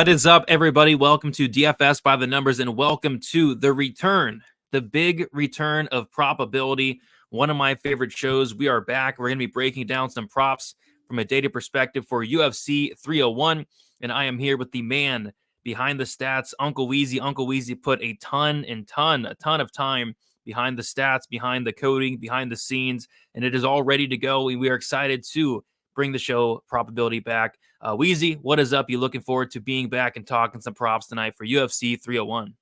What is up, everybody? Welcome to DFS by the Numbers, and welcome to the return, the big return of probability, one of my favorite shows. We are back. We're going to be breaking down some props from a data perspective for UFC 301, and I am here with the man behind the stats, Uncle Weezy. Uncle Weezy put a ton of time behind the stats, behind the coding, behind the scenes, and it is all ready to go. We are excited to bring the show probability back. Weezy, what is up? You looking forward to being back and talking some props tonight for UFC 301?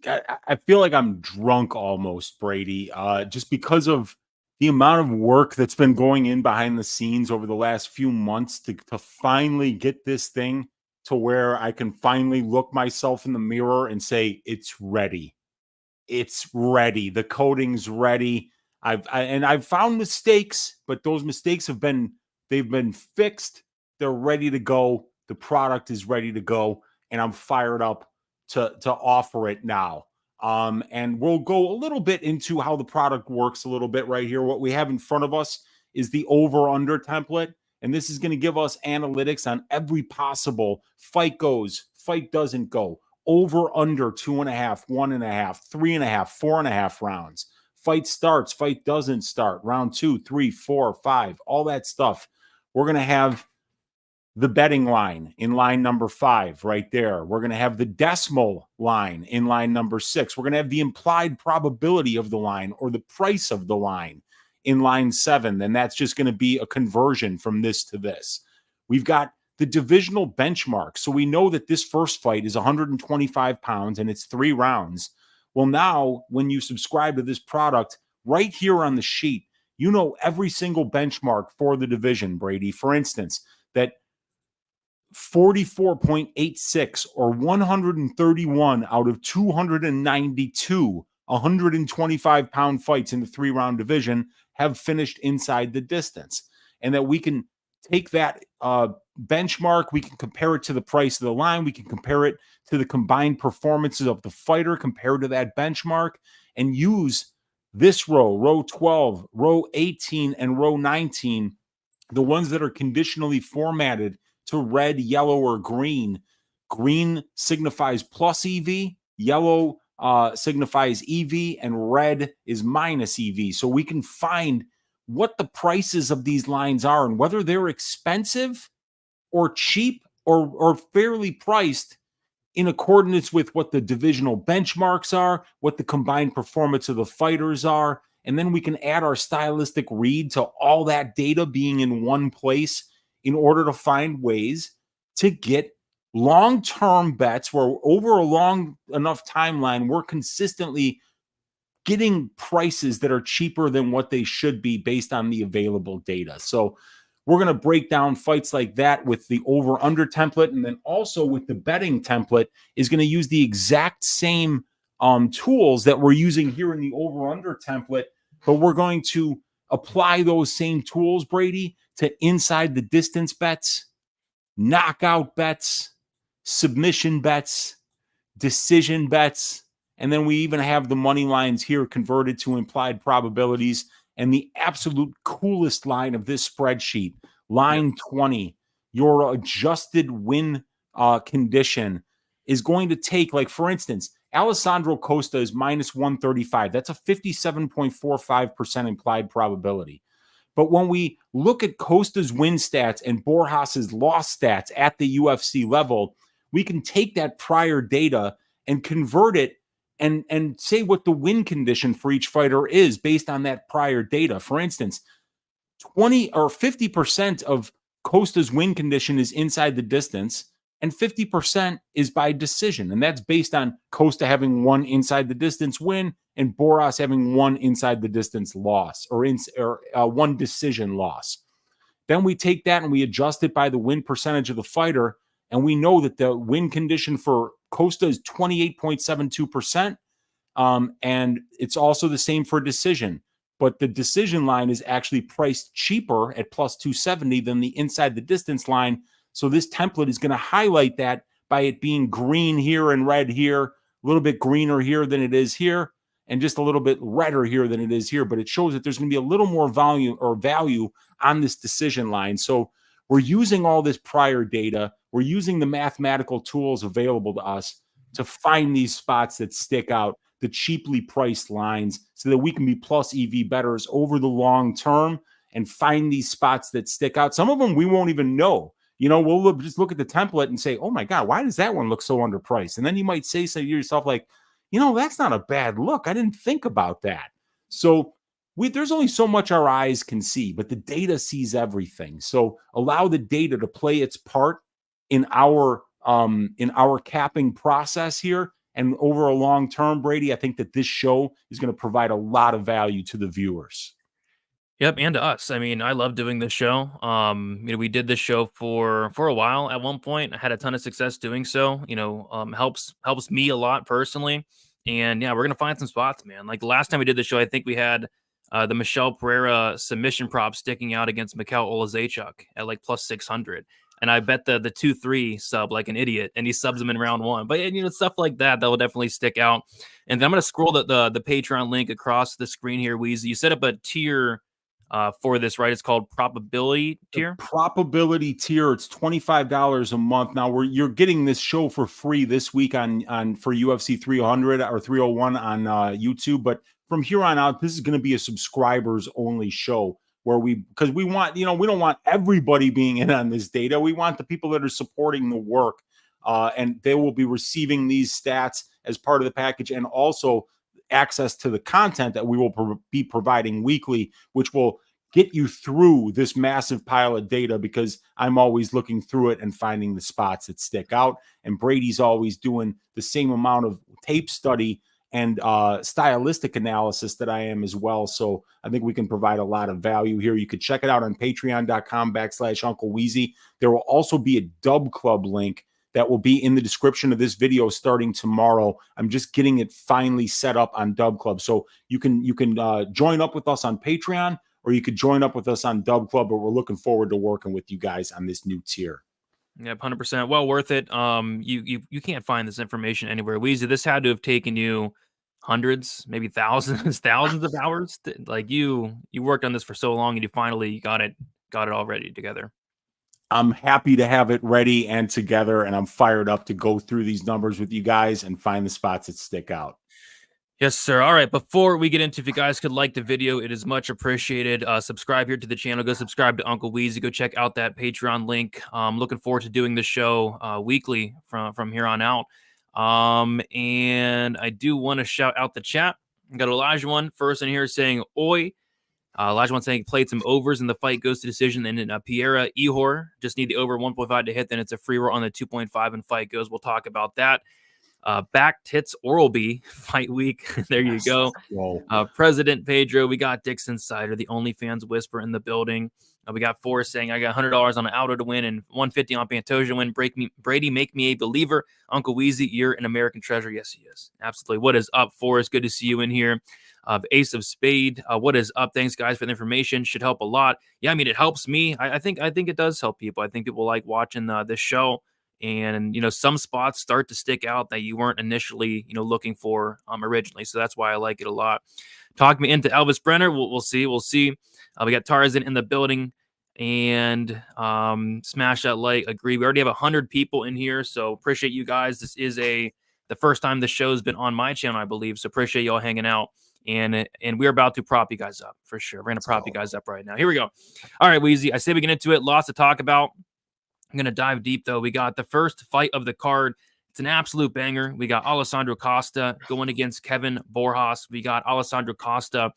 I feel like I'm drunk almost, Brady, just because of the amount of work that's been going in behind the scenes over the last few months to finally get this thing to where I can finally look myself in the mirror and say, it's ready. It's ready. The coding's ready. I've found mistakes, but those mistakes they've been fixed. They're ready to go. The product is ready to go, and I'm fired up to offer it now. And we'll go a little bit into how the product works a little bit right here. What we have in front of us is the over-under template, and this is going to give us analytics on every possible fight goes, fight doesn't go, over, under 2.5, 1.5, 3.5, 4.5 rounds. Fight starts, fight doesn't start, round 2, 3, 4, 5, all that stuff. We're going to have the betting line in line number 5 right there. We're going to have the decimal line in line number 6. We're going to have the implied probability of the line or the price of the line in line 7. And that's just going to be a conversion from this to this. We've got the divisional benchmark. So we know that this first fight is 125 pounds and it's 3 rounds. Well, now when you subscribe to this product right here on the sheet, you know every single benchmark for the division, Brady. For instance, that 44.86 or 131 out of 292 125-pound fights in the 3-round division have finished inside the distance. And that we can take that benchmark, we can compare it to the price of the line, we can compare it to the combined performances of the fighter compared to that benchmark, and use this row 12, row 18, and row 19, the ones that are conditionally formatted to red, yellow, or green. Green signifies plus EV, yellow signifies EV, and red is minus EV. So we can find what the prices of these lines are and whether they're expensive or cheap or fairly priced in accordance with what the divisional benchmarks are, what the combined performance of the fighters are, and then we can add our stylistic read to all that data being in one place in order to find ways to get long-term bets where over a long enough timeline, we're consistently getting prices that are cheaper than what they should be based on the available data. So we're going to break down fights like that with the over-under template, and then also with the betting template is going to use the exact same tools that we're using here in the over-under template, but we're going to apply those same tools, Brady, to inside the distance bets, knockout bets, submission bets, decision bets, and then we even have the money lines here converted to implied probabilities. And the absolute coolest line of this spreadsheet, line 20, your adjusted win condition is going to take, like, for instance, Alessandro Costa is minus 135. That's a 57.45% implied probability. But when we look at Costa's win stats and Borjas's loss stats at the UFC level, we can take that prior data and convert it and say what the win condition for each fighter is based on that prior data. For instance, 20 or 50% of Costa's win condition is inside the distance, and 50% is by decision. And that's based on Costa having one inside the distance win and Borjas having one inside the distance loss or one decision loss. Then we take that and we adjust it by the win percentage of the fighter, and we know that the win condition for Costa is 28.72%, and it's also the same for decision. But the decision line is actually priced cheaper at plus 270 than the inside the distance line. So this template is going to highlight that by it being green here and red here, a little bit greener here than it is here, and just a little bit redder here than it is here. But it shows that there's going to be a little more value on this decision line. So we're using all this prior data. We're using the mathematical tools available to us to find these spots that stick out, the cheaply priced lines, so that we can be plus EV bettors over the long term and find these spots that stick out. Some of them we won't even know. We'll just look at the template and say, oh my God, why does that one look so underpriced? And then you might say to yourself, like, that's not a bad look. I didn't think about that. So there's only so much our eyes can see, but the data sees everything. So allow the data to play its part in our capping process here. And over a long term, Brady, I think that this show is going to provide a lot of value to the viewers. Yep, and to us. I mean, I love doing this show. We did this show for a while. At one point, I had a ton of success doing so. Helps me a lot personally. And yeah, we're gonna find some spots, man. Like the last time we did the show, I think we had the Michelle Pereira submission prop sticking out against Mikhail Olazechuk at like plus 600. And I bet the 2-3 sub like an idiot, and he subs him in round one. But stuff like that will definitely stick out. And then I'm gonna scroll the Patreon link across the screen here, Weezy. You set up a tier for this, right? It's called probability tier. The probability tier. It's $25 a month. Now you're getting this show for free this week on for UFC 300 or 301 on YouTube. But from here on out, this is going to be a subscribers only show because we want, we don't want everybody being in on this data. We want the people that are supporting the work, and they will be receiving these stats as part of the package, and also access to the content that we will be providing weekly, which will get you through this massive pile of data, because I'm always looking through it and finding the spots that stick out. And Brady's always doing the same amount of tape study and stylistic analysis that I am as well. So I think we can provide a lot of value here. You could check it out on patreon.com/Uncle Weezy. There will also be a Dub Club link that will be in the description of this video starting tomorrow. I'm just getting it finally set up on Dub Club. So you can join up with us on Patreon, or you could join up with us on Dub Club, but we're looking forward to working with you guys on this new tier. Yeah, 100%. Well worth it. You can't find this information anywhere. Weezy, this had to have taken you hundreds, maybe thousands of hours. Like you worked on this for so long, and you finally got it all ready together. I'm happy to have it ready and together, and I'm fired up to go through these numbers with you guys and find the spots that stick out. Yes, sir. All right. Before we get into, if you guys could like the video, it is much appreciated. Subscribe here to the channel. Go subscribe to Uncle Weezy. Go check out that Patreon link. Looking forward to doing the show weekly from here on out. And I do want to shout out the chat. I got Elijah one first in here saying, oi. Elijah one saying played some overs and the fight goes to decision. And then Piera Ihor just need the over 1.5 to hit. Then it's a free roll on the 2.5 and fight goes. We'll talk about that. Back tits Orolbai fight week. There you go. President Pedro. We got Dixon Sider, the OnlyFans whisper in the building. We got Forrest saying, I got $100 on an auto to win and $150 on Pantoja to win. Brady, make me a believer. Uncle Weezy, you're an American treasure. Yes, he is. Absolutely. What is up, Forrest? Good to see you in here. Ace of Spade. What is up? Thanks, guys, for the information. Should help a lot. Yeah, I mean, it helps me. I think it does help people. I think people like watching this show. And, some spots start to stick out that you weren't initially, looking for originally. So that's why I like it a lot. Talk me into Elvis Brener. We'll see. We got Tarzan in the building, and smash that like. Agree. We already have 100 people in here, so appreciate you guys. This is the first time the show's been on my channel, I believe. So appreciate y'all hanging out. And we're about to prop you guys up for sure. We're gonna prop you guys up right now. Here we go. All right, Weezy. I say we get into it. Lots to talk about. I'm going to dive deep, though. We got the first fight of the card. It's an absolute banger. We got Alessandro Costa going against Kevin Borjas. We got Alessandro Costa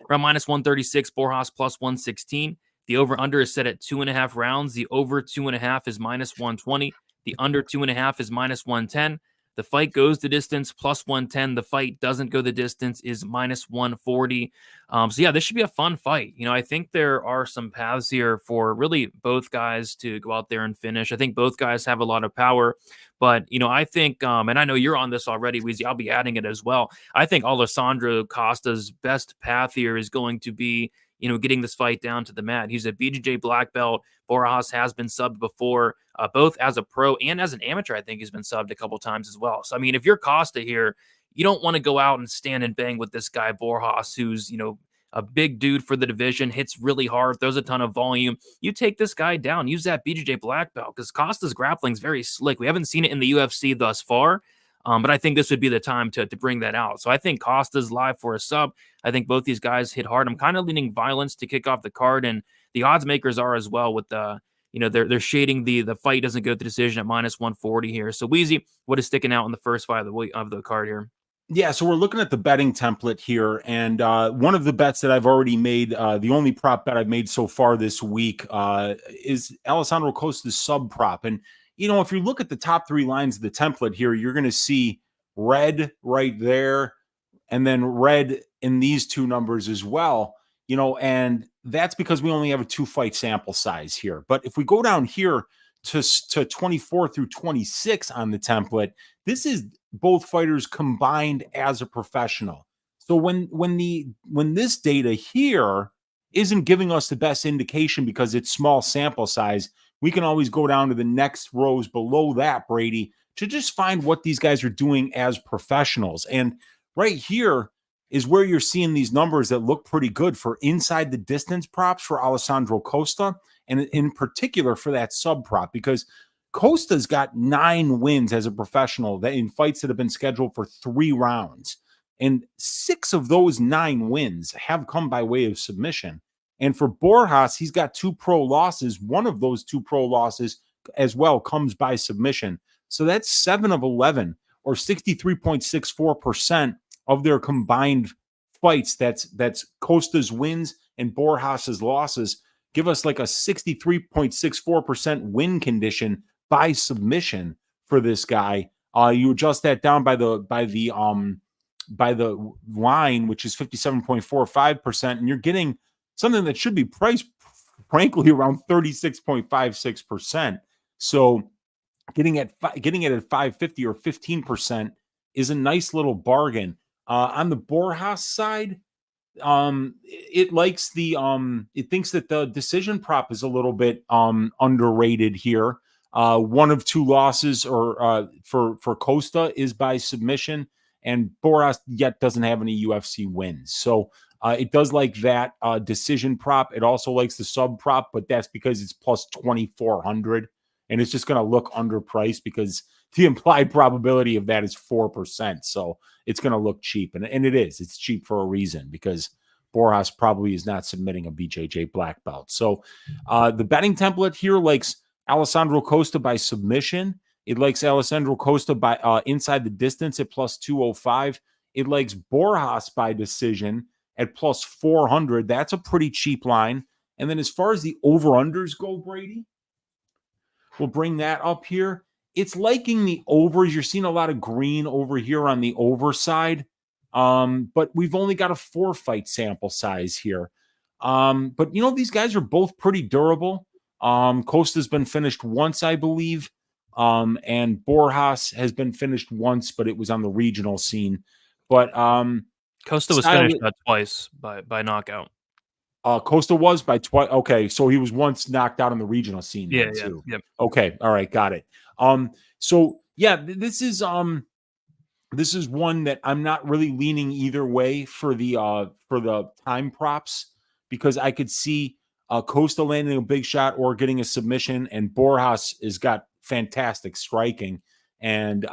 around minus 136, Borjas plus 116. The over-under is set at 2.5 rounds. The over 2.5 is minus 120. The under 2.5 is minus 110. The fight goes the distance, plus 110. The fight doesn't go the distance, is minus 140. So, yeah, this should be a fun fight. I think there are some paths here for really both guys to go out there and finish. I think both guys have a lot of power. But, I think, and I know you're on this already, Weezy, I'll be adding it as well. I think Alessandro Costa's best path here is going to be, getting this fight down to the mat. He's a BJJ black belt. Borjas has been subbed before, both as a pro and as an amateur. I think he's been subbed a couple times as well. So, I mean, if you're Costa here, you don't want to go out and stand and bang with this guy, Borjas, who's, a big dude for the division, hits really hard, throws a ton of volume. You take this guy down, use that BJJ black belt, because Costa's grappling is very slick. We haven't seen it in the UFC thus far, but I think this would be the time to bring that out. So I think Costa's live for a sub. I think both these guys hit hard. I'm kind of leaning violence to kick off the card, and the odds makers are as well with the, they're shading the fight doesn't go to decision at -140 here. So Weezy, what is sticking out in the first fight of the card here? Yeah, so we're looking at the betting template here, and one of the bets that I've already made, the only prop bet I've made so far this week, is Alessandro Costa's sub prop. And, if you look at the top 3 lines of the template here, you're going to see red right there, and then red in these 2 numbers as well, and that's because we only have a 2-fight sample size here. But if we go down here to 24 through 26 on the template, this is both fighters combined as a professional. So when this data here isn't giving us the best indication because it's small sample size, we can always go down to the next rows below that, Brady, to just find what these guys are doing as professionals. And right here is where you're seeing these numbers that look pretty good for inside the distance props for Alessandro Costa, and in particular for that sub prop, because Costa's got 9 wins as a professional that in fights that have been scheduled for 3 rounds. And 6 of those 9 wins have come by way of submission. And for Borjas, he's got 2 pro losses. One of those 2 pro losses as well comes by submission. So that's 7 of 11, or 63.64% of their combined fights. That's Costa's wins and Borjas's losses. Give us like a 63.64% win condition by submission for this guy. You adjust that down by the line, which is 57.45%, and you're getting something that should be priced, frankly, around 36.56%. So getting it at 550 or 15% is a nice little bargain. On the Borjas side, it likes it thinks that the decision prop is a little bit underrated here. 1 of 2 losses or for Costa is by submission, and Borjas yet doesn't have any UFC wins. So it does like that decision prop. It also likes the sub prop, but that's because it's plus 2,400, and it's just going to look underpriced because the implied probability of that is 4%. So it's going to look cheap, and it is. It's cheap for a reason, because Borjas probably is not submitting a BJJ black belt. So the betting template here likes Alessandro Costa by submission. It likes Alessandro Costa by inside the distance at plus 205. It likes Borjas by decision at plus 400. That's a pretty cheap line. And then as far as the over-unders go, Brady, we'll bring that up here. It's liking the overs. You're seeing a lot of green over here on the over side. But we've only got a 4-fight sample size here. But, these guys are both pretty durable. Costa's been finished once, I believe. And Borjas has been finished once, but it was on the regional scene. But Costa was finished twice by knockout. Costa was by twice. Okay, so he was once knocked out on the regional scene. Yeah, too. Yeah. Okay, all right, got it. So yeah, this is one that I'm not really leaning either way for the time props, because I could see Costa landing a big shot or getting a submission, and Borjas has got fantastic striking. And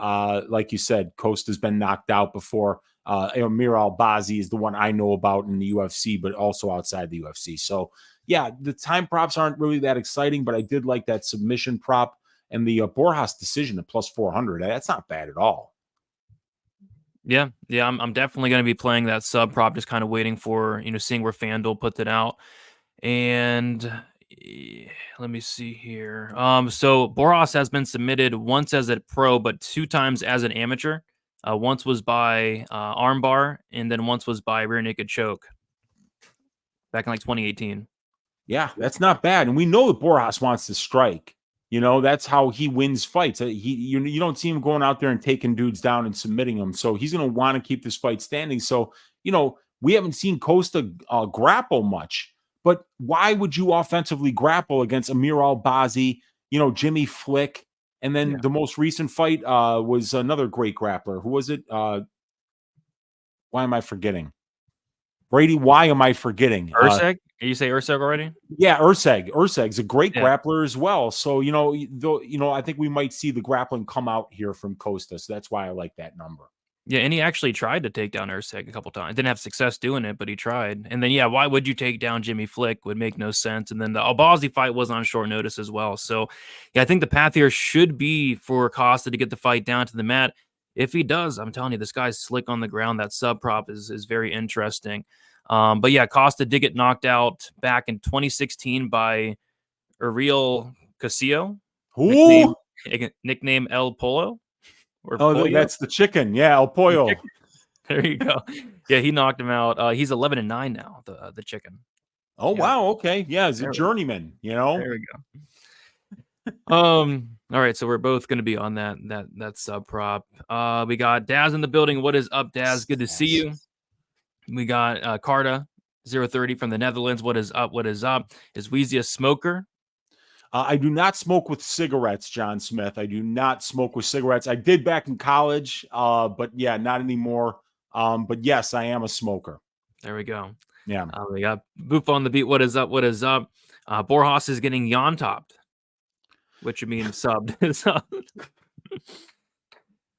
like you said, Costa's been knocked out before. Amir Al-Bazi is the one I know about in the UFC, but also outside the UFC. So yeah, the time props aren't really that exciting, but I did like that submission prop and the Borjas decision at plus 400. That's not bad at all. Yeah, I'm definitely going to be playing that sub prop, just kind of waiting for, seeing where FanDuel puts it out. And let me see here. So Borjas has been submitted once as a pro, but 2 times as an amateur. Once was by armbar, and then once was by rear naked choke back in like 2018. Yeah, that's not bad. And we know that Borjas wants to strike. That's how he wins fights. You don't see him going out there and taking dudes down and submitting them. So he's going to want to keep this fight standing. So, we haven't seen Costa grapple much. But why would you offensively grapple against Amir Al-Bazi, Jimmy Flick? And then the most recent fight was another great grappler. Who was it? Why am I forgetting? Brady, why am I forgetting? Urseg? You say Urseg already? Yeah, Urseg. Urseg's a great Yeah. grappler as well. So, I think we might see the grappling come out here from Costa. So that's why I like that number. Yeah, and he actually tried to take down Urseg a couple times. Didn't have success doing it, but he tried. And then, yeah, why would you take down Jimmy Flick? Would make no sense. And then the Albazi fight was on short notice as well. So, yeah, I think the path here should be for Costa to get the fight down to the mat. If he does, I'm telling you, this guy's slick on the ground. That sub prop is very interesting. But yeah, Costa did get knocked out back in 2016 by Ariel Casillo, nickname El Polo. That's the chicken. Yeah, El Pollo. There you go. Yeah, he knocked him out. He's 11-9 now, the chicken. Oh, yeah. Wow. Okay. Yeah, he's a journeyman, There we go. All right, so we're both going to be on that sub prop. We got Daz in the building. What is up, Daz? Good to see you. We got Carta 030 from the Netherlands. What is up? What is up? Is Weezy a smoker? I do not smoke with cigarettes, John Smith. I do not smoke with cigarettes. I did back in college, but yeah, not anymore. But yes, I am a smoker. There we go. Yeah. We got Boop on the beat. What is up? What is up? Borjas is getting yawn topped, which means subbed.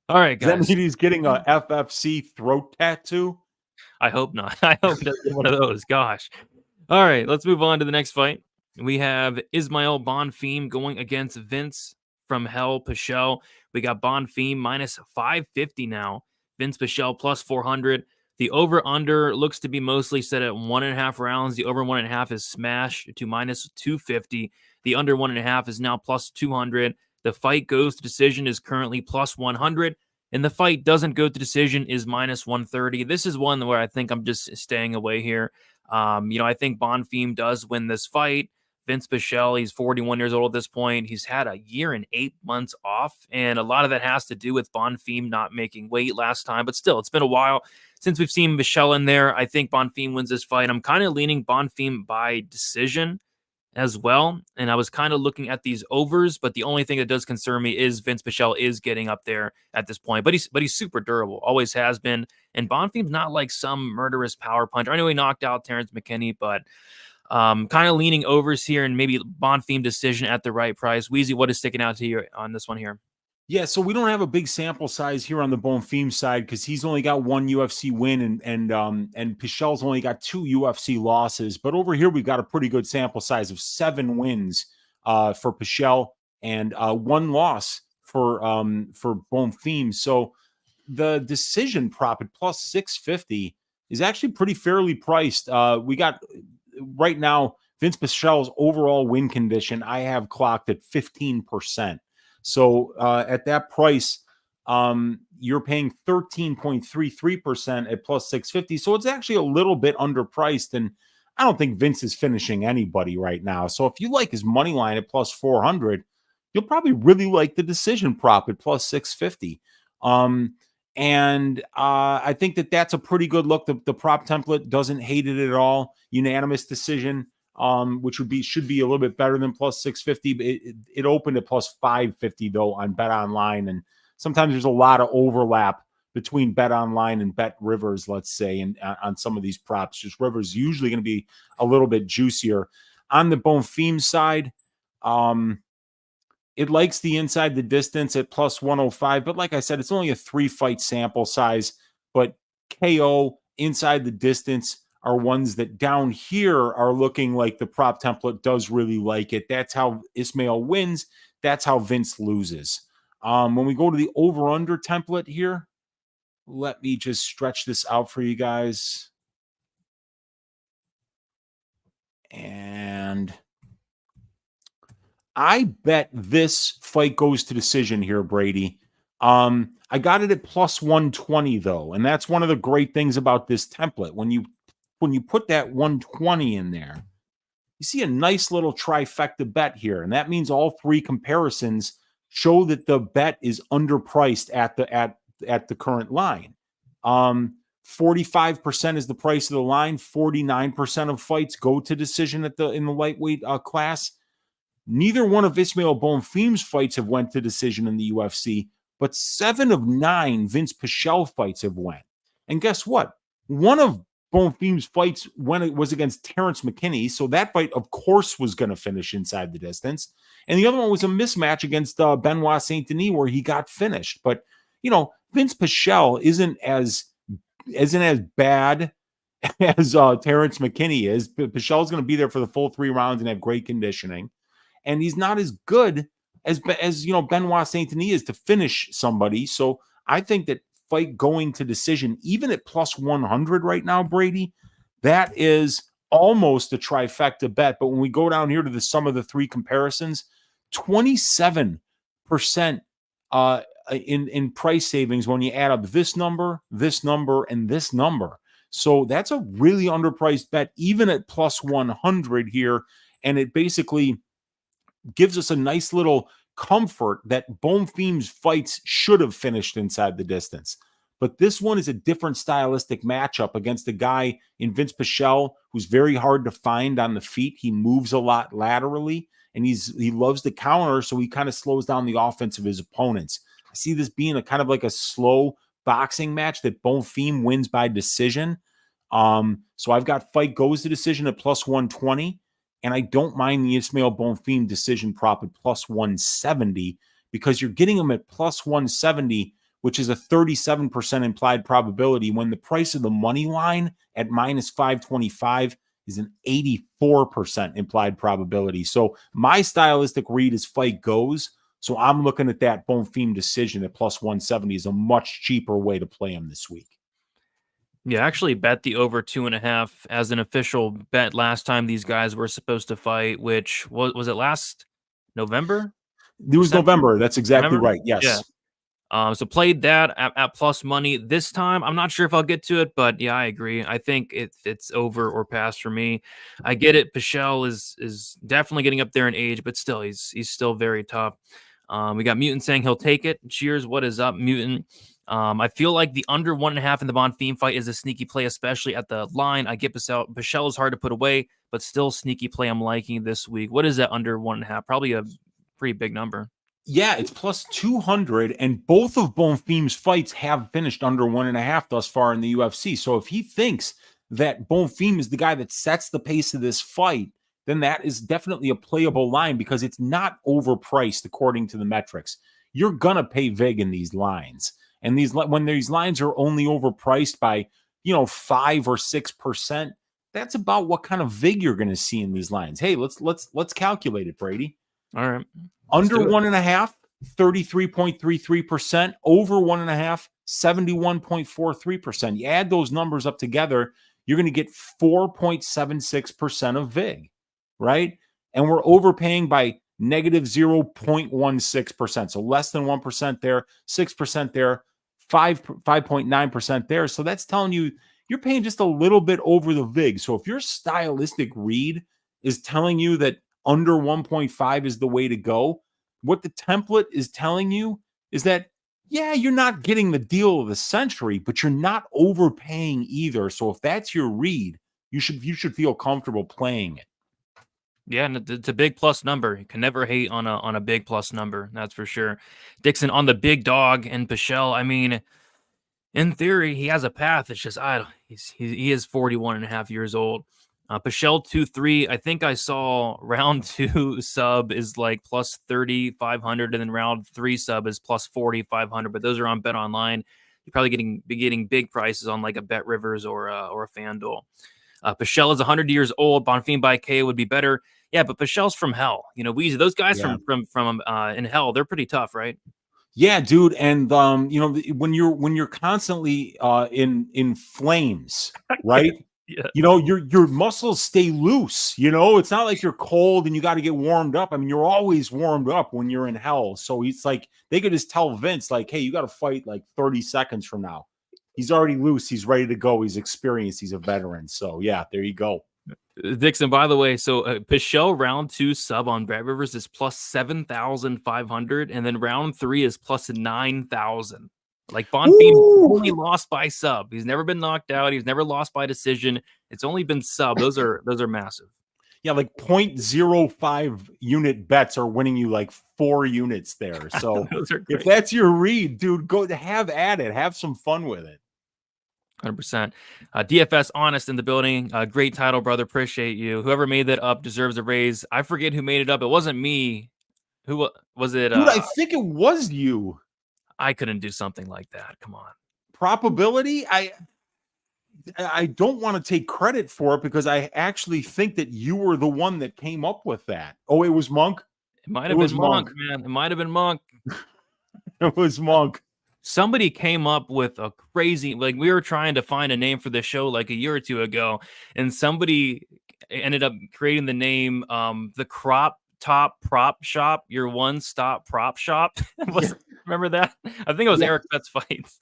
All right, guys. Does that mean he's getting a FFC throat tattoo? I hope not. I hope that's one of those. Gosh. All right, let's move on to the next fight. We have Ismael Bonfim going against Vinc from Hell Pichel. We got Bonfim minus 550 now. Vinc Pichel plus 400. The over-under looks to be mostly set at 1.5 rounds. The over 1.5 is smashed to minus 250. The under 1.5 is now plus 200. The fight goes to decision is currently plus 100. And the fight doesn't go to decision is minus 130. This is one where I think I'm just staying away here. I think Bonfim does win this fight. Vinc Pichel, he's 41 years old at this point. He's had a year and 8 months off, and a lot of that has to do with Bonfim not making weight last time. But still, it's been a while since we've seen Pichel in there. I think Bonfim wins this fight. I'm kind of leaning Bonfim by decision as well, and I was kind of looking at these overs, but the only thing that does concern me is Vinc Pichel is getting up there at this point. But he's super durable, always has been. And Bonfim's not like some murderous power puncher. I know he knocked out Terrence McKinney, but kind of leaning overs here and maybe Bonfim decision at the right price. Weezy, what is sticking out to you on this one here? Yeah, so we don't have a big sample size here on the Bonfim side because he's only got one UFC win and Pichel's only got 2 UFC losses. But over here we've got a pretty good sample size of 7 wins for Pichel and 1 loss for Bonfim. So the decision prop at plus 650 is actually pretty fairly priced. We got right now Vinc Pichel's overall win condition I have clocked at 15%. So at that price, you're paying 13.33% at plus 650. So it's actually a little bit underpriced. And I don't think Vinc is finishing anybody right now. So if you like his money line at plus 400, you'll probably really like the decision prop at plus 650. I think that's a pretty good look. The prop template doesn't hate it at all. Unanimous decision. Which should be a little bit better than plus 650. It opened at plus 550 though on Bet Online, and sometimes there's a lot of overlap between Bet Online and Bet Rivers, let's say, and on some of these props. Just Rivers usually going to be a little bit juicier. On the Bonfim side, it likes the inside the distance at plus 105, but like I said, it's only a 3-fight sample size. But KO inside the distance are ones that down here are looking like the prop template does really like it. That's how Ismael wins. That's how Vinc loses. When we go to the over-under template here, let me just stretch this out for you guys. And I bet this fight goes to decision here, Brady. I got it at plus 120, though, and that's one of the great things about this template. When you put that 120 in there, you see a nice little trifecta bet here. And that means all 3 comparisons show that the bet is underpriced at the current line. 45% is the price of the line. 49% of fights go to decision in the lightweight class. Neither one of Ismael Bonfim's fights have went to decision in the UFC, but 7 of 9 Vinc Pichel fights have went. And guess what? One of Bonfim's fights when it was against Terrence McKinney. So that fight, of course, was going to finish inside the distance. And the other one was a mismatch against Benoit Saint Denis where he got finished. But, Vinc Pichel isn't as bad as Terrence McKinney is. Pichel's going to be there for the full 3 rounds and have great conditioning. And he's not as good as Benoit Saint Denis is to finish somebody. So I think that fight going to decision, even at plus 100 right now, Brady, that is almost a trifecta bet. But when we go down here to the sum of the 3 comparisons, 27% in price savings when you add up this number, and this number. So that's a really underpriced bet, even at plus 100 here. And it basically gives us a nice little comfort that Bonfim's fights should have finished inside the distance. But this one is a different stylistic matchup against a guy in Vinc Pichel who's very hard to find on the feet. He moves a lot laterally, and he loves to counter, so he kind of slows down the offense of his opponents. I see this being a kind of like a slow boxing match that Bonfim wins by decision. So I've got fight goes to decision at plus 120, and I don't mind the Ismael Bonfim decision prop at plus 170 because you're getting him at plus 170, which is a 37% implied probability when the price of the money line at minus 525 is an 84% implied probability. So my stylistic read is fight goes. So I'm looking at that Bonfim decision at plus 170 is a much cheaper way to play him this week. Yeah, actually bet the over 2.5 as an official bet last time these guys were supposed to fight, which was it last November? It was November. That's exactly November? right. Yes. Yeah. So played that at plus money. This time, I'm not sure if I'll get to it, but yeah, I agree. I think it's over or pass for me. I get it. Pichel is definitely getting up there in age, but still, he's still very tough. We got Mutant saying he'll take it. Cheers. What is up, Mutant? I feel like the under 1.5 in the Bonfim fight is a sneaky play, especially at the line. I get Pichel is hard to put away, but still sneaky play I'm liking this week. What is that under 1.5? Probably a pretty big number. Yeah, it's plus 200, and both of Bonfim's fights have finished under 1.5 thus far in the UFC. So if he thinks that Bonfim is the guy that sets the pace of this fight, then that is definitely a playable line because it's not overpriced according to the metrics. You're going to pay vig in these lines. And when these lines are only overpriced by, 5 or 6%, that's about what kind of vig you're going to see in these lines. Hey, let's calculate it, Brady. All right. Under 1.5, 33.33%. Over 1.5, 71.43%. You add those numbers up together, you're going to get 4.76% of vig, right? And we're overpaying by negative 0.16%. So less than 1% there, 6% there, 5.9% there. So that's telling you you're paying just a little bit over the vig. So if your stylistic read is telling you that under 1.5 is the way to go, what the template is telling you is that, yeah, you're not getting the deal of the century, but you're not overpaying either. So if that's your read, you should feel comfortable playing it. Yeah, and it's a big plus number. You can never hate on a big plus number. That's for sure. Dixon on the big dog and Pichel. I mean, in theory, he has a path. It's just he is 41 and a half years old. Pichel 2-3. I think I saw round 2 sub is like plus 3,500, and then round 3 sub is plus 4,500. But those are on Bet Online. You're probably be getting big prices on like a Bet Rivers or a FanDuel. Pichel is 100 years old. Bonfim by Kaio would be better. Yeah, but Pichel's from hell. Weezy, those guys from in hell, they're pretty tough, right? Yeah, dude. And when you're constantly in flames, right? Yeah. Your muscles stay loose. It's not like you're cold and you got to get warmed up. I mean, you're always warmed up when you're in hell. So it's like they could just tell Vince, like, hey, you got to fight like 30 seconds from now. He's already loose. He's ready to go. He's experienced. He's a veteran. So yeah, there you go. Dixon, by the way, so Pichel round 2 sub on Bet Rivers is plus 7,500, and then round 3 is plus 9,000. Like Bonfim only lost by sub. He's never been knocked out. He's never lost by decision. It's only been sub. Those are massive. Yeah, like 0.05 unit bets are winning you like 4 units there. So if that's your read, dude, go have at it. Have some fun with it. 100%. DFS Honest in the building. Great title, brother. Appreciate you. Whoever made that up deserves a raise. I forget who made it up. It wasn't me. Who was it? Dude, I think it was you. I couldn't do something like that. Come on. Probability? I don't want to take credit for it because I actually think that you were the one that came up with that. Oh, it was Monk? It might have been Monk, man. It might have been Monk. It was Monk. Somebody came up with a crazy, like we were trying to find a name for the show like a year or two ago, and somebody ended up creating the name the Crop Top Prop Shop, your one-stop prop shop. Remember that? I think it was Eric Betts Fights.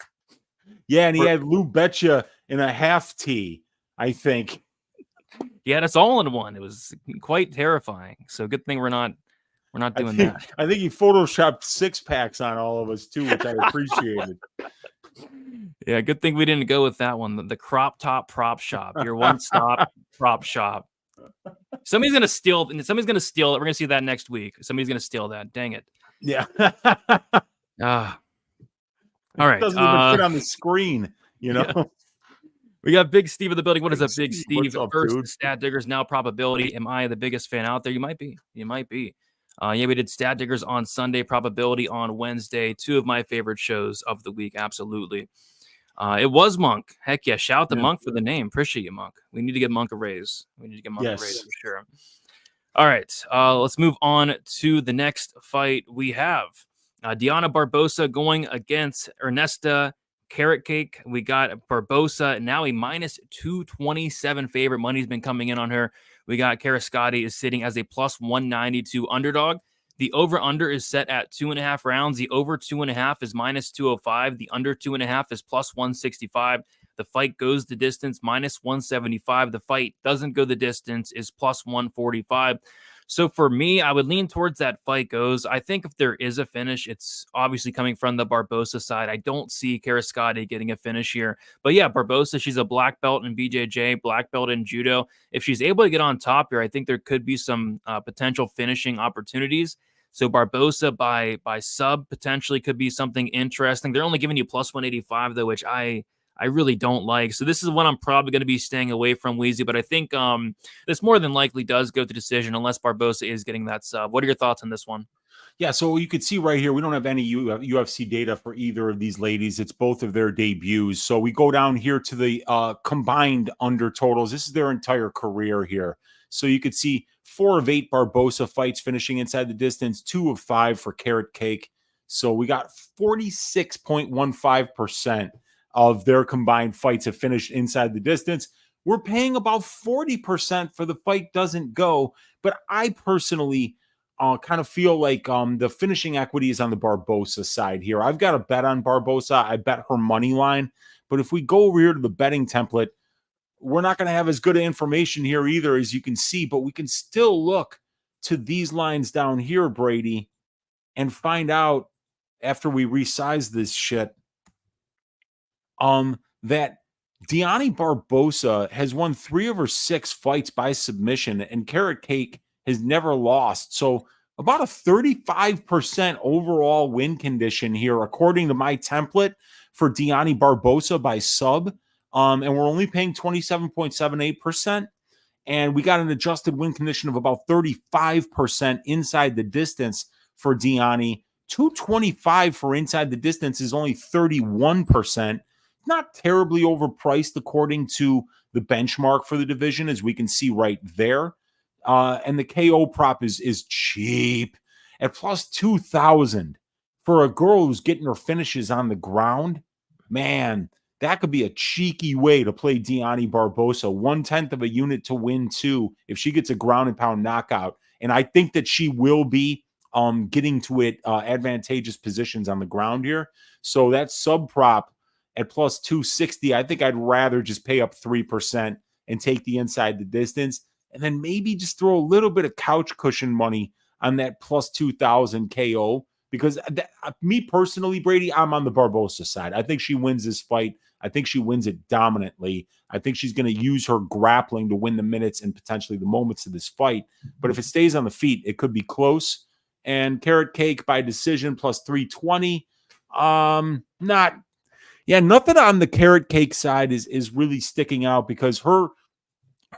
Yeah, and he had Lou Betcha in a half tee, I think. He had us all in one. It was quite terrifying. So good thing we're not doing that. I think he photoshopped 6-packs on all of us too, which I appreciated. Yeah, good thing we didn't go with that one. The Crop Top Prop Shop, your one-stop prop shop. Somebody's gonna steal it. We're gonna see that next week. Somebody's gonna steal that. Dang it. Yeah. All right. It doesn't even fit on the screen, you know. Yeah. We got Big Steve in the building. What is up, Big Steve? Up, first, dude? Stat Diggers, now probability. Am I the biggest fan out there? You might be. Yeah, we did Stat Diggers on Sunday, probability on Wednesday. Two of my favorite shows of the week. Absolutely. It was Monk. Heck yeah. Shout out to Monk for the name. Appreciate you, Monk. We need to get Monk a raise. A raise for sure. All right. Let's move on to the next fight we have. Diana Barbosa going against Ernesta Kareckiate. We got Barbosa now a minus 227 favorite. Money's been coming in on her. We got Kareckiate is sitting as a plus 192 underdog. The over-under is set at 2.5 rounds. The over 2.5 is minus 205. The under 2.5 is plus 165. The fight goes the distance, minus 175. The fight doesn't go the distance, is plus 145. So for me, I would lean towards that fight goes. I think if there is a finish, it's obviously coming from the Barbosa side. I don't see Kareckiate getting a finish here. But yeah, Barbosa, she's a black belt in BJJ, black belt in judo. If she's able to get on top here, I think there could be some potential finishing opportunities. So Barbosa by sub potentially could be something interesting. They're only giving you plus 185 though, which I really don't like. So this is what I'm probably going to be staying away from, Weezy. But I think this more than likely does go to decision unless Barbosa is getting that sub. What are your thoughts on this one? Yeah, so you could see right here, we don't have any UFC data for either of these ladies. It's both of their debuts. So we go down here to the combined under totals. This is their entire career here. So you could see 4 of 8 Barbosa fights finishing inside the distance, 2 of 5 for Kareckiate. So we got 46.15% of their combined fights have finished inside the distance. We're paying about 40% for the fight doesn't go. But I personally kind of feel like the finishing equity is on the Barbosa side here. I've got a bet on Barbosa. I bet her money line. But if we go over here to the betting template, we're not going to have as good information here either, as you can see. But we can still look to these lines down here, Brady, and find out after we resize this shit that Dione Barbosa has won 3 of her 6 fights by submission, and Kareckiate has never lost. So about a 35% overall win condition here, according to my template for Dione Barbosa by sub. And we're only paying 27.78%. And we got an adjusted win condition of about 35% inside the distance for Dione. 225 for inside the distance is only 31%. Not terribly overpriced according to the benchmark for the division, as we can see right there. And the KO prop is cheap at plus 2,000 for a girl who's getting her finishes on the ground. Man, that could be a cheeky way to play Dione Barbosa. 1/10 of a unit to win too if she gets a ground and pound knockout. And I think that she will be getting to it advantageous positions on the ground here. So that sub prop at plus 260, I think I'd rather just pay up 3% and take the inside the distance, and then maybe just throw a little bit of couch cushion money on that plus 2,000 KO. Because me personally, Brady, I'm on the Barbosa side. I think she wins this fight. I think she wins it dominantly. I think she's going to use her grappling to win the minutes and potentially the moments of this fight. But if it stays on the feet, it could be close. And Kareckiate by decision plus 320. Yeah, nothing on the carrot cake side is really sticking out because her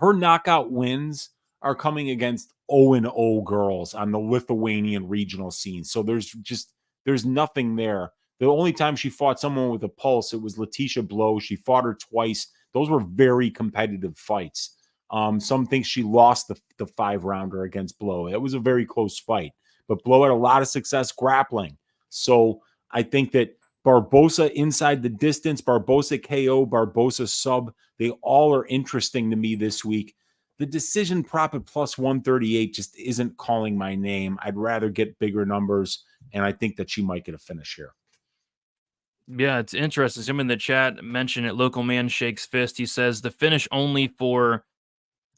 knockout wins are coming against 0-0 girls on the Lithuanian regional scene. So there's nothing there. The only time she fought someone with a pulse, it was Letitia Blow. She fought her twice. Those were very competitive fights. Some think she lost the 5-rounder against Blow. It was a very close fight, but Blow had a lot of success grappling. So I think that Barbosa inside the distance, Barbosa KO, Barbosa sub, they all are interesting to me this week. The decision prop at plus 138 just isn't calling my name. I'd rather get bigger numbers, and I think that she might get a finish here. Yeah, it's interesting. Someone in the chat mentioned it. Local man shakes fist. He says the finish only for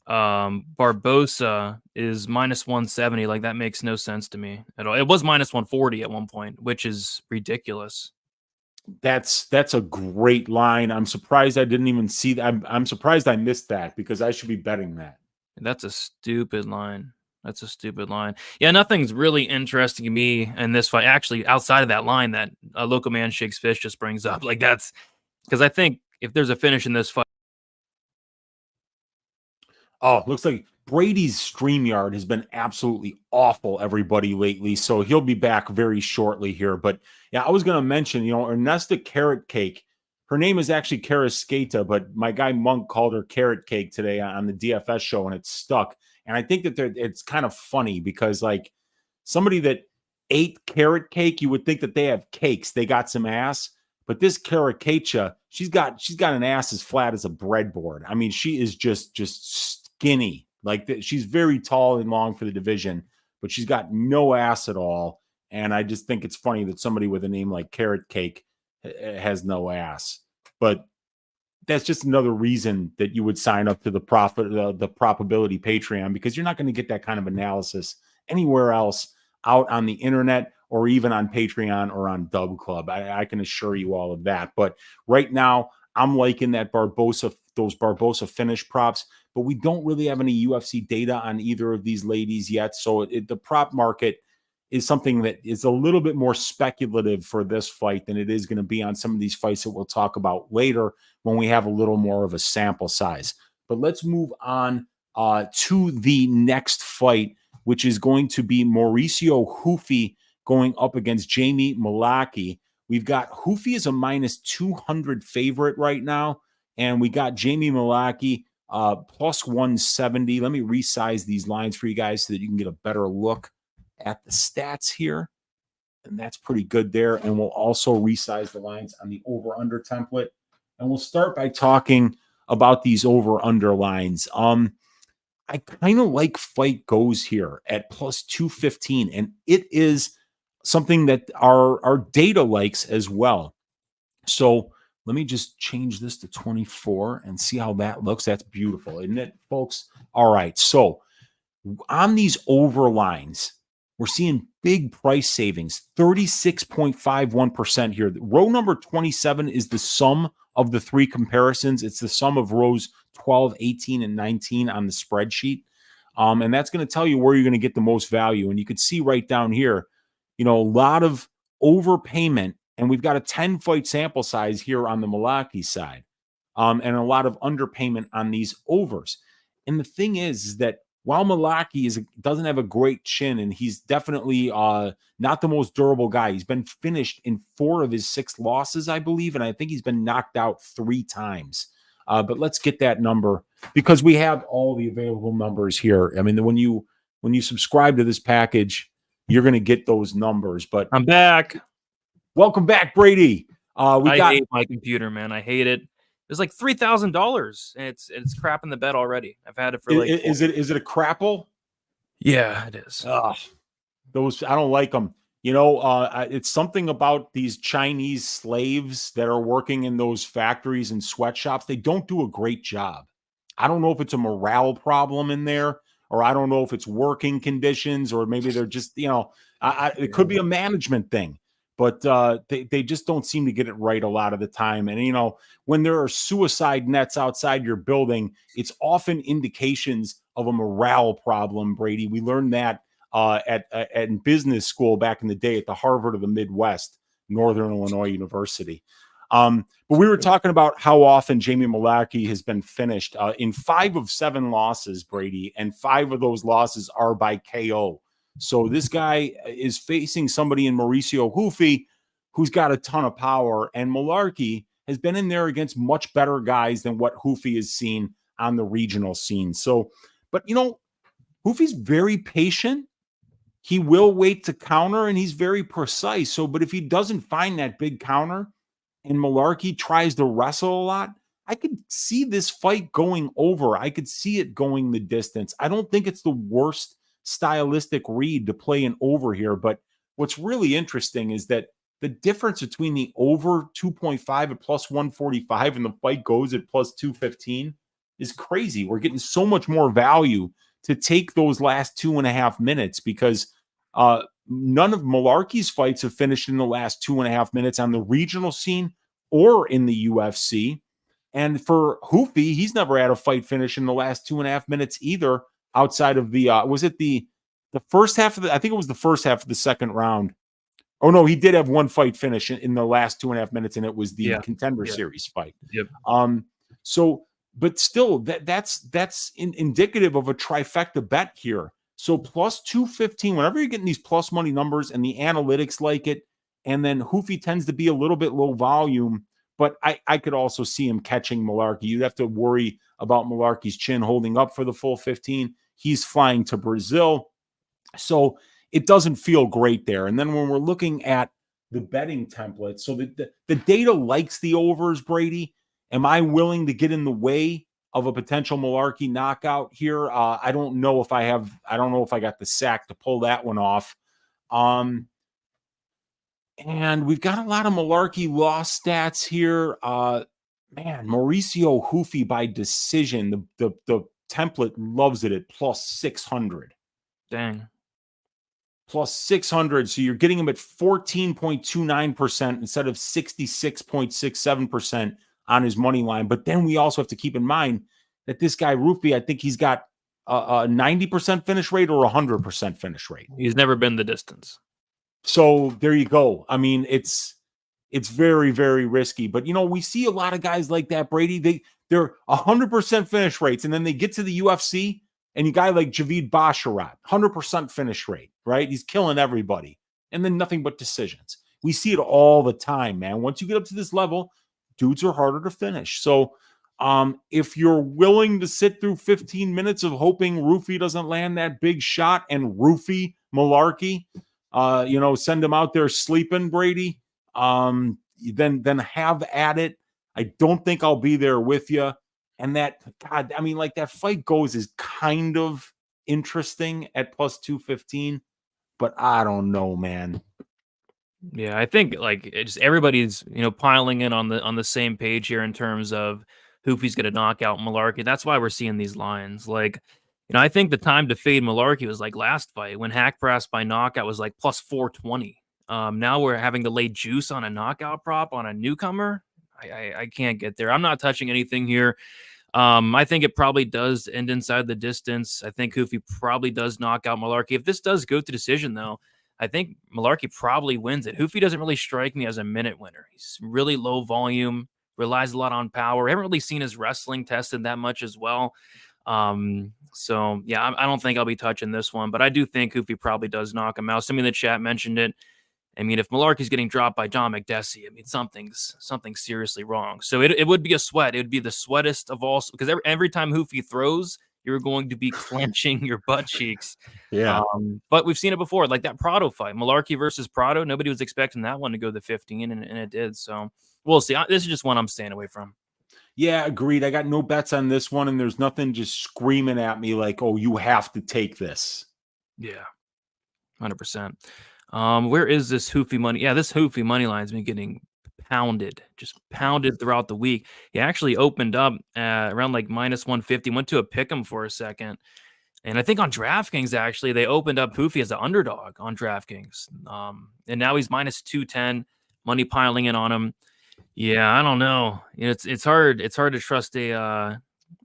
Barbosa is minus 170. Like, that makes no sense to me at all. It was minus 140 at one point, which is ridiculous. That's a great line. I'm surprised I didn't even see that. I'm surprised I missed that because I should be betting that. That's a stupid line. That's a stupid line. Yeah, nothing's really interesting to me in this fight. Actually, outside of that line that a local man shakes fish just brings up. Like, that's because I think if there's a finish in this fight. Oh, looks like Brady's StreamYard has been absolutely awful, everybody, lately. So he'll be back very shortly here. But yeah, I was going to mention, Ernesta Carrot Cake. Her name is actually Kareckiate, but my guy Monk called her Carrot Cake today on the DFS show, and it stuck. And I think that it's kind of funny because, like, somebody that ate carrot cake, you would think that they have cakes. They got some ass. But this Kareckiate, she's got an ass as flat as a breadboard. I mean, she is just skinny. Like, she's very tall and long for the division, but she's got no ass at all. And I just think it's funny that somebody with a name like Carrot Cake has no ass. But that's just another reason that you would sign up to the probability Patreon, because you're not going to get that kind of analysis anywhere else out on the internet or even on Patreon or on Dub Club. I can assure you all of that. But right now, I'm liking those Barbosa finish props, but we don't really have any UFC data on either of these ladies yet. So the prop market is something that is a little bit more speculative for this fight than it is going to be on some of these fights that we'll talk about later when we have a little more of a sample size. But let's move on to the next fight, which is going to be Mauricio Ruffy going up against Jamie Mullarkey. We've got Ruffy as a minus 200 favorite right now, and we got Jamie Mullarkey plus 170. Let me resize these lines for you guys so that you can get a better look at the stats here. And that's pretty good there. And we'll also resize the lines on the over-under template. And we'll start by talking about these over-under lines. I kind of like Fight Goes here at plus 215, and it is something that our data likes as well. So let me just change this to 24 and see how that looks. That's beautiful, isn't it, folks? All right. So on these over lines, we're seeing big price savings, 36.51% here. Row number 27 is the sum of the three comparisons. It's the sum of rows 12, 18, and 19 on the spreadsheet. And that's going to tell you where you're going to get the most value. And you can see right down here, a lot of overpayment. And we've got a 10-fight sample size here on the Mullarkey side, and a lot of underpayment on these overs. And the thing is that while Mullarkey doesn't have a great chin, and he's definitely not the most durable guy, he's been finished in 4 of his 6 losses, I believe, and I think he's been knocked out 3 times. But let's get that number because we have all the available numbers here. I mean, when you subscribe to this package, you're going to get those numbers. But I'm back. Welcome back, Brady. I hate my computer, man. I hate it. It's like $3,000, and it's crap in the bed already. I've had it for like. Is it a crapple? Yeah, it is. Those, I don't like them. It's something about these Chinese slaves that are working in those factories and sweatshops. They don't do a great job. I don't know if it's a morale problem in there, or I don't know if it's working conditions, or maybe they're just, it could be a management thing. But they just don't seem to get it right a lot of the time. And, when there are suicide nets outside your building, it's often indications of a morale problem, Brady. We learned that in business school back in the day at the Harvard of the Midwest, Northern Illinois University. But we were talking about how often Jamie Mullarkey has been finished in 5 of 7 losses, Brady, and 5 of those losses are by KO. So this guy is facing somebody in Mauricio Ruffy who's got a ton of power, and Mullarkey has been in there against much better guys than what Ruffy has seen on the regional scene. So, but you know, Ruffy's very patient. He will wait to counter, and he's very precise. So, but if he doesn't find that big counter and Mullarkey tries to wrestle a lot, I could see this fight going over. I could see it going the distance. I don't think it's the worst stylistic read to play an over here. But what's really interesting is that the difference between the over 2.5 at plus 145 and the fight goes at plus 215 is crazy. We're getting so much more value to take those last 2.5 minutes because none of Mullarkey's fights have finished in the last 2.5 minutes on the regional scene or in the UFC. And for Ruffy, he's never had a fight finish in the last 2.5 minutes either, outside of the was it the first half of the, I think it was the first half of the second round. Oh no, he did have one fight finish in the last 2.5 minutes, and it was the Contender Series fight. Yep. So but still that's indicative of a trifecta bet here. So plus 215, whenever you're getting these plus money numbers and the analytics like it, and then Ruffy tends to be a little bit low volume, but I could also see him catching Mullarkey. You'd have to worry about Mullarkey's chin holding up for the full 15. He's flying to Brazil. So it doesn't feel great there. And then when we're looking at the betting template, so the data likes the overs, Brady. Am I willing to get in the way of a potential Mullarkey knockout here? I don't know if I got the sack to pull that one off. And we've got a lot of Mullarkey loss stats here. Man, Mauricio Ruffy by decision. The template loves it at plus 600. Dang. Plus 600. So you're getting him at 14.29% instead of 66.67% on his money line. But then we also have to keep in mind that this guy Ruffy, I think he's got a 90% finish rate or 100% finish rate. He's never been the distance. So there you go. I mean, it's very, very risky. But, you know, we see a lot of guys like that, Brady. They're 100% finish rates, and then they get to the UFC, and a guy like Javid Basharat, 100% finish rate, right? He's killing everybody. And then nothing but decisions. We see it all the time, man. Once you get up to this level, dudes are harder to finish. So if you're willing to sit through 15 minutes of hoping Ruffy doesn't land that big shot and Ruffy Mullarkey, send him out there sleeping, Brady, then have at it. I don't think I'll be there with you. And that fight goes is kind of interesting at plus 215, but I don't know, man. Yeah, I think everybody's piling in on the same page here in terms of Ruffy's going to knock out Mullarkey. That's why we're seeing these lines. I think the time to fade Mullarkey was like last fight when hack press by knockout was like plus 420. Now we're having to lay juice on a knockout prop on a newcomer. I can't get there. I'm not touching anything here. I think it probably does end inside the distance. I think Ruffy probably does knock out Mullarkey. If this does go to decision, though, I think Mullarkey probably wins it. Ruffy doesn't really strike me as a minute winner. He's really low volume, relies a lot on power. I haven't really seen his wrestling tested that much as well. So yeah, I don't think I'll be touching this one, but I do think Ruffy probably does knock him out. Somebody in the chat mentioned it. I mean, if Mullarkey's getting dropped by John McDessie, I mean, something's seriously wrong. So it would be a sweat. It would be the sweatest of all, because every time Ruffy throws, you're going to be clenching your butt cheeks. Yeah. But we've seen it before, like that Prado fight, Mullarkey versus Prado. Nobody was expecting that one to go to 15, and it did. So we'll see. This is just one I'm staying away from. Yeah, agreed. I got no bets on this one, and there's nothing just screaming at me like, oh, you have to take this. Yeah, 100%. Where is this Ruffy money? Yeah, this Ruffy money line has been getting just pounded throughout the week. He actually opened up around like minus 150, went to a pick'em for a second. And I think on DraftKings, actually, they opened up Ruffy as an underdog on DraftKings. And now he's minus 210, money piling in on him. Yeah, I don't know. It's hard. It's hard to trust I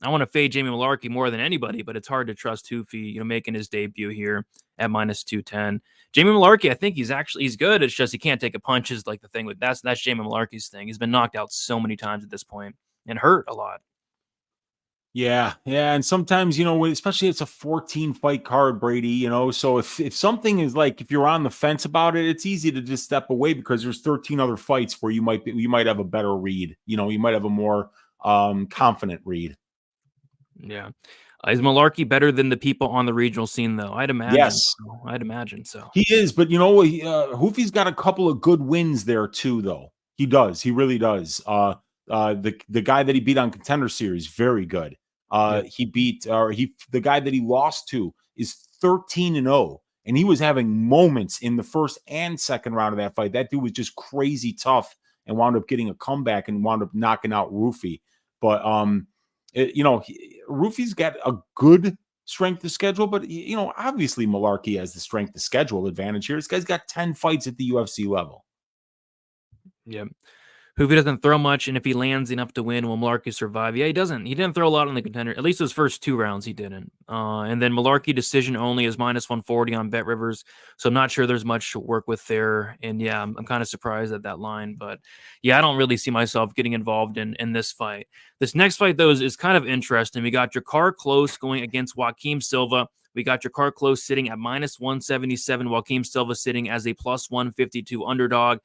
want to fade Jamie Mullarkey more than anybody, but it's hard to trust Ruffy, making his debut here at minus 210. Jamie Mullarkey, I think he's good. It's just he can't take a punch is like the thing with that's Jamie Mullarkey's thing. He's been knocked out so many times at this point and hurt a lot. Yeah, and sometimes, especially it's a 14 fight card, Brady, so if something is like, if you're on the fence about it, it's easy to just step away because there's 13 other fights where you might have a better read. You might have a more confident read. Yeah. Is Mullarkey better than the people on the regional scene, though? I'd imagine. Yes. So. I'd imagine so. He is, but Ruffy's got a couple of good wins there too, though. He does. He really does. The guy that he beat on Contender Series, very good. He beat, the guy that he lost to is 13-0, and he was having moments in the first and second round of that fight. That dude was just crazy tough and wound up getting a comeback and wound up knocking out Ruffy. But Ruffy's got a good strength of schedule, but obviously Mullarkey has the strength of schedule advantage here. This guy's got 10 fights at the UFC level. Yeah. Ruffy doesn't throw much, and if he lands enough to win, will Mullarkey survive? Yeah, he doesn't. He didn't throw a lot on the Contender. At least those first 2 rounds, he didn't. And then Mullarkey decision only is minus 140 on Bet Rivers, so I'm not sure there's much to work with there. And yeah, I'm kind of surprised at that line, but yeah, I don't really see myself getting involved in this fight. This next fight, though, is kind of interesting. We got Drakkar Klose going against Joaquim Silva. We got Drakkar Klose sitting at minus 177, Joaquim Silva sitting as a plus 152 underdog.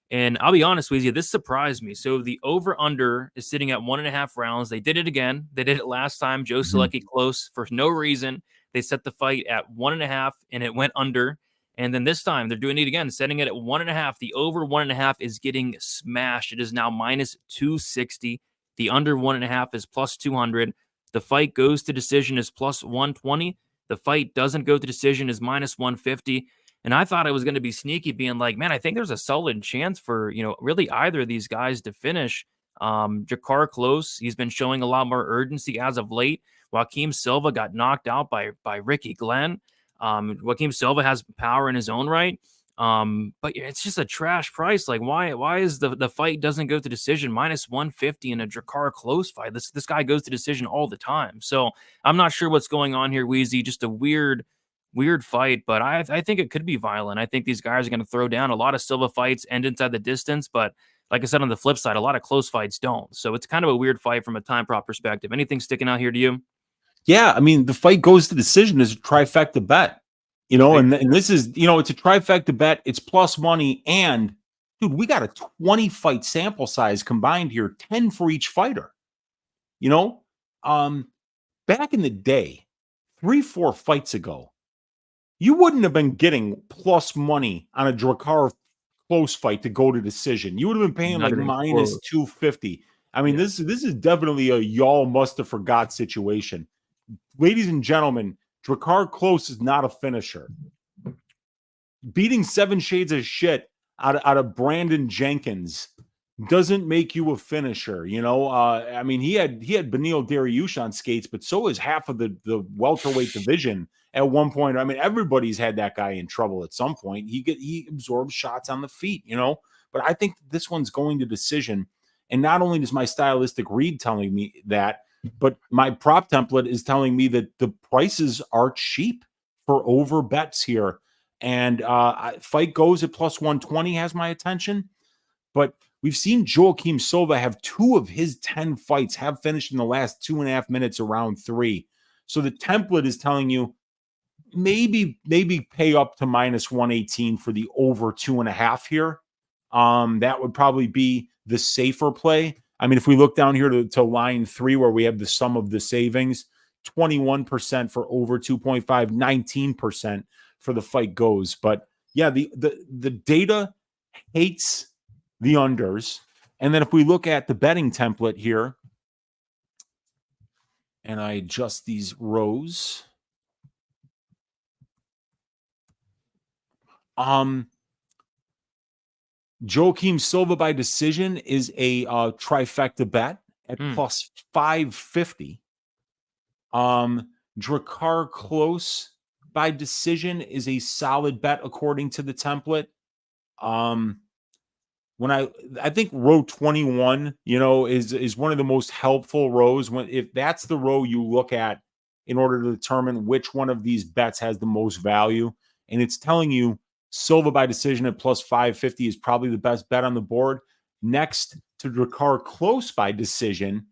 And I'll be honest with you, this surprised me. So the over-under is sitting at 1.5 rounds. They did it again. They did it last time. Joe Selecki close for no reason. They set the fight at 1.5, and it went under. And then this time, they're doing it again, setting it at 1.5. The over 1.5 is getting smashed. It is now minus 260. The under 1.5 is plus 200. The fight goes to decision is plus 120. The fight doesn't go to decision is minus 150. And I thought it was going to be sneaky, being like, man, I think there's a solid chance for, really either of these guys to finish. Drakkar Klose, he's been showing a lot more urgency as of late. Joaquim Silva got knocked out by Ricky Glenn. Joaquim Silva has power in his own right. But it's just a trash price. Like, why is the fight doesn't go to decision minus 150 in a Drakkar Klose fight? This guy goes to decision all the time. So I'm not sure what's going on here, Wheezy. Just a weird fight, but I think it could be violent. I think these guys are going to throw down. A lot of Silva fights end inside the distance, but like I said, on the flip side, a lot of close fights don't. So it's kind of a weird fight from a time prop perspective. Anything sticking out here to you? Yeah, I mean, the fight goes to decision is a trifecta bet, and this is, it's a trifecta bet. It's plus money, and dude, we got a 20 fight sample size combined here, 10 for each fighter. Back in the day, 3-4 fights ago, you wouldn't have been getting plus money on a Drakkar Klose fight to go to decision. You would have been paying like minus 250. I mean, this is definitely a y'all must have forgot situation. Ladies and gentlemen, Drakkar Klose is not a finisher. Beating 7 shades of shit out of Brandon Jenkins doesn't make you a finisher. I mean, he had Beneil Dariush on skates, but so is half of the welterweight division. At one point, I mean, everybody's had that guy in trouble at some point. He absorbs shots on the feet, But I think this one's going to decision. And not only is my stylistic read telling me that, but my prop template is telling me that the prices are cheap for over bets here. And fight goes at plus 120 has my attention. But we've seen Joaquim Silva have 2 of his 10 fights have finished in the last 2.5 minutes around 3. So the template is telling you, maybe pay up to minus 118 for the over 2.5 here. That would probably be the safer play. I mean, if we look down here to line 3, where we have the sum of the savings, 21% for over 2.5, 19% for the fight goes. But yeah, the data hates the unders. And then if we look at the betting template here, and I adjust these rows, Joaquim Silva by decision is a trifecta bet at plus 550. Drakkar Klose by decision is a solid bet according to the template. When I think row 21, is one of the most helpful rows. If that's the row you look at in order to determine which one of these bets has the most value. and it's telling you Silva by decision at plus 550 is probably the best bet on the board. Next to Drakkar Klose by decision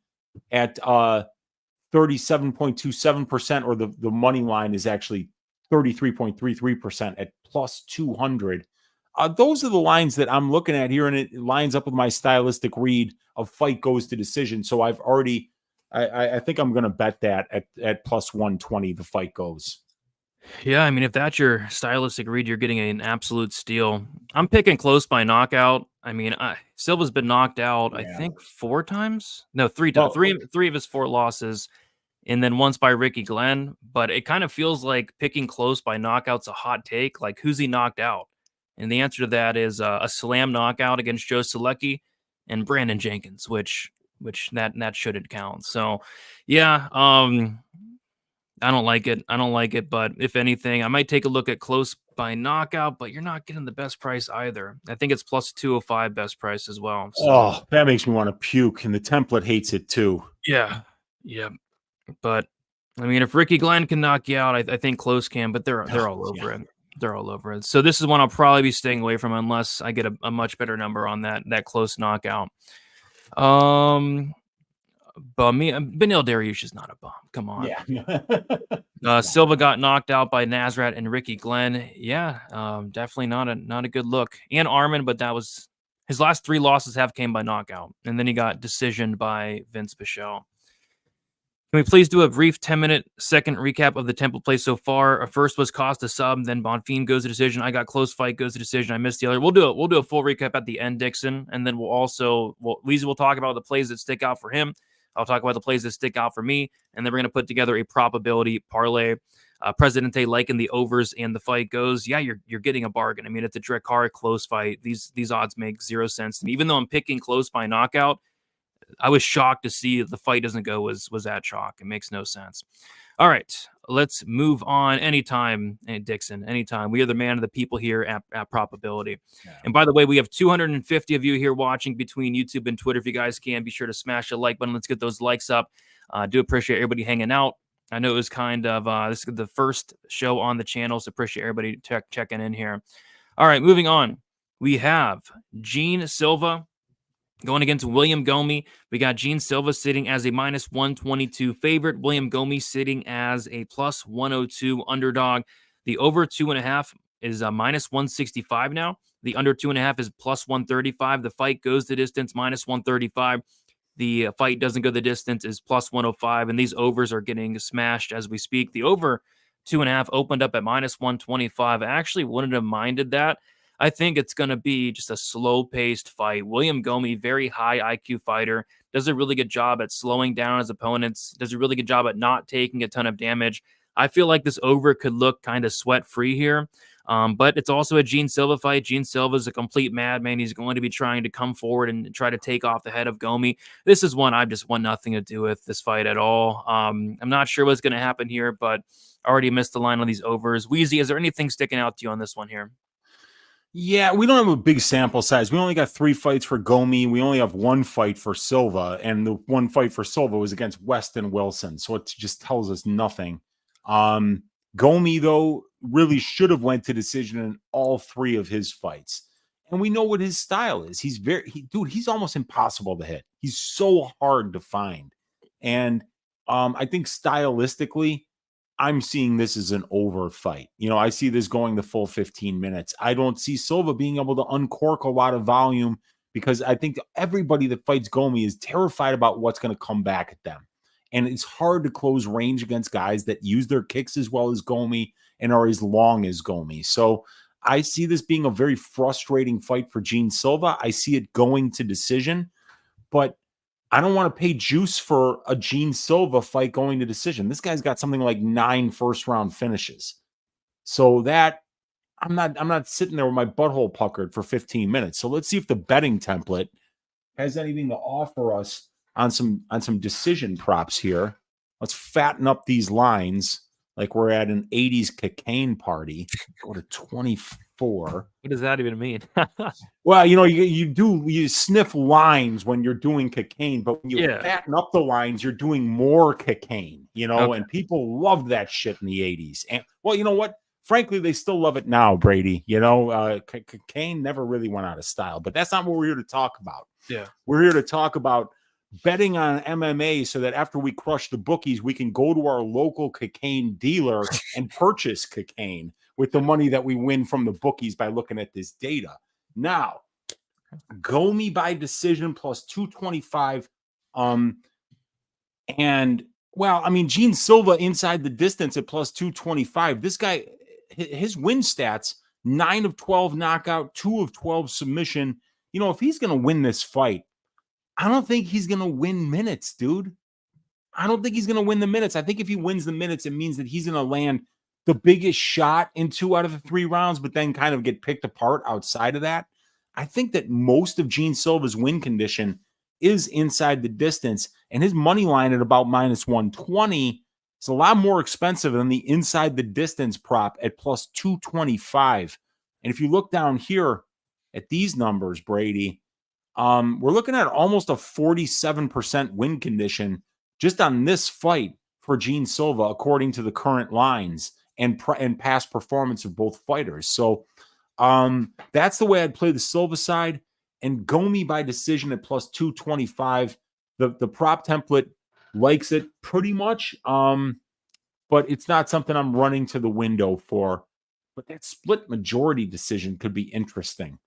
at 37.27%, or the money line is actually 33.33% at plus 200. Those are the lines that I'm looking at here, and it lines up with my stylistic read of fight goes to decision. So I've already, I think I'm going to bet that at plus 120, the fight goes. Yeah, I mean, if that's your stylistic read, you're getting an absolute steal. I'm picking Klose by knockout. I mean, Silva's been knocked out, I think, 4 times. No, 3 times. Three of his 4 losses, and then once by Ricky Glenn. But it kind of feels like picking Klose by knockout's a hot take. Like, who's he knocked out? And the answer to that is a slam knockout against Joe Selecki and Brandon Jenkins, which that shouldn't count. So, yeah, I don't like it. But if anything, I might take a look at Klose by knockout, but you're not getting the best price either. I think it's plus 205 best price as well. So. Oh, that makes me want to puke, and the template hates it too. Yeah. But I mean, if Ricky Glenn can knock you out, I think Klose can, but they're all over it. They're all over it. So this is one I'll probably be staying away from unless I get a much better number on that close knockout. Benil Dariush is not a bum. Come on. Yeah. Silva got knocked out by Nasrat and Ricky Glenn. Yeah, definitely not a good look. And Armin, but that was his last 3 losses came by knockout, and then he got decisioned by Vinc Pichel. Can we please do a brief 10-minute second recap of the template play so far? First was Costa sub, then Bonfim goes to decision. I got close fight goes to decision. I missed the other. We'll do a full recap at the end, Dixon, and then Weezy will talk about the plays that stick out for him. I'll talk about the plays that stick out for me, and then we're going to put together a probability parlay. Presidente liking the overs and the fight goes. Yeah, you're getting a bargain. I mean, it's a Drakkar close fight. These odds make 0 sense to me. Even though I'm picking Klose by knockout, I was shocked to see the fight doesn't go was that chalk. It makes no sense. All right, let's move on. Anytime, Dixon, anytime. We are the man of the people here at Probability. Yeah. And by the way, we have 250 of you here watching between YouTube and Twitter. If you guys can, be sure to smash the like button. Let's get those likes up. Do appreciate everybody hanging out. I know it was kind of this is the first show on the channel, so appreciate everybody checking in here. All right, moving on. We have Gene Silva going against William Gomis. We got Gene Silva sitting as a minus 122 favorite. William Gomis sitting as a plus 102 underdog. The over 2.5 is a minus 165 now. The under 2.5 is plus 135. The fight goes the distance, minus 135. The fight doesn't go the distance is plus 105. And these overs are getting smashed as we speak. The over 2.5 opened up at minus 125. I actually wouldn't have minded that. I think it's going to be just a slow-paced fight. William Gomis, very high IQ fighter, does a really good job at slowing down his opponents, does a really good job at not taking a ton of damage. I feel like this over could look kind of sweat-free here, but it's also a Gene Silva fight. Gene Silva is a complete madman. He's going to be trying to come forward and try to take off the head of Gomis. This is one I just want nothing to do with this fight at all. I'm not sure what's going to happen here, but I already missed the line on these overs. Weezy, is there anything sticking out to you on this one here? Yeah, we don't have a big sample size. We only got 3 fights for Gomis. We only have 1 fight for Silva, and the 1 fight for Silva was against Weston Wilson, so it just tells us nothing. Gomis, though, really should have went to decision in all 3 of his fights, and we know what his style is. He's he's almost impossible to hit. He's so hard to find, and I think stylistically, I'm seeing this as an over fight. You know, I see this going the full 15 minutes. I don't see Silva being able to uncork a lot of volume because I think everybody that fights Gomis is terrified about what's going to come back at them. And it's hard to close range against guys that use their kicks as well as Gomis and are as long as Gomis. So I see this being a very frustrating fight for Gene Silva. I see it going to decision, but I don't want to pay juice for a Gene Silva fight going to decision. This guy's got something like 9 first-round finishes. So that I'm not sitting there with my butthole puckered for 15 minutes. So let's see if the betting template has anything to offer us on some decision props here. Let's fatten up these lines like we're at an 80s cocaine party. Go to 24. What does that even mean? Well, you know, you sniff lines when you're doing cocaine, but when you fatten up the lines, you're doing more cocaine, you know, and people loved that shit in the 80s. And well, you know what? frankly, they still love it now, Brady. You know, Kane never really went out of style, but that's not what we're here to talk about. Yeah. We're here to talk about betting on MMA so that after we crush the bookies, we can go to our local cocaine dealer and purchase cocaine with the money that we win from the bookies by looking at this data. Now, Gomis by decision plus 225. And well, I mean, Gene Silva inside the distance at plus 225. This guy, his win stats, 9 of 12 knockout, 2 of 12 submission. You know, if he's going to win this fight, I don't think he's going to win minutes, dude. I don't think he's going to win the minutes. I think if he wins the minutes, it means that he's going to land the biggest shot in 2 out of the 3 rounds, but then kind of get picked apart outside of that. I think that most of Gene Silva's win condition is inside the distance, and his money line at about minus 120 is a lot more expensive than the inside the distance prop at plus 225. And if you look down here at these numbers, Brady, we're looking at almost a 47% win condition just on this fight for Gene Silva, according to the current lines and past performance of both fighters. So that's the way I'd play the Silva side. And Gomis by decision at plus 225. The prop template likes it pretty much, but it's not something I'm running to the window for. But that split majority decision could be interesting,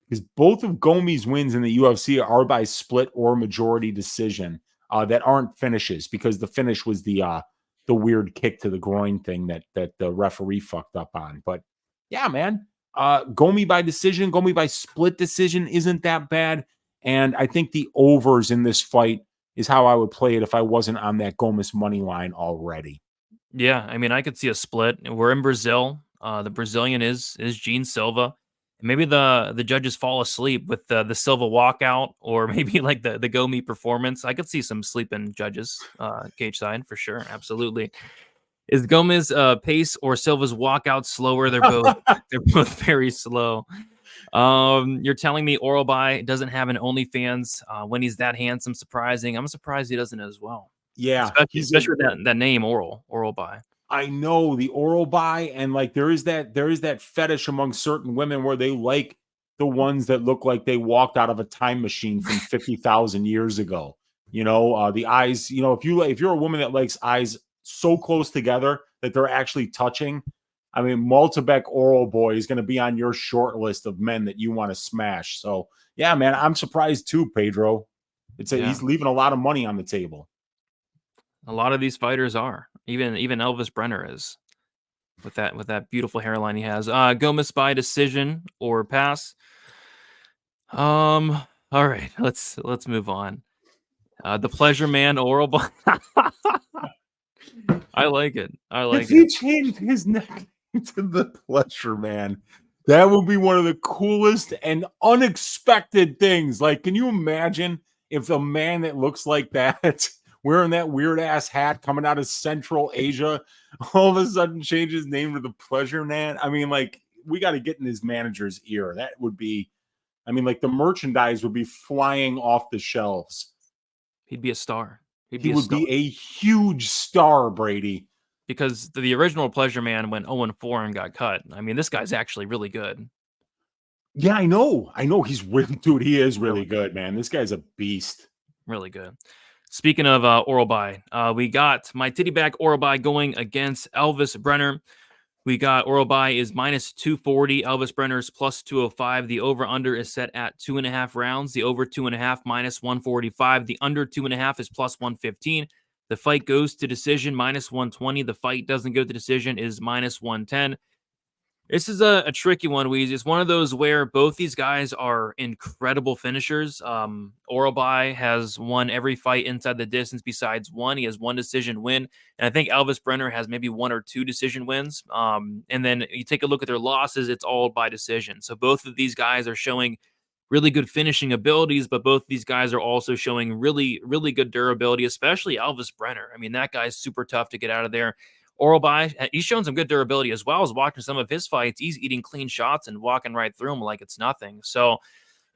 because both of Gomis' wins in the UFC are by split or majority decision that aren't finishes, because the finish was the weird kick to the groin thing that the referee fucked up on. But yeah, man, Gomis by decision, Gomis by split decision isn't that bad. And I think the overs in this fight is how I would play it if I wasn't on that Gomis money line already. Yeah, I mean, I could see a split. We're in Brazil. The Brazilian is Gene Silva. Maybe the judges fall asleep with the Silva walkout, or maybe like the Gomis performance. I could see some sleeping judges cage side for sure. Absolutely. Is Gomis pace or Silva's walkout slower? They're both very slow. You're telling me Orolbai doesn't have an OnlyFans when he's that handsome, surprising. I'm surprised he doesn't as well. Yeah, especially with that name Orolbai. I know the Orolbai, and like there is that fetish among certain women where they like the ones that look like they walked out of a time machine from 50,000 years ago. You know, the eyes. You know, if you're a woman that likes eyes so close together that they're actually touching, I mean, Myktybek Orolbai is going to be on your short list of men that you want to smash. So yeah, man, I'm surprised too, Pedro. He's leaving a lot of money on the table. A lot of these fighters are. Even Elves Brener is, with that beautiful hairline he has. Gomis by decision or pass. All right, let's move on. The Pleasure Man Orolbai. I like it. If he changed his name to the Pleasure Man, that would be one of the coolest and unexpected things. Like, can you imagine if a man that looks like that, wearing that weird ass hat coming out of Central Asia, all of a sudden change his name to the Pleasure Man? I mean, like, we got to get in his manager's ear. That would be, I mean, like, the merchandise would be flying off the shelves. He'd be a star. He would be a huge star, Brady. Because the original Pleasure Man went 0-4 and got cut. I mean, this guy's actually really good. Yeah, I know. He's really, dude, he is really good, man. This guy's a beast. Really good. Speaking of Orolbai, we got Myktybek Orolbai going against Elves Brener. We got Orolbai is minus 240. Elves Brener's plus 205. The over-under is set at 2.5 rounds. The over 2.5 minus 145. The under 2.5 is plus 115. The fight goes to decision, minus 120. The fight doesn't go to decision, is minus 110. This is a tricky one, Weezy. It's one of those where both these guys are incredible finishers. Orolbai has won every fight inside the distance besides one. He has one decision win. And I think Elves Brener has maybe 1 or 2 decision wins. And then you take a look at their losses, it's all by decision. So both of these guys are showing really good finishing abilities, but both of these guys are also showing really, really good durability, especially Elves Brener. I mean, that guy's super tough to get out of there. Orolbai, he's shown some good durability as well. As watching some of his fights, he's eating clean shots and walking right through them like it's nothing. So,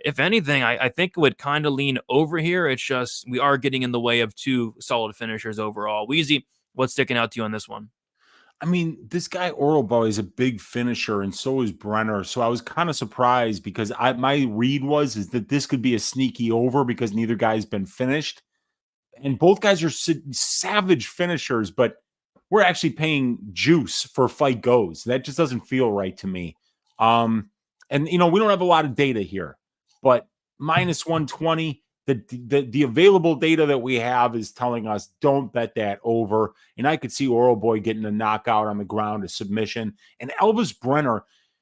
if anything, I think it would kind of lean over here. It's just we are getting in the way of 2 solid finishers overall. Weezy, what's sticking out to you on this one? I mean, this guy Orolbai is a big finisher, and so is Brener. So I was kind of surprised because my read is that this could be a sneaky over because neither guy's been finished, and both guys are savage finishers. But we're actually paying juice for fight goes. That just doesn't feel right to me. And we don't have a lot of data here, but minus 120. The available data that we have is telling us don't bet that over. And I could see Orolbai getting a knockout on the ground, a submission. And Elves Brener,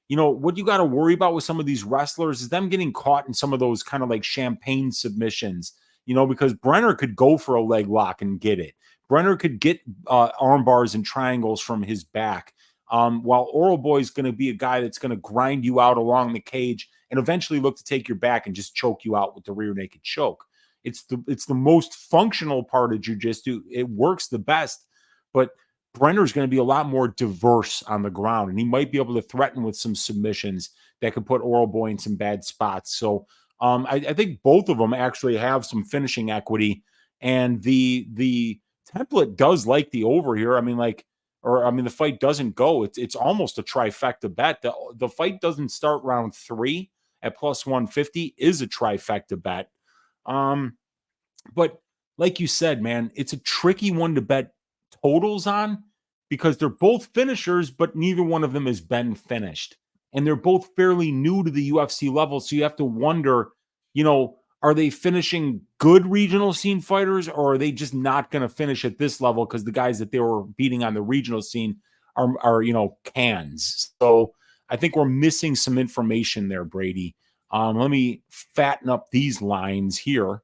what you got to worry about with some of these wrestlers is them getting caught in some of those kind of like champagne submissions, because Brener could go for a leg lock and get it. Brener could get arm bars and triangles from his back. While Orolbai is going to be a guy that's going to grind you out along the cage and eventually look to take your back and just choke you out with the rear naked choke. It's the most functional part of jiu-jitsu. It works the best, but Brenner's going to be a lot more diverse on the ground, and he might be able to threaten with some submissions that could put Orolbai in some bad spots. So I think both of them actually have some finishing equity, and the template does like the over here. The fight doesn't go. It's almost a trifecta bet. The fight doesn't start round 3 at plus 150 is a trifecta bet. But like you said, man, it's a tricky one to bet totals on because they're both finishers, but neither one of them has been finished. And they're both fairly new to the UFC level. So you have to wonder, are they finishing good regional scene fighters, or are they just not going to finish at this level because the guys that they were beating on the regional scene are cans? So I think we're missing some information there, Brady. Let me fatten up these lines here.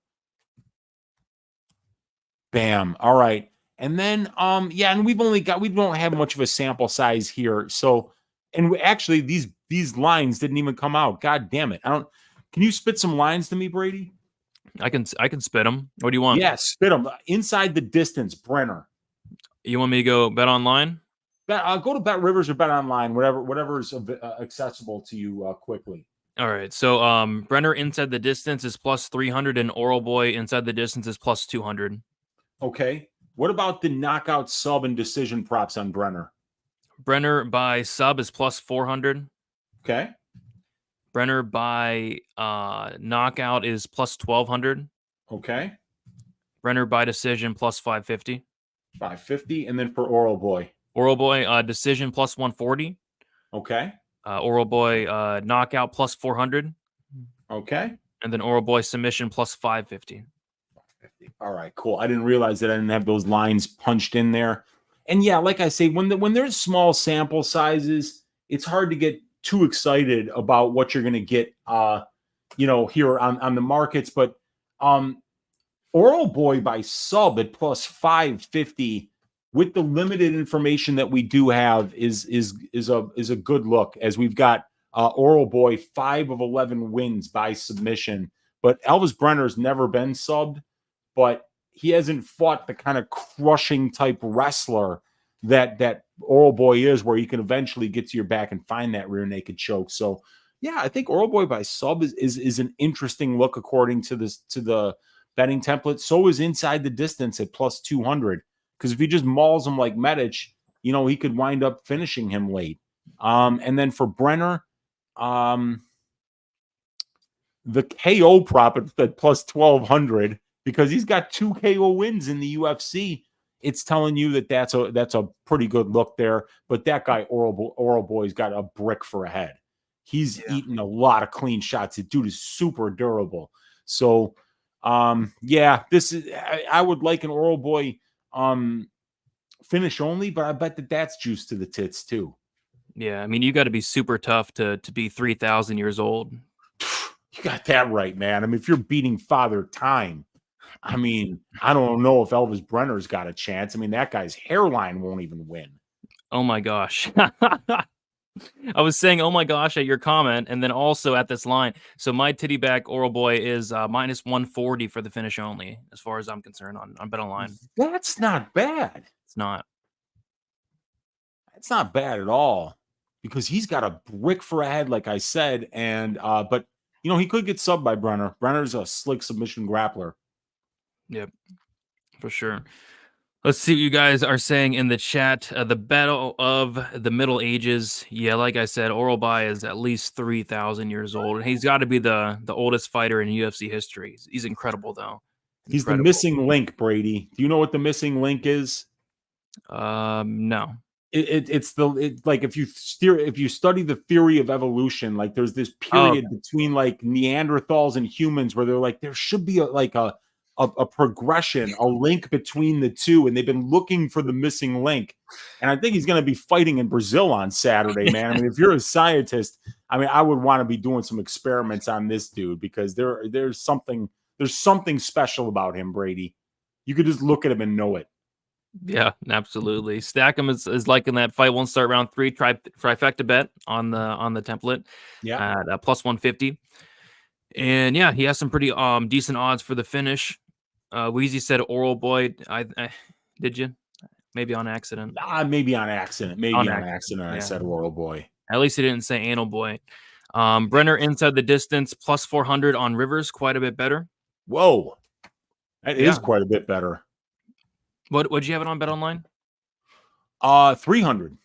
Bam. All right. And then, and we don't have much of a sample size here. So, and actually these lines didn't even come out. God damn it. Can you spit some lines to me, Brady? I can spit them. What do you want? Yeah, spit them. Inside the distance, Brener. You want me to go bet online? Go to Bet Rivers or Bet Online, whatever is accessible to you quickly. All right. So Brener inside the distance is plus 300, and Orolbai inside the distance is plus 200. Okay. What about the knockout sub and decision props on Brener? Brener by sub is plus 400. Okay. Brener by knockout is plus 1,200. Okay. Brener by decision plus 550. 550. And then for Orolbai? Orolbai decision plus 140. Okay. Orolbai knockout plus 400. Okay. And then Orolbai submission plus 550. All right, cool. I didn't realize that I didn't have those lines punched in there. And yeah, like I say, when there's small sample sizes, it's hard to get too excited about what you're going to get, here on the markets. But Orolbai by sub at plus 550 with the limited information that we do have is a good look, as we've got Orolbai 5 of 11 wins by submission. But Elves Brenner's never been subbed, but he hasn't fought the kind of crushing type wrestler that Orolbai is, where you can eventually get to your back and find that rear naked choke. So yeah, I think Orolbai by sub is an interesting look according to the betting template. So is inside the distance at plus 200. Because if he just mauls him like Medic, he could wind up finishing him late. And then for Brener, the KO prop at plus 1,200, because he's got 2 KO wins in the UFC. It's telling you that that's a pretty good look there. But that guy Orolbai's got a brick for a head. He's eaten a lot of clean shots. The dude is super durable. So this is I would like an Orolbai finish only, but I bet that's juice to the tits too. Yeah, I mean, you got to be super tough to be 3,000 years old. You got that right, man. I mean, if you're beating Father Time, I mean, I don't know if Elves Brenner's got a chance. I mean, that guy's hairline won't even win. Oh my gosh. I was saying, oh my gosh, at your comment, and then also at this line. So my titty back Orolbai is minus 140 for the finish only, as far as I'm concerned on Bet Online. That's not bad. It's not. It's not bad at all, because he's got a brick for a head, like I said, and but he could get subbed by Brener. Brenner's a slick submission grappler. Yep, for sure. Let's see what you guys are saying in the chat. The battle of the Middle Ages. Yeah, like I said, Orolbai is at least 3,000 years old. And he's got to be the oldest fighter in UFC history. He's incredible, though. He's the missing link, Brady. Do you know what the missing link is? No. It's like if you study the theory of evolution, like there's this period between like Neanderthals and humans where they're like there should be a progression, a link between the two, and they've been looking for the missing link. And I think he's going to be fighting in Brazil on Saturday, man. I mean, if you're a scientist, I mean, I would want to be doing some experiments on this dude because there's something special about him, Brady. You could just look at him and know it. Yeah, absolutely. Stack him is liking that fight. Won't start round 3. Trifecta bet on the template. Yeah, at plus 150. And yeah, he has some pretty decent odds for the finish. Weezy said Orolbai. I did you? Maybe on accident. Maybe on accident. Yeah. I said Orolbai. At least he didn't say anal boy. Brener inside the distance plus 400 on Rivers, quite a bit better. Whoa, that is quite a bit better. What'd you have it on Bet Online? 300.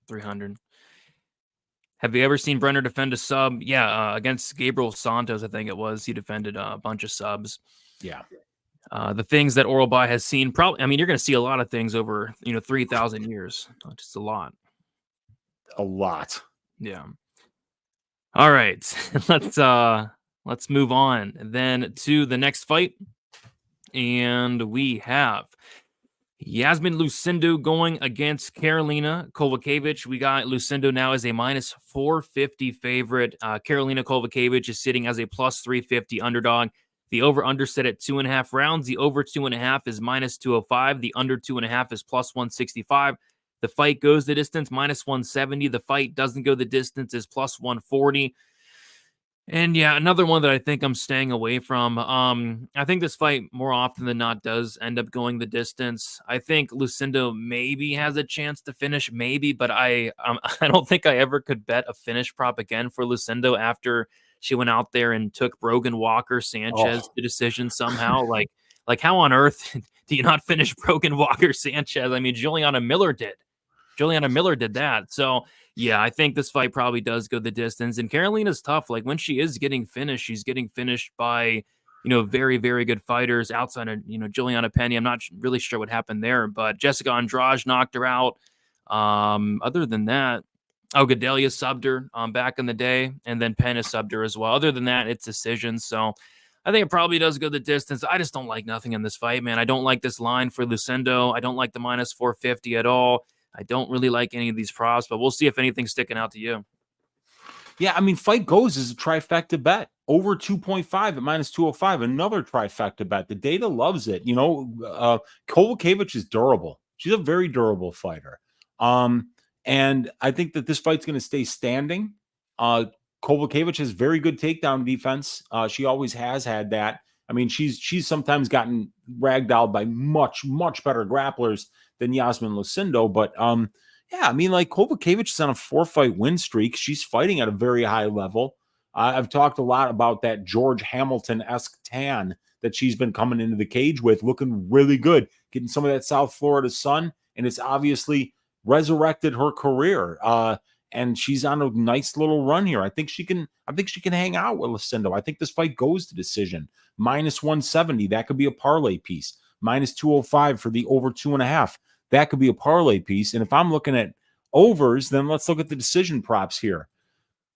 300. Have you ever seen Brener defend a sub? Yeah, against Gabriel Santos, I think it was. He defended a bunch of subs. Yeah. The things that Orolbai has seen, probably. I mean, you're going to see a lot of things over 3,000 years. Just a lot. A lot. Yeah. All right, let's move on then to the next fight, and we have Iasmin Lucindo going against Karolina Kowalkiewicz. We got Lucindo now as a minus 450 favorite. Karolina Kowalkiewicz is sitting as a plus 350 underdog. The over-under set at 2.5 rounds. The over 2.5 is minus 205. The under 2.5 is plus 165. The fight goes the distance, minus 170. The fight doesn't go the distance, is plus 140. And yeah, another one that I think I'm staying away from. I think this fight more often than not does end up going the distance. I think Lucindo maybe has a chance to finish, maybe, but I don't think I ever could bet a finish prop again for Lucindo after she went out there and took Brogan Walker Sanchez to decision somehow. like how on earth do you not finish Brogan Walker Sanchez? I mean, Juliana Miller did that. So yeah, I think this fight probably does go the distance. And Karolina's tough. Like when she is getting finished, she's getting finished by, very, very good fighters outside of, Juliana Penny. I'm not really sure what happened there, but Jessica Andrade knocked her out. Other than that, Gedalia subbed her back in the day, and then Penn is subbed her as well. Other than that, it's decisions. So I think it probably does go the distance. I just don't like nothing in this fight, man. I don't like this line for Lucindo. I don't like the minus 450 at all. I don't really like any of these props, but we'll see if anything's sticking out to you. Yeah, I mean, fight goes as a trifecta bet. Over 2.5 at minus 205, another trifecta bet. The data loves it. Kowalkiewicz is durable. She's a very durable fighter. And I think that this fight's going to stay standing. Kowalkiewicz has very good takedown defense. She always has had that. I mean, she's sometimes gotten ragdolled by much, much better grapplers than Iasmin Lucindo. But yeah, I mean, like Kowalkiewicz is on a 4-fight win streak. She's fighting at a very high level. I've talked a lot about that George Hamilton-esque tan that she's been coming into the cage with, looking really good, getting some of that South Florida sun, and it's obviously resurrected her career. And she's on a nice little run here. I think she can hang out with Lucindo. I think this fight goes to decision. Minus 170, that could be a parlay piece. Minus 205 for the over 2.5. That could be a parlay piece. And if I'm looking at overs, then let's look at the decision props here.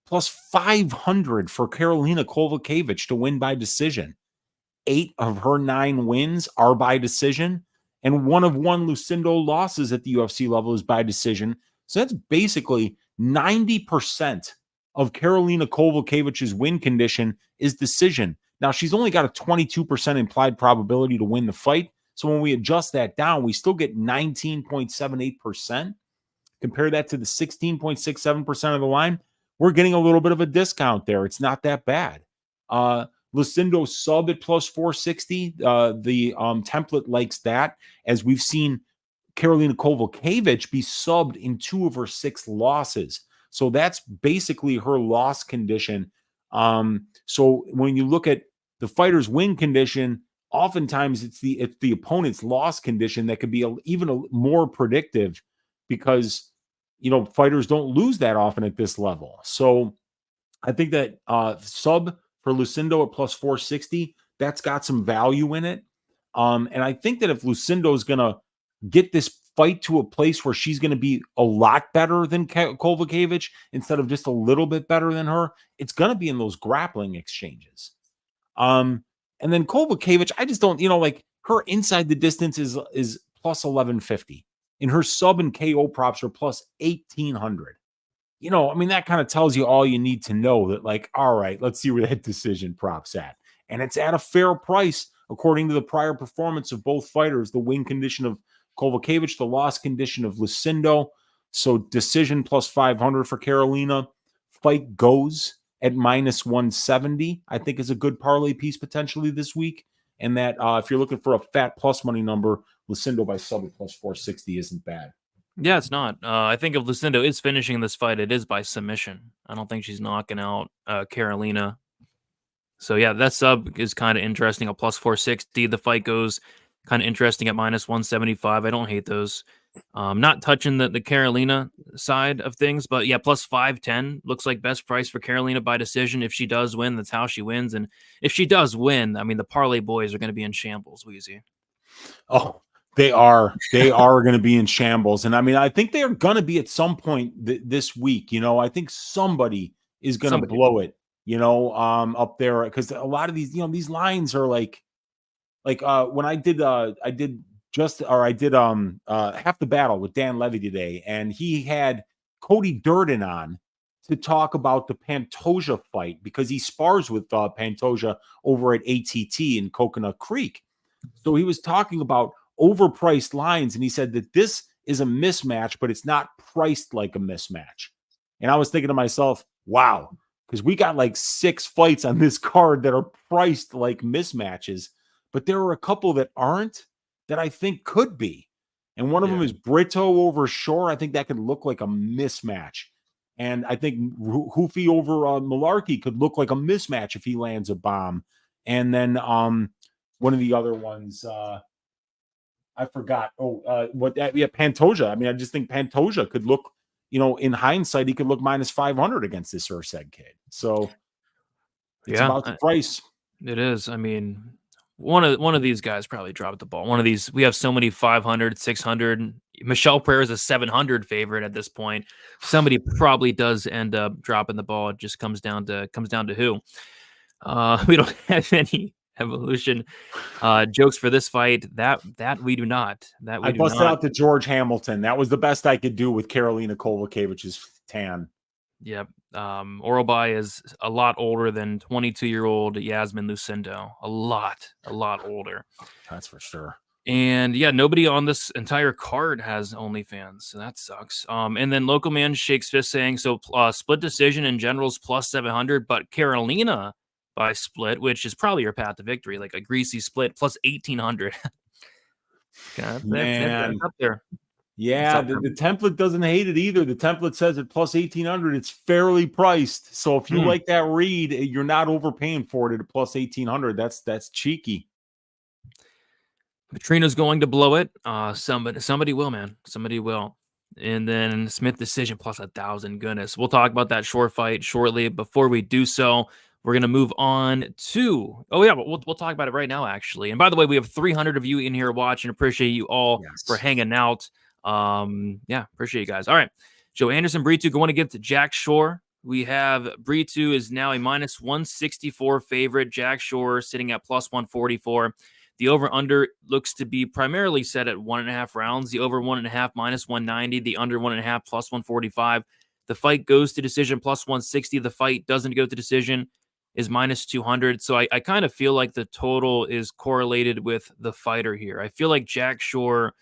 Plus 500 for Karolina Kowalkiewicz to win by decision. 8 of her 9 wins are by decision. And 1 of 1 Lucindo losses at the UFC level is by decision. So that's basically 90% of Karolina Kowalkiewicz's win condition is decision. Now, she's only got a 22% implied probability to win the fight. So when we adjust that down, we still get 19.78%. Compare that to the 16.67% of the line. We're getting a little bit of a discount there. It's not that bad. Lucindo sub at plus 460. The template likes that, as we've seen Karolina Kowalkiewicz be subbed in 2 of her 6 losses. So that's basically her loss condition. So when you look at the fighter's win condition, oftentimes it's the opponent's loss condition that could be even more predictive, because fighters don't lose that often at this level. So I think that sub for Lucindo at plus 460, that's got some value in it. And I think that if Lucindo is going to get this fight to a place where she's going to be a lot better than Kowalkiewicz instead of just a little bit better than her, it's going to be in those grappling exchanges. And then Kowalkiewicz, I just don't, like her inside the distance is plus 1150, and her sub and KO props are plus 1800. That kind of tells you all you need to know, that like, all right, let's see where that decision prop's at. And it's at a fair price according to the prior performance of both fighters, the win condition of Kowalkiewicz, the loss condition of Lucindo. So decision plus 500 for Karolina. Fight goes at minus 170, I think is a good parlay piece potentially this week. And that if you're looking for a fat plus money number, Lucindo by sub at plus 460 isn't bad. Yeah, it's not. I think if Lucindo is finishing this fight, it is by submission. I don't think she's knocking out Karolina. So yeah, that sub is kind of interesting. A plus 460. The fight goes kind of interesting at minus 175. I don't hate those. Not touching the Karolina side of things, but yeah, plus 510 looks like best price for Karolina by decision. If she does win, that's how she wins. And if she does win, I mean, the parlay boys are going to be in shambles, Weezy. Oh, they are going to be in shambles. And I mean, I think they are going to be at some point this week. I think somebody is going to blow it, up there, because a lot of these, these lines are like when I did half the battle with Dan Levy today, and he had Cody Durden on to talk about the Pantoja fight, because he spars with Pantoja over at ATT in Coconut Creek. So he was talking about overpriced lines, and he said that this is a mismatch, but it's not priced like a mismatch. And I was thinking to myself, wow, because we got like 6 fights on this card that are priced like mismatches, but there are a couple that aren't, that I think could be. And one of them is Brito over Shore. I think that could look like a mismatch. And I think Ruffy over Mullarkey could look like a mismatch if he lands a bomb. And then one of the other ones, I forgot. Pantoja. I mean, I just think Pantoja could look, in hindsight, he could look minus 500 against this Urseg kid. So it's about the price. It is. I mean, one of these guys probably dropped the ball. One of these, we have so many 500, 600. Michelle Prayer is a 700 favorite at this point. Somebody probably does end up dropping the ball. It just comes down to who. We don't have any evolution jokes for this fight. That we do not. I busted out the George Hamilton. That was the best I could do with Karolina Kowalkiewicz's tan. Yep. Orolbai is a lot older than 22-year-old Iasmin Lucindo. A lot older. That's for sure. And yeah, nobody on this entire card has OnlyFans, so that sucks. And then Local Man shakes fist saying, so split decision in generals plus 700, but Karolina by split, which is probably your path to victory, like a greasy split plus 1800. Man, that's up there. Yeah, the template doesn't hate it either. The template says at plus 1800, it's fairly priced. So if you like that read, you're not overpaying for it at plus 1800. That's cheeky. Petrino's going to blow it. Somebody will, man. Somebody will. And then Smith decision plus 1,000. Goodness. We'll talk about that short fight shortly. Before we do so, we're going to move on to... Oh, yeah, but we'll talk about it right now, actually. And by the way, we have 300 of you in here watching. Appreciate you all for hanging out. Yeah, appreciate you guys. All right. Joanderson, Brito going against Jack Shore. We have Brito is now a minus 164 favorite. Jack Shore sitting at plus 144. The over-under looks to be primarily set at 1.5 rounds. The over 1.5 minus 190. The under 1.5 plus 145. The fight goes to decision plus 160. The fight doesn't go to decision is minus 200. So I kind of feel like the total is correlated with the fighter here. I feel like Jack Shore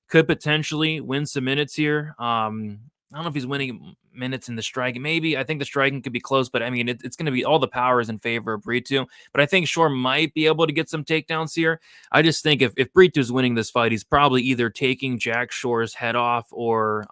could potentially win some minutes here. I don't know if he's winning minutes in the striking. Maybe. I think the striking could be close, but I mean, it's going to be all the powers in favor of Brito. But I think Shore might be able to get some takedowns here. I just think if Brito's winning this fight, he's probably either taking Jack Shore's head off or,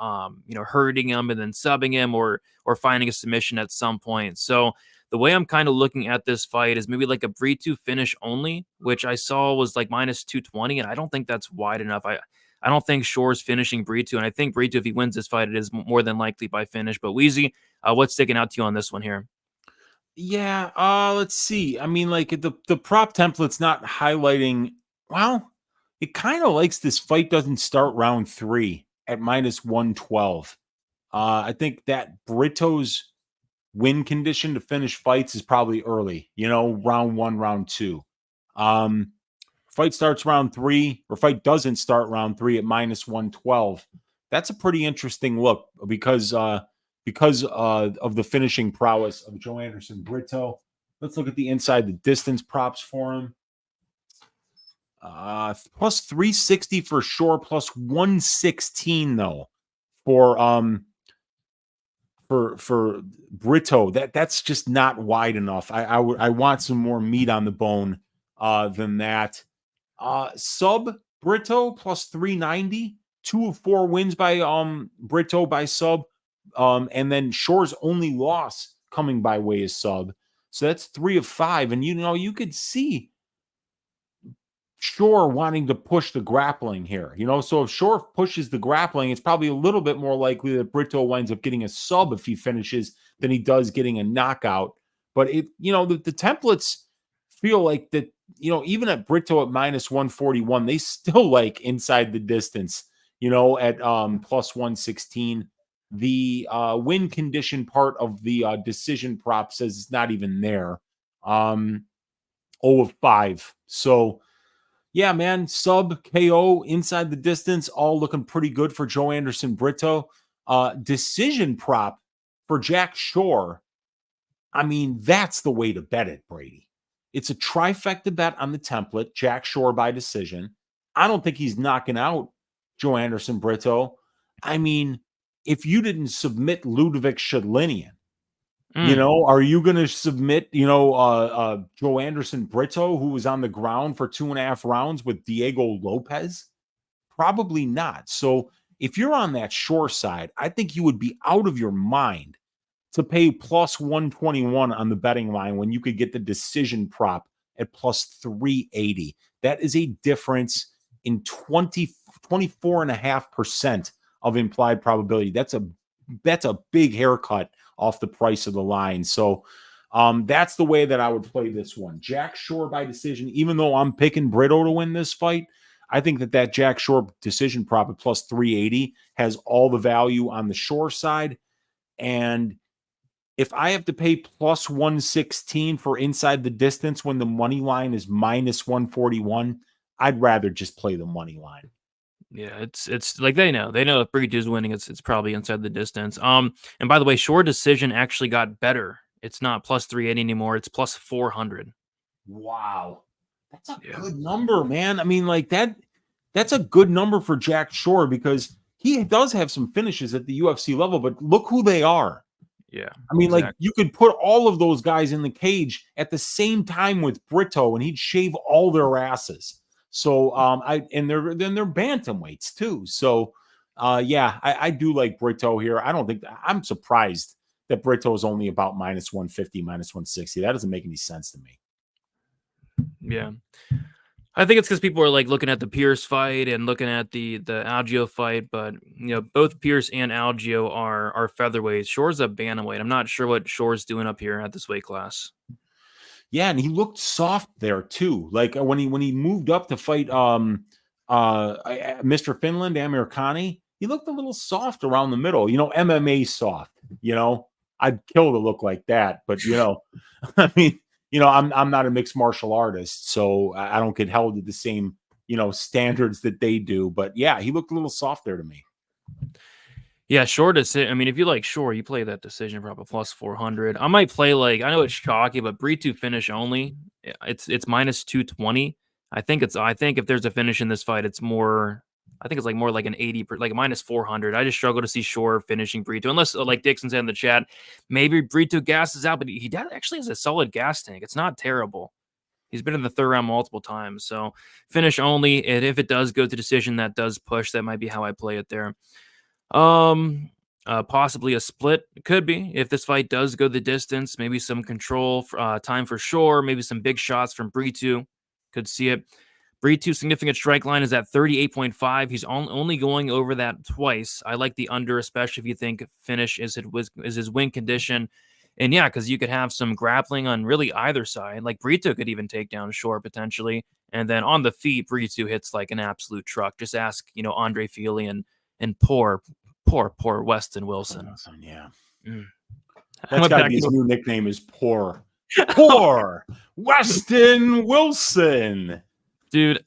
hurting him and then subbing him or finding a submission at some point. So The way I'm kind of looking at this fight is maybe like a Brito finish only, which I saw was like minus 220, and I don't think that's wide enough. I don't think Shore's finishing Brito, and I think Brito, if he wins this fight, it is more than likely by finish. But Weezy, what's sticking out to you on this one here? Yeah, let's see. I mean, like the prop template's not highlighting. Well, it kind of likes this fight doesn't start round 3 at minus 112. I think that Brito's win condition to finish fights is probably early, round 1, round 2. Fight starts round 3, or fight doesn't start round 3 at minus 112. That's a pretty interesting look because of the finishing prowess of Joanderson Brito. Let's look at the inside the distance props for him. Plus 360 for Shore, plus 116 though for Brito. That's just not wide enough. I want some more meat on the bone than that. Sub Brito plus 390, 2 of 4 wins by Brito by sub. And then Shore's only loss coming by way is sub. So that's 3 of 5. And you could see Shore wanting to push the grappling here. So if Shore pushes the grappling, it's probably a little bit more likely that Brito winds up getting a sub if he finishes than he does getting a knockout. But the templates feel like that, even at Brito at minus 141, they still like inside the distance, at plus 116. The win condition part of the decision prop says it's not even there. 0 of 5. So, yeah, man, sub KO inside the distance, all looking pretty good for Joanderson Brito. Decision prop for Jack Shore. I mean, that's the way to bet it, Brady. It's a trifecta bet on the template, Jack Shore by decision. I don't think he's knocking out Joanderson Brito. I mean, if you didn't submit Ludovic Shedlinian, are you going to submit, Joanderson Brito, who was on the ground for 2.5 rounds with Diego Lopez? Probably not. So if you're on that Shore side, I think you would be out of your mind to pay plus 121 on the betting line when you could get the decision prop at plus 380. That is a difference in 24.5% of implied probability. That's a big haircut off the price of the line. So that's the way that I would play this one. Jack Shore by decision, even though I'm picking Brito to win this fight, I think that Jack Shore decision prop at plus 380 has all the value on the Shore side. And if I have to pay plus 116 for inside the distance when the money line is minus 141, I'd rather just play the money line. Yeah, it's like they know if Brito's winning, it's probably inside the distance. And by the way, Shore decision actually got better. It's not plus 380 anymore. It's plus 400. Wow, that's a good number, man. I mean, like that's a good number for Jack Shore because he does have some finishes at the UFC level, but look who they are. Yeah, I mean, like you could put all of those guys in the cage at the same time with Brito, and he'd shave all their asses. So, they're bantamweights too. So, I do like Brito here. I'm surprised that Brito is only about minus 150, minus 160. That doesn't make any sense to me. Yeah. I think it's because people are like looking at the Pierce fight and looking at the Algio fight, but both Pierce and Algio are featherweights. Shore's a bantamweight. I'm not sure what Shore's doing up here at this weight class. Yeah, and he looked soft there too. Like when he moved up to fight Mr. Finland, Amir Khani, he looked a little soft around the middle. MMA soft. I'd kill to look like that, but I mean. I'm not a mixed martial artist, so I don't get held to the same, standards that they do. But yeah, he looked a little soft there to me. Yeah, Shore decision. I mean, if you like Shore, you play that decision probably plus 400. I might play I know it's chalky, but Brito finish only. It's minus 220. I think if there's a finish in this fight, it's more. I think it's more like an 80, like minus 400. I just struggle to see Shore finishing Brito, unless like Dixon said in the chat, maybe Brito gasses out, but he actually has a solid gas tank. It's not terrible. He's been in the third round multiple times. So finish only. And if it does go to decision, that does push. That might be how I play it there. Possibly a split. It could be if this fight does go the distance. Maybe some control, time for sure. Maybe some big shots from Brito. Could see it. Brito's significant strike line is at 38.5. He's only going over that twice. I like the under, especially if you think finish is his win condition. And yeah, because you could have some grappling on really either side. Like Brito could even take down Shore potentially. And then on the feet, Brito hits like an absolute truck. Just ask, Andre Fili and poor Weston Wilson. Yeah. Mm. That's got to be his new nickname is Poor. Poor Weston Wilson. Dude,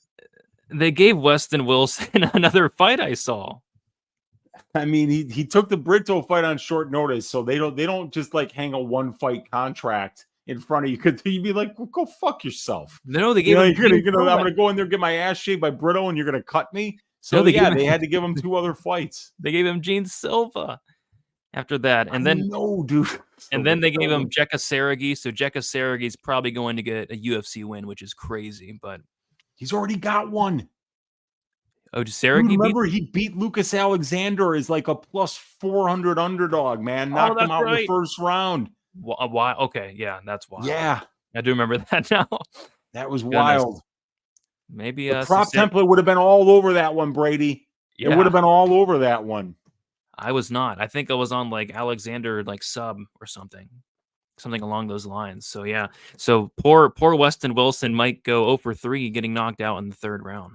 they gave Weston Wilson another fight I saw. I mean, he took the Brito fight on short notice, so they don't just like hang a one fight contract in front of you. Could you'd be like, well, go fuck yourself. No, they gave him. I'm gonna go in there and get my ass shaved by Brito, and you're gonna cut me. So they had to give him 2 other fights. They gave him Gene Silva after that, and then no, dude. And then they gave him Jekka Seregi. So Jekka Seregi's probably going to get a UFC win, which is crazy, but he's already got one. Oh, Seregi? Remember, he beat Lucas Alexander as like a plus 400 underdog, man. Knocked him out in the first round. Why? Okay, yeah, that's wild. Yeah. I do remember that now. That was wild. Maybe the prop template would have been all over that one, Brady. Yeah. It would have been all over that one. I was not. I think I was on like Alexander like sub or something along those lines. So yeah. So poor Weston Wilson might go 0 for 3 getting knocked out in the 3rd round.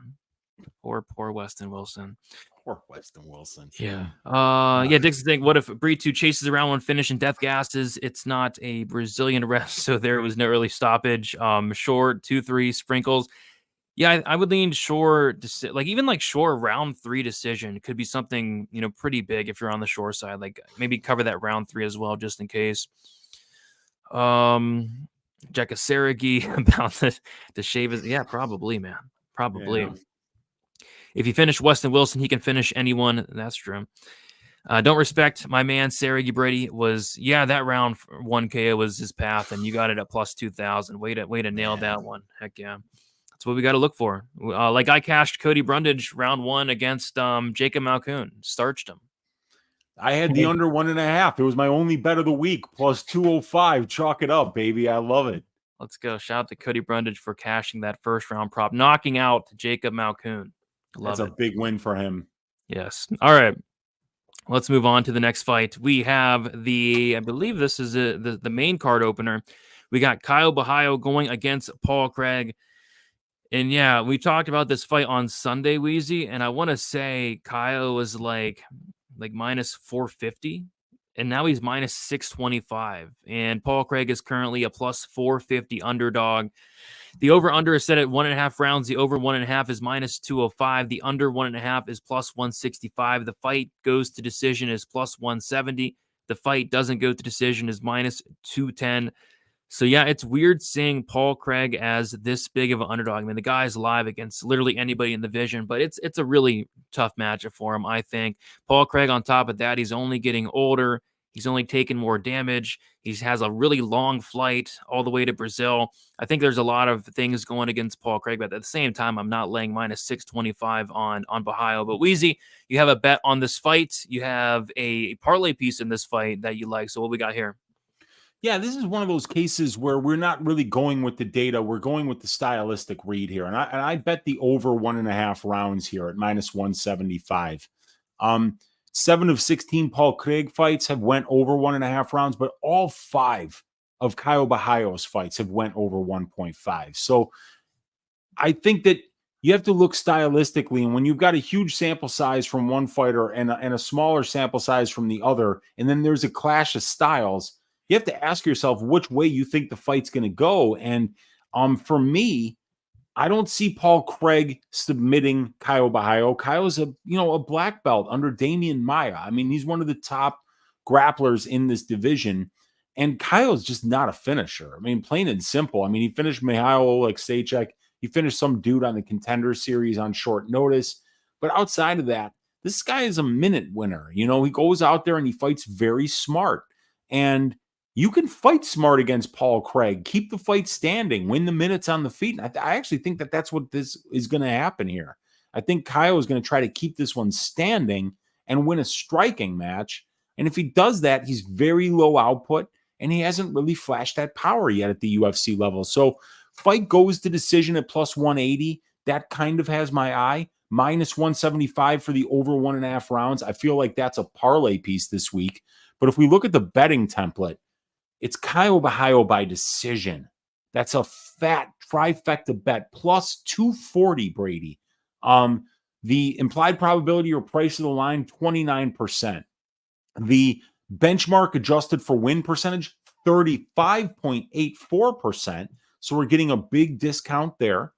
Poor Weston Wilson. Poor Weston Wilson. Yeah. Yeah, Dixon saying, what if Brito chases around one finish and death gases? It's not a Brazilian rest, so there was no early stoppage. Short 2-3 sprinkles. Yeah, I would lean Shore, like even like Shore round 3 decision could be something, pretty big if you're on the Shore side. Like maybe cover that round 3 as well, just in case. Jekka Seregi about to shave his, yeah, probably, man. Probably. Yeah. If you finish Weston Wilson, he can finish anyone. That's true. Don't respect my man, Seregi Brady was, that round 1 KO was his path, and you got it at plus 2,000. Way to nail that one. Heck yeah. That's what we got to look for. Like I cashed Cody Brundage round 1 against Jacob Malkoun. Starched him. I had the under 1.5. It was my only bet of the week. Plus 205. Chalk it up, baby. I love it. Let's go. Shout out to Cody Brundage for cashing that first round prop, knocking out Jacob Malkoun. That's a big win for him. Yes. All right. Let's move on to the next fight. We have I believe this is the main card opener. We got Caio Borjas going against Paul Craig. And yeah, we talked about this fight on Sunday, Wheezy, and I want to say Caio was like minus 450, and now he's minus 625. And Paul Craig is currently a plus 450 underdog. The over-under is set at 1.5 rounds. The over 1.5 is minus 205. The under 1.5 is plus 165. The fight goes to decision is plus 170. The fight doesn't go to decision is minus 210. So yeah, it's weird seeing Paul Craig as this big of an underdog. I mean, the guy's live against literally anybody in the division, but it's a really tough matchup for him, I think. Paul Craig, on top of that, he's only getting older. He's only taken more damage. He has a really long flight all the way to Brazil. I think there's a lot of things going against Paul Craig, but at the same time, I'm not laying minus 625 on Borjas. But Wheezy, you have a bet on this fight. You have a parlay piece in this fight that you like. So what we got here? Yeah, this is one of those cases where we're not really going with the data. We're going with the stylistic read here. And I bet the over 1.5 rounds here at minus 175. 7 of 16 Paul Craig fights have went over 1.5 rounds, but all 5 of Caio Borjas fights have went over 1.5. So I think that you have to look stylistically, and when you've got a huge sample size from one fighter and a smaller sample size from the other, and then there's a clash of styles, you have to ask yourself which way you think the fight's going to go. And for me, I don't see Paul Craig submitting Caio Borjas. Caio's a black belt under Damian Maia. I mean, he's one of the top grapplers in this division, and Caio's just not a finisher. I mean, plain and simple. I mean, he finished Mihail Oleksiejczuk. He finished some dude on the Contender Series on short notice. But outside of that, this guy is a minute winner. He goes out there and he fights very smart. And you can fight smart against Paul Craig, keep the fight standing, win the minutes on the feet. And I actually think that that's what this is going to happen here. I think Caio is going to try to keep this one standing and win a striking match. And if he does that, he's very low output, and he hasn't really flashed that power yet at the UFC level. So fight goes to decision at plus 180. That kind of has my eye. Minus 175 for the over 1.5 rounds. I feel like that's a parlay piece this week. But if we look at the betting template, it's Caio by decision. That's a fat trifecta bet, plus 240, Brady. The implied probability or price of the line, 29%. The benchmark adjusted for win percentage, 35.84%. So we're getting a big discount there.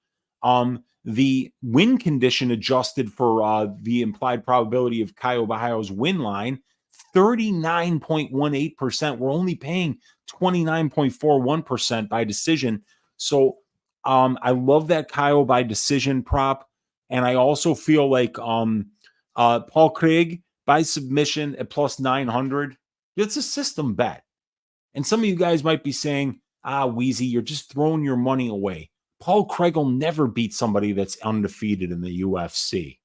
The win condition adjusted for the implied probability of Caio's win line, 39.18%. We're only paying 29.41% by decision. So I love that Caio by decision prop. And I also feel like Paul Craig by submission at plus 900. It's a system bet. And some of you guys might be saying, Wheezy, you're just throwing your money away. Paul Craig will never beat somebody that's undefeated in the UFC.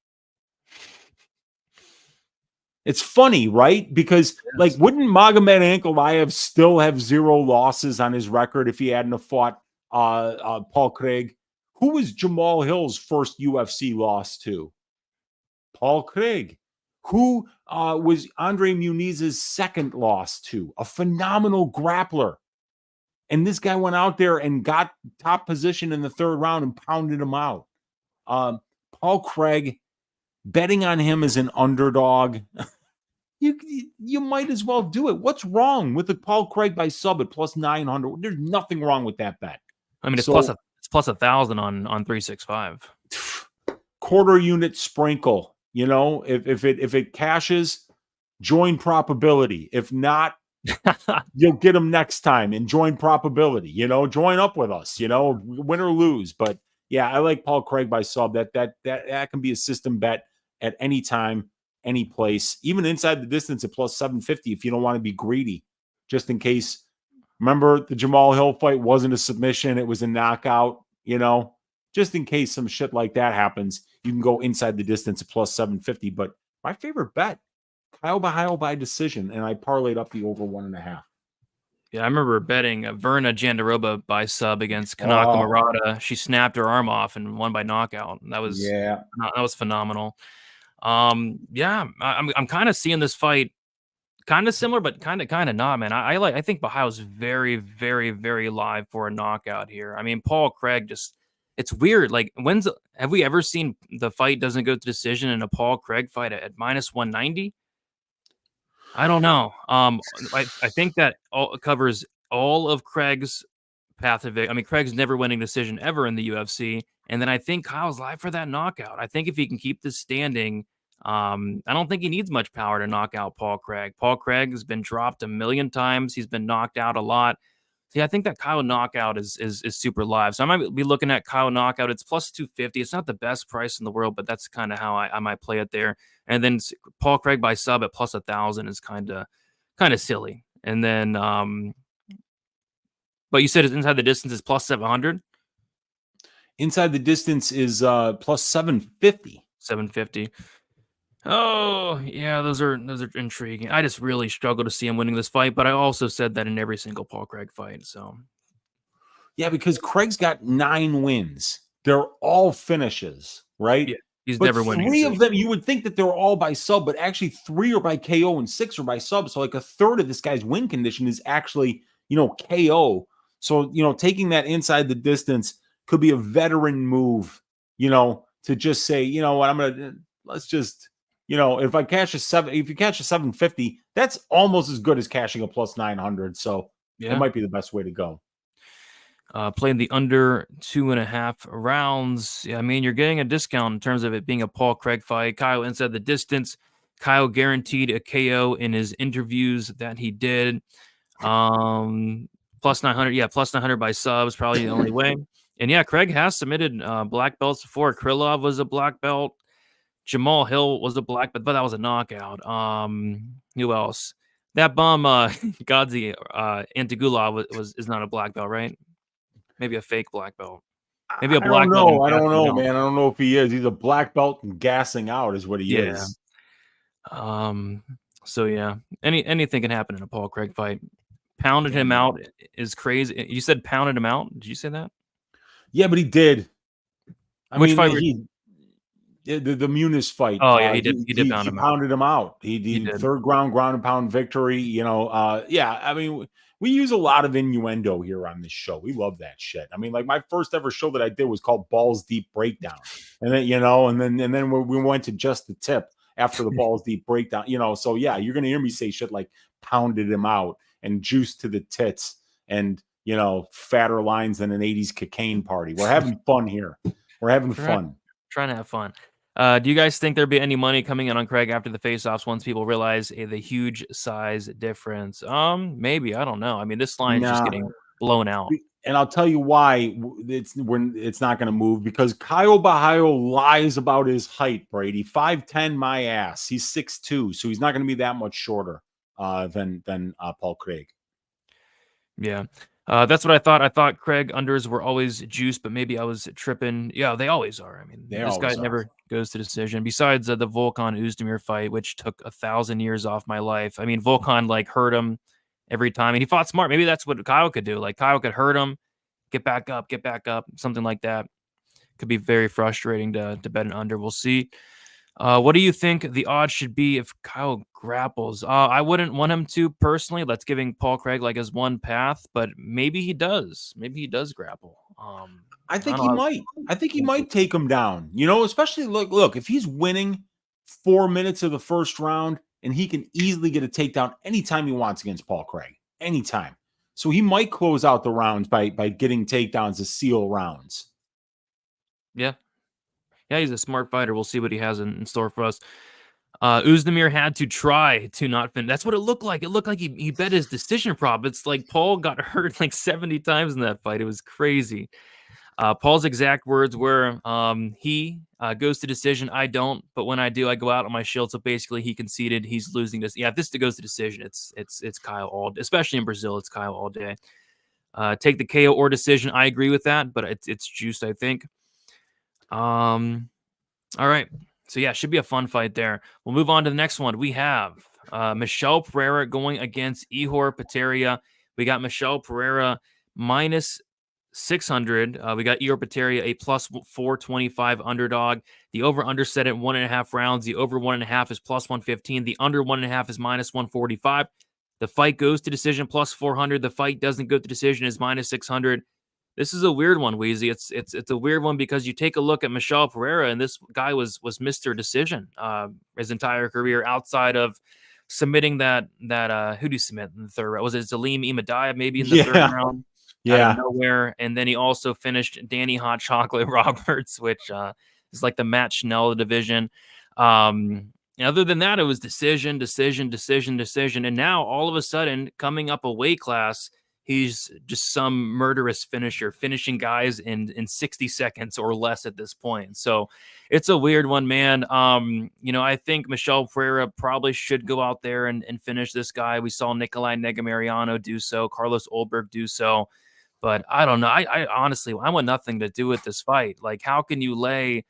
It's funny, right? Because, like, wouldn't Magomed Ankalaev still have 0 losses on his record if he hadn't have fought Paul Craig? Who was Jamal Hill's first UFC loss to? Paul Craig. Who was Andre Muniz's second loss to? A phenomenal grappler. And this guy went out there and got top position in the 3rd round and pounded him out. Paul Craig, betting on him as an underdog, you might as well do it. What's wrong with the Paul Craig by sub at plus 900? There's nothing wrong with that bet. I mean, it's plus 1,000 on 365. Quarter unit sprinkle. You know, if it cashes, join probability. If not, you'll get them next time and join probability. You know, join up with us. You know, win or lose. But yeah, I like Paul Craig by sub. That can be a system bet at any time, any place, even inside the distance at plus 750 if you don't want to be greedy, just in case. Remember, the Jamal Hill fight wasn't a submission. It was a knockout, you know, just in case some shit like that happens, you can go inside the distance at plus 750. But my favorite bet, Caio by decision, and I parlayed up the over 1.5. Yeah, I remember betting Verna Jandiroba by sub against Kanako Murata. She snapped her arm off and won by knockout. That was phenomenal. Yeah, I'm kind of seeing this fight kind of similar, but kind of not, man. I think Bahaio's very, very, very live for a knockout here. I mean, Paul Craig it's weird. Like, have we ever seen the fight doesn't go to decision in a Paul Craig fight at minus 190? I don't know. I think that covers all of Craig's path of it. I mean, Craig's never winning decision ever in the UFC. And then I think Kyle's live for that knockout. I think if he can keep this standing, I don't think he needs much power to knock out Paul Craig. Paul Craig has been dropped a million times. He's been knocked out a lot. So yeah, I think that Caio knockout is super live. So I might be looking at Caio knockout. It's plus 250. It's not the best price in the world, but that's kind of how I might play it there. And then Paul Craig by sub at plus 1,000 is kind of silly. And then, but you said it's inside the distance is plus 700. Inside the distance is plus 750. 750. Oh, yeah, those are intriguing. I just really struggle to see him winning this fight, but I also said that in every single Paul Craig fight. So, yeah, because Craig's got 9 wins. They're all finishes, right? Yeah, he's never winning. 3 of them, you would think that they're all by sub, but actually 3 are by KO and 6 are by sub. So like a third of this guy's win condition is actually, KO. So, taking that inside the distance could be a veteran move, to just say, let's just, if I cash if you catch a 750, that's almost as good as cashing a plus 900. So it might be the best way to go. Playing the under 2.5 rounds. Yeah, I mean, you're getting a discount in terms of it being a Paul Craig fight. Caio inside the distance. Caio guaranteed a KO in his interviews that he did. Plus 900. Yeah, plus 900 by subs, probably the only way. And yeah, Craig has submitted black belts before. Krylov was a black belt. Jamal Hill was a black belt, but that was a knockout. Who else? That bum, Godzi Antigulov is not a black belt, right? Maybe a fake black belt. Maybe a black belt. I don't know, man. I don't know if he is. He's a black belt and gassing out is what he is. So yeah, anything can happen in a Paul Craig fight. Pounded him man. out is crazy. You said pounded him out. Did you say that? Yeah, but he did. I Which mean, fight? the Muniz fight. Oh yeah, he did. He did pound He him out. pounded him out. He He did. third ground and pound victory. Yeah. I mean, we use a lot of innuendo here on this show. We love that shit. I mean, like my first ever show that I did was called Balls Deep Breakdown, and then we went to just the tip after the Balls Deep Breakdown. So yeah, you're gonna hear me say shit like pounded him out and juice to the tits and fatter lines than an 80s cocaine party. We're having fun here. We're having fun. Trying to have fun. Do you guys think there'd be any money coming in on Craig after the face-offs once people realize the huge size difference? Maybe. I don't know. I mean, this line's just getting blown out. And I'll tell you why it's not going to move, because Caio lies about his height, Brady. 5'10", my ass. He's 6'2", so he's not going to be that much shorter than Paul Craig. Yeah. That's what I thought. I thought Craig unders were always juice, but maybe I was tripping. Yeah, they always are. I mean, this guy never goes to decision. Besides the Volkan Oezdemir fight, which took 1,000 years off my life. I mean, Volkan like hurt him every time, and he fought smart. Maybe that's what Caio could do. Like Caio could hurt him, get back up, something like that. Could be very frustrating to bet an under. We'll see. What do you think the odds should be if Caio grapples? I wouldn't want him to personally. That's giving Paul Craig like his one path, but maybe he does. Maybe he does grapple. I think he might. I think he might take him down. Especially look, if he's winning 4 minutes of the first round, and he can easily get a takedown anytime he wants against Paul Craig, anytime. So he might close out the rounds by getting takedowns to seal rounds. Yeah. Yeah, he's a smart fighter. We'll see what he has in store for us. Oezdemir had to try to not finish. That's what it looked like. It looked like he bet his decision prop. It's like Paul got hurt like 70 times in that fight. It was crazy. Paul's exact words were, he goes to decision. I don't, but when I do, I go out on my shield. So basically, he conceded. He's losing this. Yeah, if this goes to decision, it's Caio all, especially in Brazil. It's Caio all day. Take the KO or decision. I agree with that, but it's juiced, I think. All right. So yeah, should be a fun fight there. We'll move on to the next one. We have Michel Pereira going against Ihor Peteria. We got Michel Pereira minus 600. We got Ihor Peteria a plus 425 underdog. The over/under set at 1.5 rounds. The over 1.5 is plus 115. The under 1.5 is minus 145. The fight goes to decision plus 400. The fight doesn't go to decision is minus 600. This is a weird one, Weezy. It's a weird one because you take a look at Michel Pereira, and this guy was Mr. Decision his entire career outside of submitting that who do you submit in the third round? Was it Zaleem Imadaev maybe in the third round? Yeah. Out of nowhere. And then he also finished Danny Hot Chocolate Roberts, which is like the Matt Schnell division. Other than that, it was decision. And now all of a sudden, coming up a weight class, he's just some murderous finisher, finishing guys in 60 seconds or less at this point. So it's a weird one, man. I think Michel Pereira probably should go out there and finish this guy. We saw Nikolai Negamariano do so, Carlos Olberg do so. But I don't know. I honestly, I want nothing to do with this fight. Like, how can you lay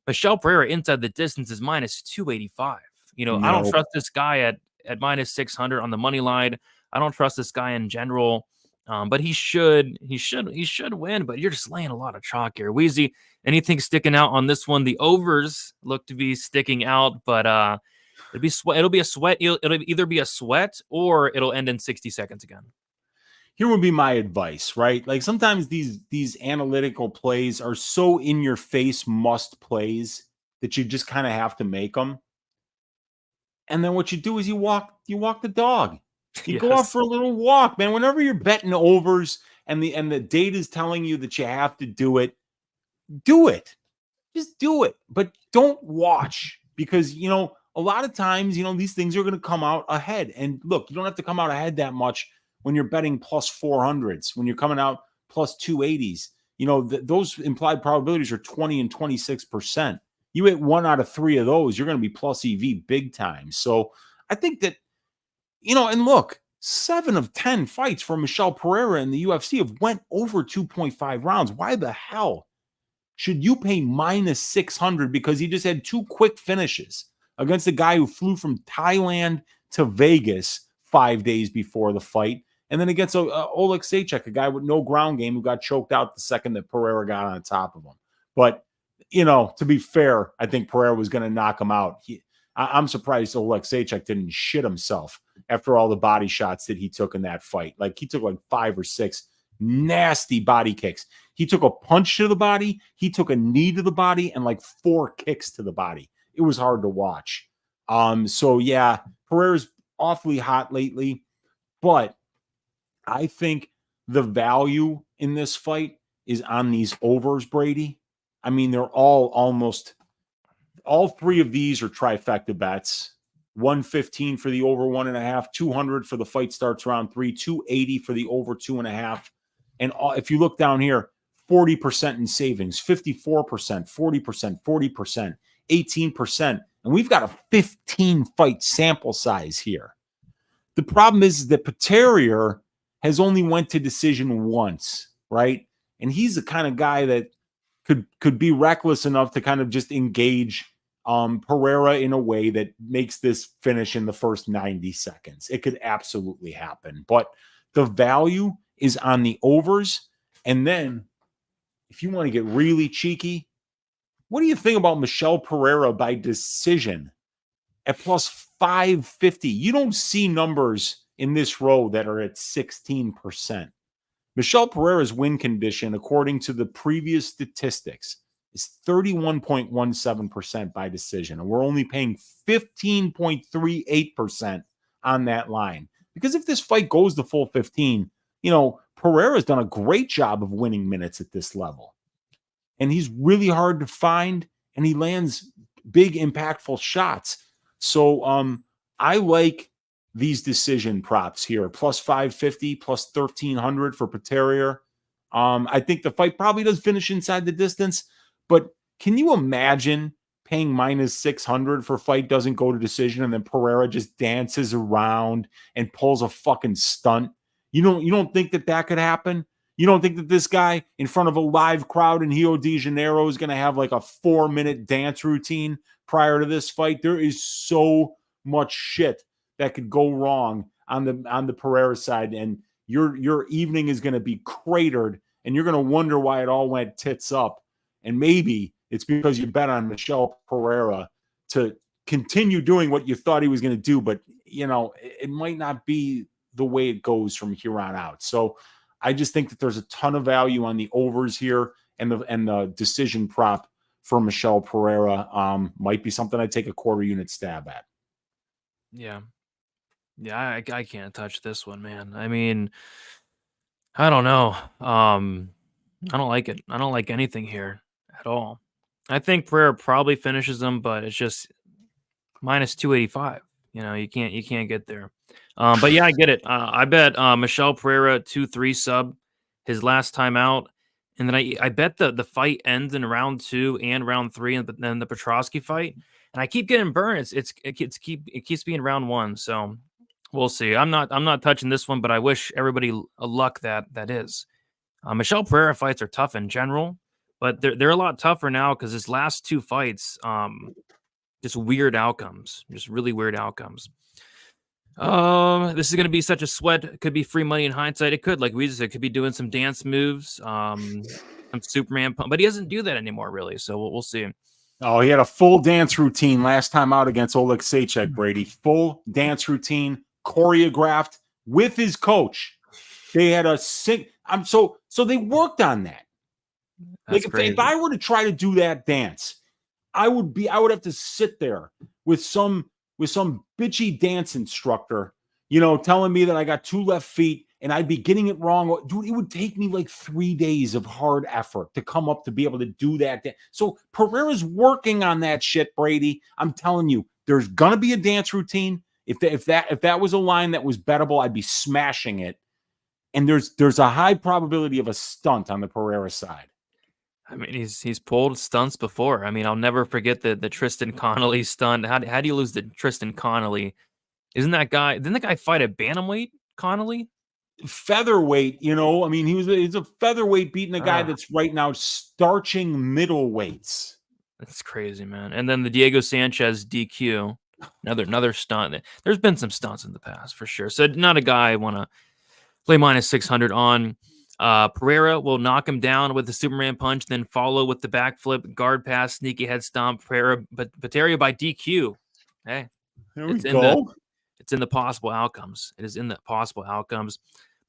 Michel Pereira inside the distance is minus 285? No. I don't trust this guy at minus 600 on the money line. I don't trust this guy in general. But he should win, but you're just laying a lot of chalk here. Weezy, anything sticking out on this one? The overs look to be sticking out, but it'll be a sweat. It'll either be a sweat or it'll end in 60 seconds again. Here would be my advice, right? Like sometimes these analytical plays are so in your face must plays that you just kind of have to make them. And then what you do is you walk the dog. You go out for a little walk, man. Whenever you're betting overs and the data is telling you that you have to do it. Just do it. But don't watch, because a lot of times, these things are going to come out ahead. And look, you don't have to come out ahead that much when you're betting plus 400s, when you're coming out plus 280s. Those implied probabilities are 20 and 26%. You hit 1 out of 3 of those, you're going to be plus EV big time. So I think that, and look, 7 of 10 fights for Michel Pereira in the UFC have went over 2.5 rounds. Why the hell should you pay minus 600 because he just had 2 quick finishes against a guy who flew from Thailand to Vegas 5 days before the fight. And then against Oleg Sejcek, a guy with no ground game who got choked out the second that Pereira got on top of him. But, you know, to be fair, I think Pereira was going to knock him out. I'm surprised Oleg Sejcek didn't shit himself after all the body shots that he took in that fight. Like, he took like 5 or 6 nasty body kicks. He took a punch to the body, he took a knee to the body, and like 4 kicks to the body. It was hard to watch. So yeah, Pereira's awfully hot lately, but I think the value in this fight is on these overs, Brady. I mean, they're all 3 of these are trifecta bets. 115 for the over 1.5, 200 for the fight starts round 3, 280 for the over 2.5. And if you look down here, 40% in savings, 54%, 40%, 40%, 18%. And we've got a 15 fight sample size here. The problem is that Pereira has only went to decision once, right? And he's the kind of guy that could be reckless enough to kind of just engage Pereira in a way that makes this finish in the first 90 seconds. It could absolutely happen. But the value is on the overs. And then if you want to get really cheeky, what do you think about Michel Pereira by decision at plus 550? You don't see numbers in this row that are at 16%. Michel Pereira's win condition, according to the previous statistics, is 31.17% by decision. And we're only paying 15.38% on that line. Because if this fight goes the full 15, you know, Pereira's done a great job of winning minutes at this level. And he's really hard to find, and he lands big, impactful shots. So I like these decision props here, plus 550, plus 1,300 for Pereira. I think the fight probably does finish inside the distance, but can you imagine paying minus 600 for fight doesn't go to decision and then Pereira just dances around and pulls a fucking stunt? You don't think that could happen? You don't think that this guy in front of a live crowd in Rio de Janeiro is going to have like a 4-minute dance routine prior to this fight? There is so much shit that could go wrong on the Pereira side, and your evening is going to be cratered, and you're going to wonder why it all went tits up. And maybe it's because you bet on Michel Pereira to continue doing what you thought he was going to do, but you know it might not be the way it goes from here on out. So I just think that there's a ton of value on the overs here, and the decision prop for Michel Pereira might be something I'd take a quarter unit stab at. Yeah. I can't touch this one, man. I mean, I don't know. I don't like it. I don't like anything here at all. I think Pereira probably finishes them, but it's just minus 285. You know, you can't get there. But yeah, I get it. I bet Michel Pereira 2-3 sub his last time out, and then I bet the fight ends in round 2 and round 3, and then the Petrosky fight. And I keep getting burned. It keeps being round 1. So we'll see. I'm not touching this one, but I wish everybody a luck that is. Michel Pereira fights are tough in general, but they're a lot tougher now because his last 2 fights, just weird outcomes, just really weird outcomes. This is going to be such a sweat. It could be free money in hindsight. It could, like we just said, could be doing some dance moves, some Superman pump, but he doesn't do that anymore, really. So we'll see. Oh, he had a full dance routine last time out against Oleg Sejcek, Brady. Full dance routine, choreographed with his coach. They had a sing. So they worked on that. That's like if I were to try to do that dance, I would have to sit there with some bitchy dance instructor, you know, telling me that I got 2 left feet and I'd be getting it wrong. Dude, it would take me like 3 days of hard effort to come up to be able to do that. So Pereira's working on that shit, Brady. I'm telling you, there's gonna be a dance routine. If that was a line that was bettable, I'd be smashing it. And there's a high probability of a stunt on the Pereira side. I mean, he's pulled stunts before. I mean, I'll never forget the Tristan Connolly stunt. How do you lose to Tristan Connolly? Didn't that guy fight at bantamweight, Connolly? Featherweight, you know, I mean, he's a featherweight beating a guy that's right now starching middleweights. That's crazy, man. And then the Diego Sanchez DQ. Another stunt. There's been some stunts in the past for sure. So not a guy I want to play minus 600 on. Pereira will knock him down with the Superman punch, then follow with the backflip, guard pass, sneaky head stomp. Pereira, but Bateria by DQ. Hey, There we go. It's in the possible outcomes. It is in the possible outcomes.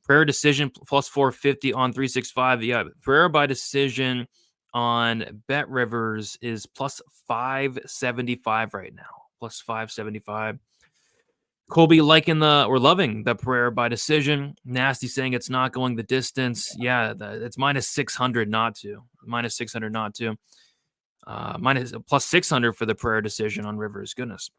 Pereira decision plus 450 on 365. Yeah, Pereira by decision on Bet Rivers is plus 575 right now. Plus 575. Colby loving the Pereira by decision. Nasty saying it's not going the distance. Yeah, it's minus 600 not to. Minus 600 not to. Minus plus 600 for the Pereira decision on Rivers. Goodness.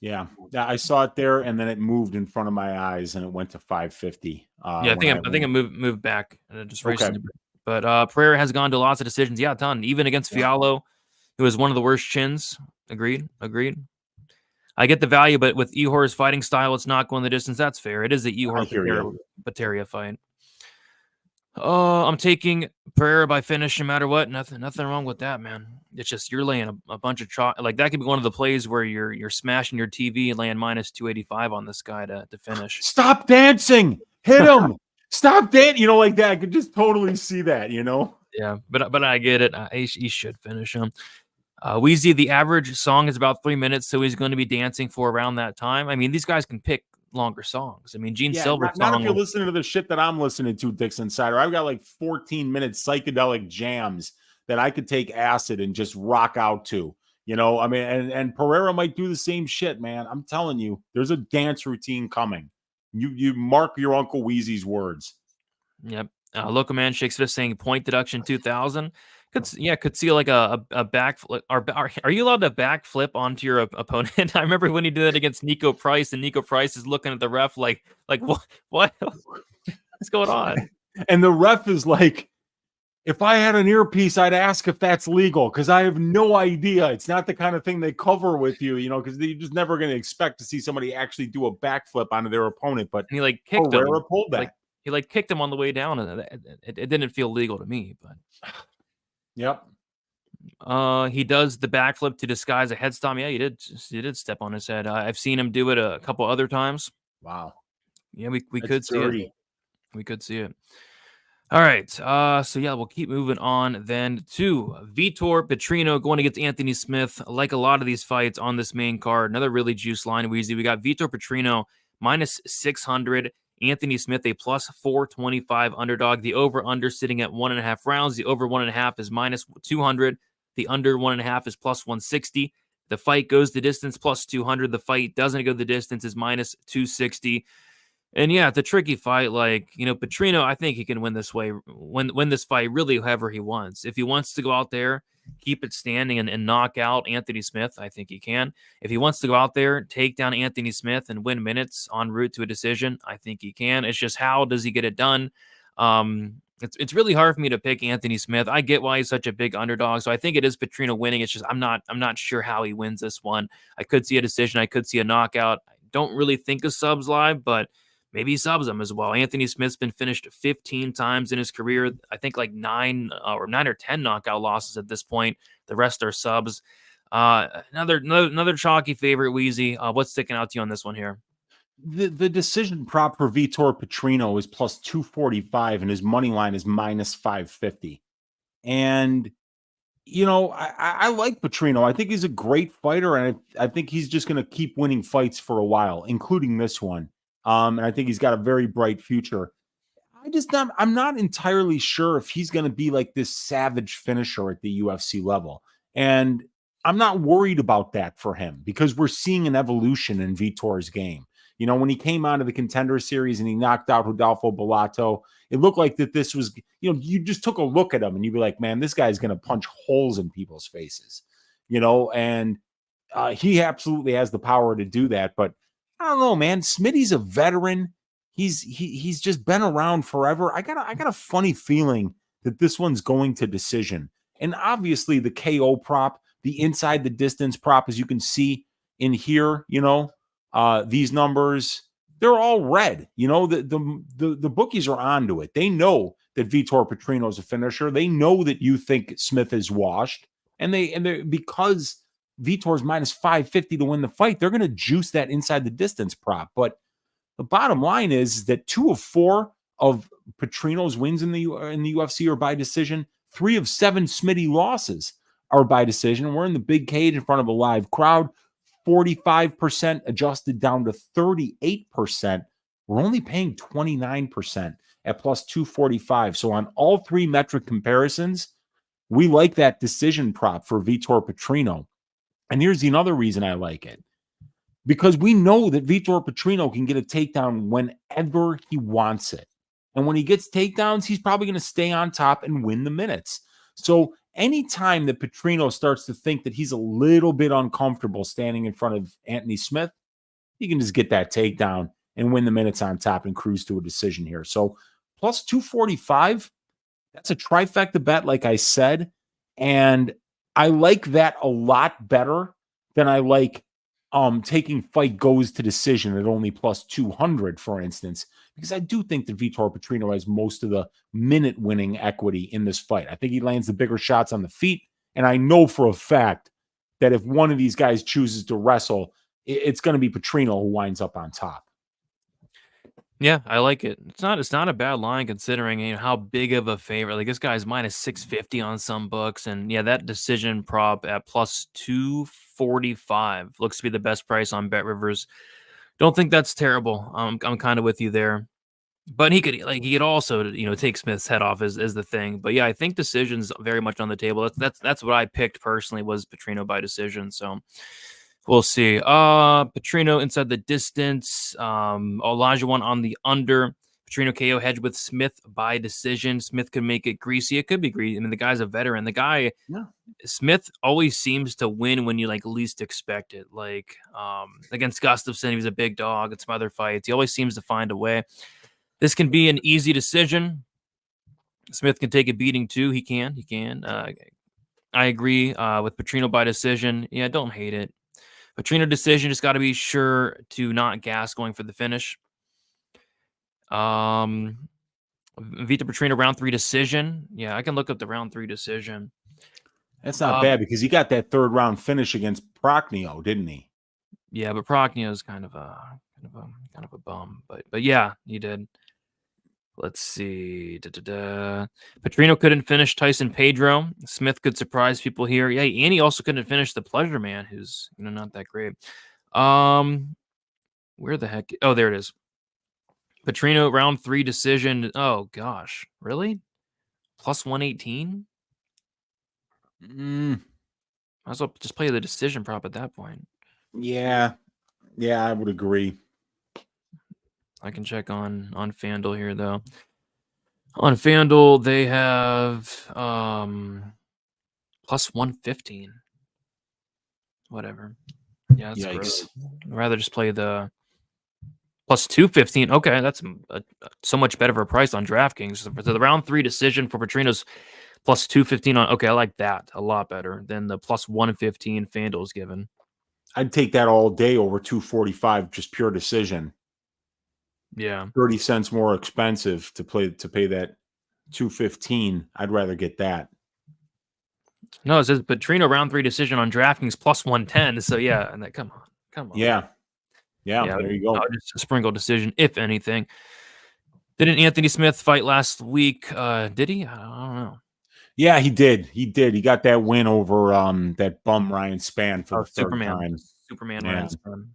Yeah, I saw it there, and then it moved in front of my eyes, and it went to 550. Yeah, I think it moved back just recently. Okay. But Pereira has gone to lots of decisions. Yeah, a ton. Even against Fiallo, who was one of the worst chins. Agreed. I get the value, but with Ihor's fighting style, it's not going the distance. That's fair. It is the Ihor Bateria fight. I'm taking Pereira by finish no matter what. Nothing wrong with that, man. It's just you're laying a bunch of chalk. Like that could be one of the plays where you're smashing your TV and laying minus 285 on this guy to finish. Stop dancing. Hit him. Stop dancing. Like that. I could just totally see that, Yeah, but I get it. He should finish him. Wheezy, the average song is about 3 minutes, so he's going to be dancing for around that time. I mean, these guys can pick longer songs. I mean, Gene Silver. Not if you're listening to the shit that I'm listening to, Dix Insider. I've got like 14-minute psychedelic jams that I could take acid and just rock out to. I mean, and Pereira might do the same shit, man. I'm telling you, there's a dance routine coming. You mark your Uncle Wheezy's words. Yep. Local Man Shakespeare saying point deduction 2000. Could see like a backflip. Are you allowed to backflip onto your opponent? I remember when he did that against Nico Price, and Nico Price is looking at the ref like what? What's going on? And the ref is like, if I had an earpiece, I'd ask if that's legal because I have no idea. It's not the kind of thing they cover with you, because you're just never going to expect to see somebody actually do a backflip onto their opponent. But and he kicked Pereira him. Pulled that. He kicked him on the way down, and it didn't feel legal to me. But yep. He does the backflip to disguise a head stomp. Yeah, he did step on his head. I've seen him do it a couple other times. Wow. Yeah, we could see it. We could see it. All right. So we'll keep moving on then to Vitor Petrino going against Anthony Smith. Like a lot of these fights on this main card, another really juice line, Weezy. We got Vitor Petrino minus 600. Anthony Smith, a plus 425 underdog. The over-under sitting at 1.5 rounds. The over 1.5 is minus 200. The under 1.5 is plus 160. The fight goes the distance plus 200. The fight doesn't go the distance is minus 260. And yeah, it's a tricky fight. Like, Petrino, I think he can win this fight really however he wants. If he wants to go out there, keep it standing and knock out Anthony Smith, I think he can. If he wants to go out there, take down Anthony Smith and win minutes en route to a decision, I think he can. It's just how does he get it done? It's really hard for me to pick Anthony Smith. I get why he's such a big underdog, so I think it is Petrino winning. It's just I'm not sure how he wins this one. I could see a decision. I could see a knockout. I don't really think of subs live, but maybe he subs them as well. Anthony Smith's been finished 15 times in his career. I think like 9 or 10 knockout losses at this point. The rest are subs. Another chalky favorite, Wheezy. What's sticking out to you on this one here? The decision prop for Vitor Petrino is plus 245, and his money line is minus 550. And I like Petrino. I think he's a great fighter, and I think he's just going to keep winning fights for a while, including this one. And I think he's got a very bright future. I'm not entirely sure if he's going to be like this savage finisher at the UFC level. And I'm not worried about that for him because we're seeing an evolution in Vitor's game. When he came out of the Contender Series and he knocked out Rodolfo Bellato, it looked like that this was, you just took a look at him and you'd be like, man, this guy's going to punch holes in people's faces, and he absolutely has the power to do that. But I don't know, man. Smitty's a veteran. He's just been around forever. I got a funny feeling that this one's going to decision. And obviously the KO prop, the inside the distance prop, as you can see in here, these numbers, they're all red. The bookies are onto it. They know that Vitor Petrino is a finisher. They know that you think Smith is washed, and they because Vitor's minus 550 to win the fight, they're going to juice that inside the distance prop. But the bottom line is that 2 of 4 of Petrino's wins in the UFC are by decision. 3 of 7 Smitty losses are by decision. We're in the big cage in front of a live crowd. 45% adjusted down to 38%. We're only paying 29% at plus 245. So on all 3 metric comparisons, we like that decision prop for Vitor Petrino. And here's another reason I like it. Because we know that Vitor Petrino can get a takedown whenever he wants it. And when he gets takedowns, he's probably going to stay on top and win the minutes. So anytime that Petrino starts to think that he's a little bit uncomfortable standing in front of Anthony Smith, he can just get that takedown and win the minutes on top and cruise to a decision here. So plus 245, that's a trifecta bet, like I said. And I like that a lot better than I like taking fight goes to decision at only plus 200, for instance, because I do think that Vitor Petrino has most of the minute winning equity in this fight. I think he lands the bigger shots on the feet. And I know for a fact that if one of these guys chooses to wrestle, it's going to be Petrino who winds up on top. Yeah, I like it. It's not a bad line considering how big of a favorite. Like this guy's minus 650 on some books, and yeah, that decision prop at plus 245 looks to be the best price on Bet Rivers. Don't think that's terrible. I'm kind of with you there, but he could also take Smith's head off is the thing. But yeah, I think decision's very much on the table. That's what I picked personally was Petrino by decision. So. We'll see. Petrino inside the distance. Olajuwon on the under. Petrino KO hedge with Smith by decision. Smith could make it greasy. It could be greasy. I mean, the guy's a veteran. The guy, Smith always seems to win when you least expect it. Like against Gustafsson, he was a big dog. In some other fights, he always seems to find a way. This can be an easy decision. Smith can take a beating too. He can. I agree with Petrino by decision. Yeah, don't hate it. Petrino decision, just got to be sure to not gas going for the finish. Vitor Petrino round 3 decision. Yeah, I can look up the round 3 decision. That's not bad because he got that 3rd round finish against Prochnio, didn't he? Yeah, but Prochnio is kind of a bum. But yeah, he did. Let's see. Petrino couldn't finish Tyson Pedro. Smith could surprise people here. Yeah, and he also couldn't finish the Pleasure Man, who's not that great. Where the heck? Oh, there it is. Petrino round 3 decision. Oh gosh, really? Plus 118. Might as well just play the decision prop at that point. Yeah, I would agree. I can check on FanDuel here though. On FanDuel, they have plus 115. Whatever. Yeah, that's gross. I'd rather just play the plus 215. Okay, that's so much better of a price on DraftKings. So the round 3 decision for Petrino's plus 215 on. Okay, I like that a lot better than the plus 115 FanDuel's given. I'd take that all day over 245, just pure decision. Yeah, 30 cents more expensive to pay that 215. I'd rather get that. No, it says Petrino round 3 decision on DraftKings plus 110. So yeah, and that come on. Yeah, there you go. Just a sprinkle decision, if anything. Didn't Anthony Smith fight last week? Did he? I don't know. Yeah, he did. He got that win over that bum Ryan Spann for the third time. Superman Ryan Spann.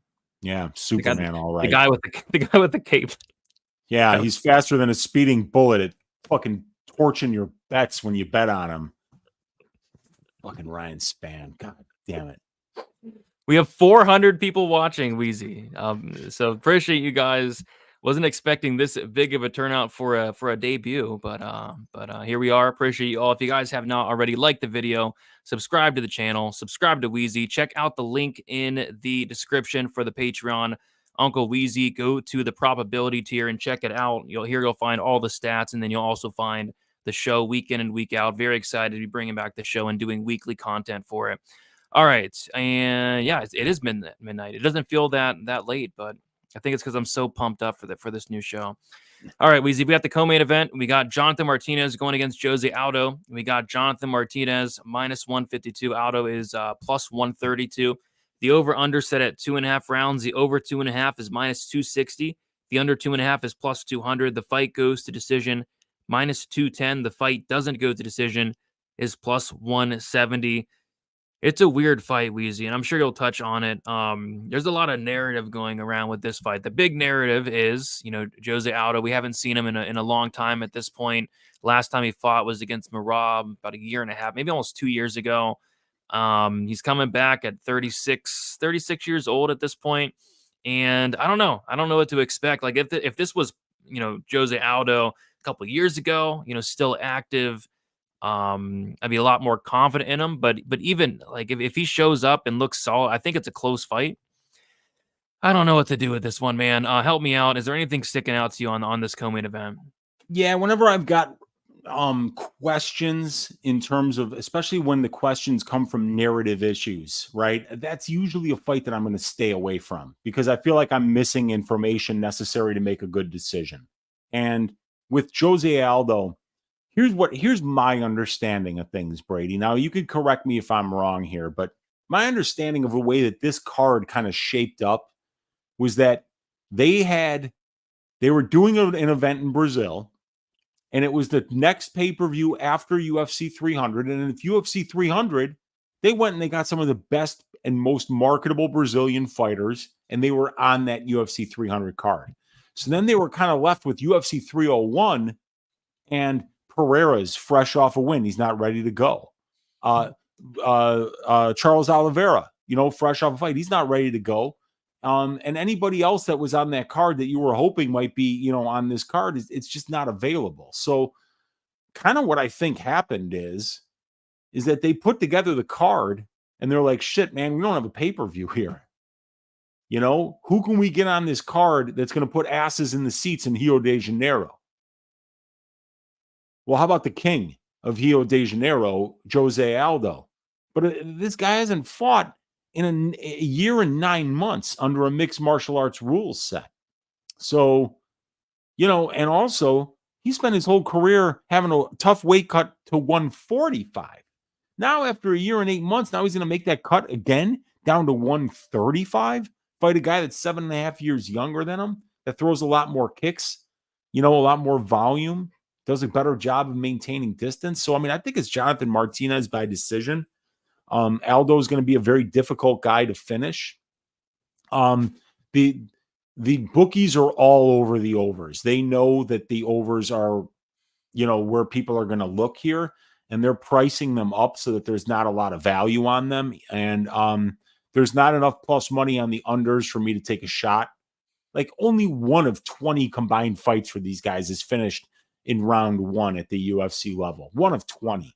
Yeah, Superman, all right. The guy with the cape. Yeah, he's faster than a speeding bullet at fucking torching your bets when you bet on him. Fucking Ryan Spann. God damn it. We have 400 people watching, Wheezy. So appreciate you guys. Wasn't expecting this big of a turnout for a debut, but here we are. Appreciate you all. If you guys have not already liked the video, subscribe to the channel, subscribe to Wheezy. Check out the link in the description for the Patreon. Uncle Wheezy, go to the probability tier and check it out. You'll find all the stats, and then you'll also find the show week in and week out. Very excited to be bringing back the show and doing weekly content for it. All right, and yeah, it is midnight. It doesn't feel that late, but I think it's because I'm so pumped up for this new show. All right, Weezy, we got the co-main event. We got Jonathan Martinez going against Jose Aldo. We got Jonathan Martinez minus 152. Aldo is plus 132. The over-under set at 2.5 rounds. The over 2.5 is minus 260. The under 2.5 is plus 200. The fight goes to decision minus 210. The fight doesn't go to decision is plus 170. It's a weird fight, Weezy, and I'm sure you'll touch on it. There's a lot of narrative going around with this fight. The big narrative is, Jose Aldo. We haven't seen him in a long time at this point. Last time he fought was against Merab about a year and a half, maybe almost 2 years ago. He's coming back at 36 years old at this point, and I don't know what to expect. Like if this was, Jose Aldo a couple of years ago, still active, I'd be a lot more confident in him. But even like if he shows up and looks solid, I think it's a close fight. I don't know what to do with this one, man. Help me out. Is there anything sticking out to you on this co-main event? Yeah, whenever I've got questions in terms of, especially when the questions come from narrative issues, right? That's usually a fight that I'm going to stay away from because I feel like I'm missing information necessary to make a good decision. And with Jose Aldo, here's my understanding of things, Brady. Now, you could correct me if I'm wrong here, but my understanding of the way that this card kind of shaped up was that they were doing an event in Brazil, and it was the next pay-per-view after UFC 300. And at UFC 300, they went and they got some of the best and most marketable Brazilian fighters, and they were on that UFC 300 card. So then they were kind of left with UFC 301, and Pereira's fresh off a win. He's not ready to go. Charles Oliveira, fresh off a fight. He's not ready to go. And anybody else that was on that card that you were hoping might be, on this card, it's just not available. So kind of what I think happened is that they put together the card and they're like, shit, man, we don't have a pay-per-view here. Who can we get on this card that's going to put asses in the seats in Rio de Janeiro? Well, how about the king of Rio de Janeiro, Jose Aldo? But this guy hasn't fought in a year and 9 months under a mixed martial arts rules set. So, and also he spent his whole career having a tough weight cut to 145. Now, after a year and 8 months, now he's going to make that cut again down to 135, fight a guy that's 7.5 years younger than him, that throws a lot more kicks, a lot more volume, does a better job of maintaining distance. So, I think it's Jonathan Martinez by decision. Aldo is going to be a very difficult guy to finish. The bookies are all over the overs. They know that the overs are, where people are going to look here, and they're pricing them up so that there's not a lot of value on them. And there's not enough plus money on the unders for me to take a shot. Like only one of 20 combined fights for these guys is finished in round one at the UFC level. One of 20.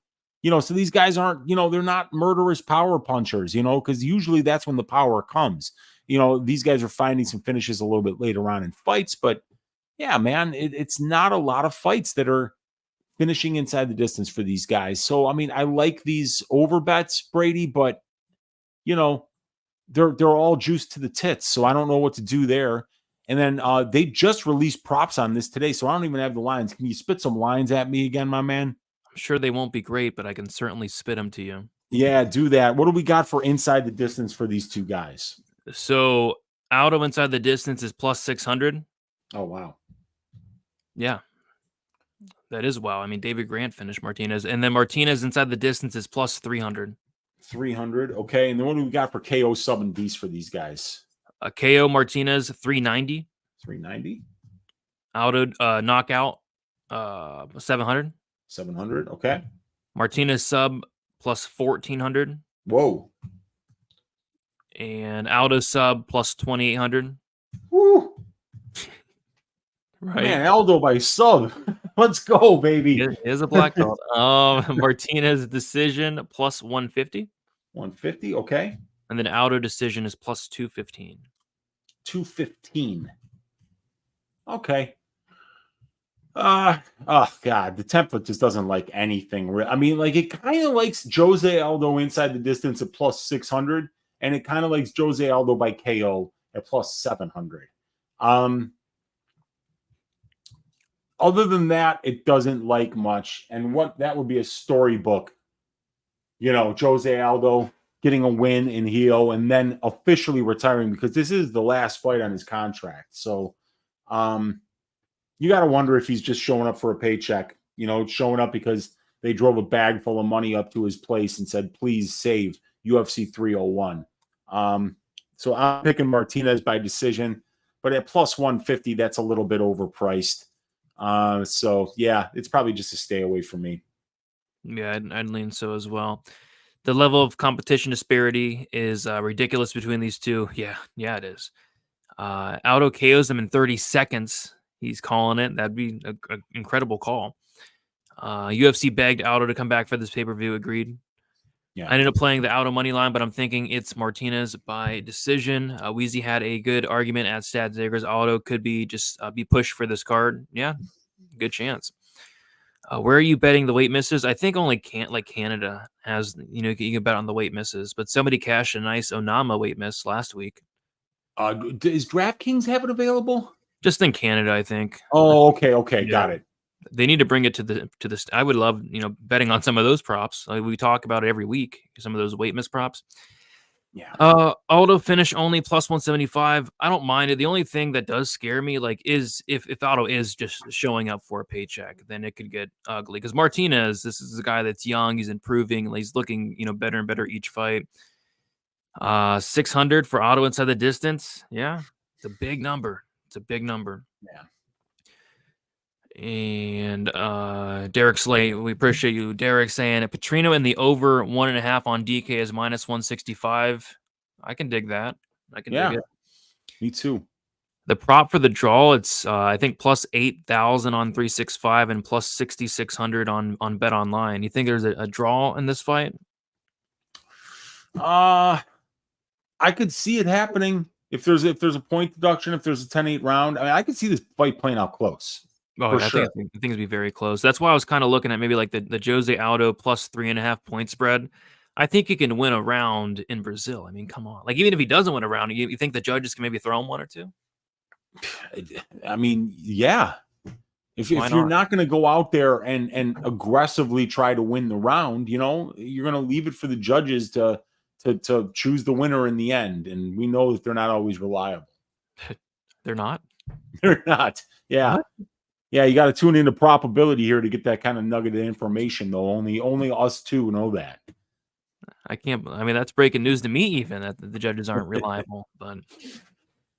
So these guys aren't, they're not murderous power punchers, because usually that's when the power comes. These guys are finding some finishes a little bit later on in fights, but yeah, man, it's not a lot of fights that are finishing inside the distance for these guys. So, I like these over bets, Brady, but they're all juiced to the tits. So I don't know what to do there. And then they just released props on this today, so I don't even have the lines. Can you spit some lines at me again, my man? I'm sure they won't be great, but I can certainly spit them to you. Yeah, do that. What do we got for inside the distance for these two guys? So Aldo inside the distance is plus 600. Oh, wow. Yeah, that is wow. David Grant finished Martinez. And then Martinez inside the distance is plus 300. 300, okay. And then what do we got for KO, sub, and beast for these guys? KO Martinez 390. 390. Aldo knockout 700. 700, okay. Martinez sub plus 1400. Whoa. And Aldo sub plus 2800. Woo. Right. Man, Aldo by sub. Let's go, baby. It is a black belt. Martinez decision plus 150. 150, okay. And then Aldo decision is plus 215. 215. Okay. Oh God, the template just doesn't like anything. It kind of likes Jose Aldo inside the distance at plus 600, and it kind of likes Jose Aldo by KO at plus 700. Other than that, it doesn't like much. And what that would be a storybook. Jose Aldo getting a win in Rio and then officially retiring because this is the last fight on his contract. So you got to wonder if he's just showing up for a paycheck, showing up because they drove a bag full of money up to his place and said, please save UFC 301. So I'm picking Martinez by decision, but at plus 150, that's a little bit overpriced. So yeah, it's probably just a stay away from me. Yeah, I'd lean so as well. The level of competition disparity is ridiculous between these two. Yeah, it is. Aldo KOs him in 30 seconds. He's calling it. That'd be an incredible call. UFC begged Aldo to come back for this pay-per-view. Agreed. Yeah. I ended up playing the Aldo money line, but I'm thinking it's Martinez by decision. Weezy had a good argument at StatZaggers. Aldo could be pushed for this card. Yeah, good chance. Where are you betting the weight misses? I think only Canada has, you can bet on the weight misses, but somebody cashed a nice Onama weight miss last week. Does DraftKings have it available? Just in Canada, I think. Oh, okay. Yeah. Got it. They need to bring it to the. I would love, betting on some of those props. We talk about it every week. Some of those weight miss props. Yeah. Aldo finish only plus 175. I don't mind it. The only thing that does scare me, is if Aldo is just showing up for a paycheck, then it could get ugly. Because Martinez, this is a guy that's young. He's improving. He's looking, better and better each fight. 600 for Aldo inside the distance. Yeah, it's a big number. Yeah. And Derek Slate, we appreciate you. Derek saying a Petrino in the over 1.5 on DK is minus 165. I can dig that. Dig it. Me too. The prop for the draw, it's I think plus 8,000 on 365 and plus 6,600 on Bet Online. You think there's a draw in this fight? I could see it happening if there's a point deduction, if there's a 10-8 round. I mean, I could see this fight playing out close. Oh, I think it'd be very close. That's why I was kind of looking at maybe like the Jose Aldo plus 3.5 point spread. I think he can win a round in Brazil. I mean, come on. Even if he doesn't win a round, you think the judges can maybe throw him one or two? I mean, yeah. If you're not going to go out there and aggressively try to win the round, you're going to leave it for the judges to choose the winner in the end. And we know that they're not always reliable. They're not? They're not. Yeah. What? Yeah, you got to tune into probability here to get that kind of nugget of information, though. Only us two know that. That's breaking news to me, even that the judges aren't reliable. But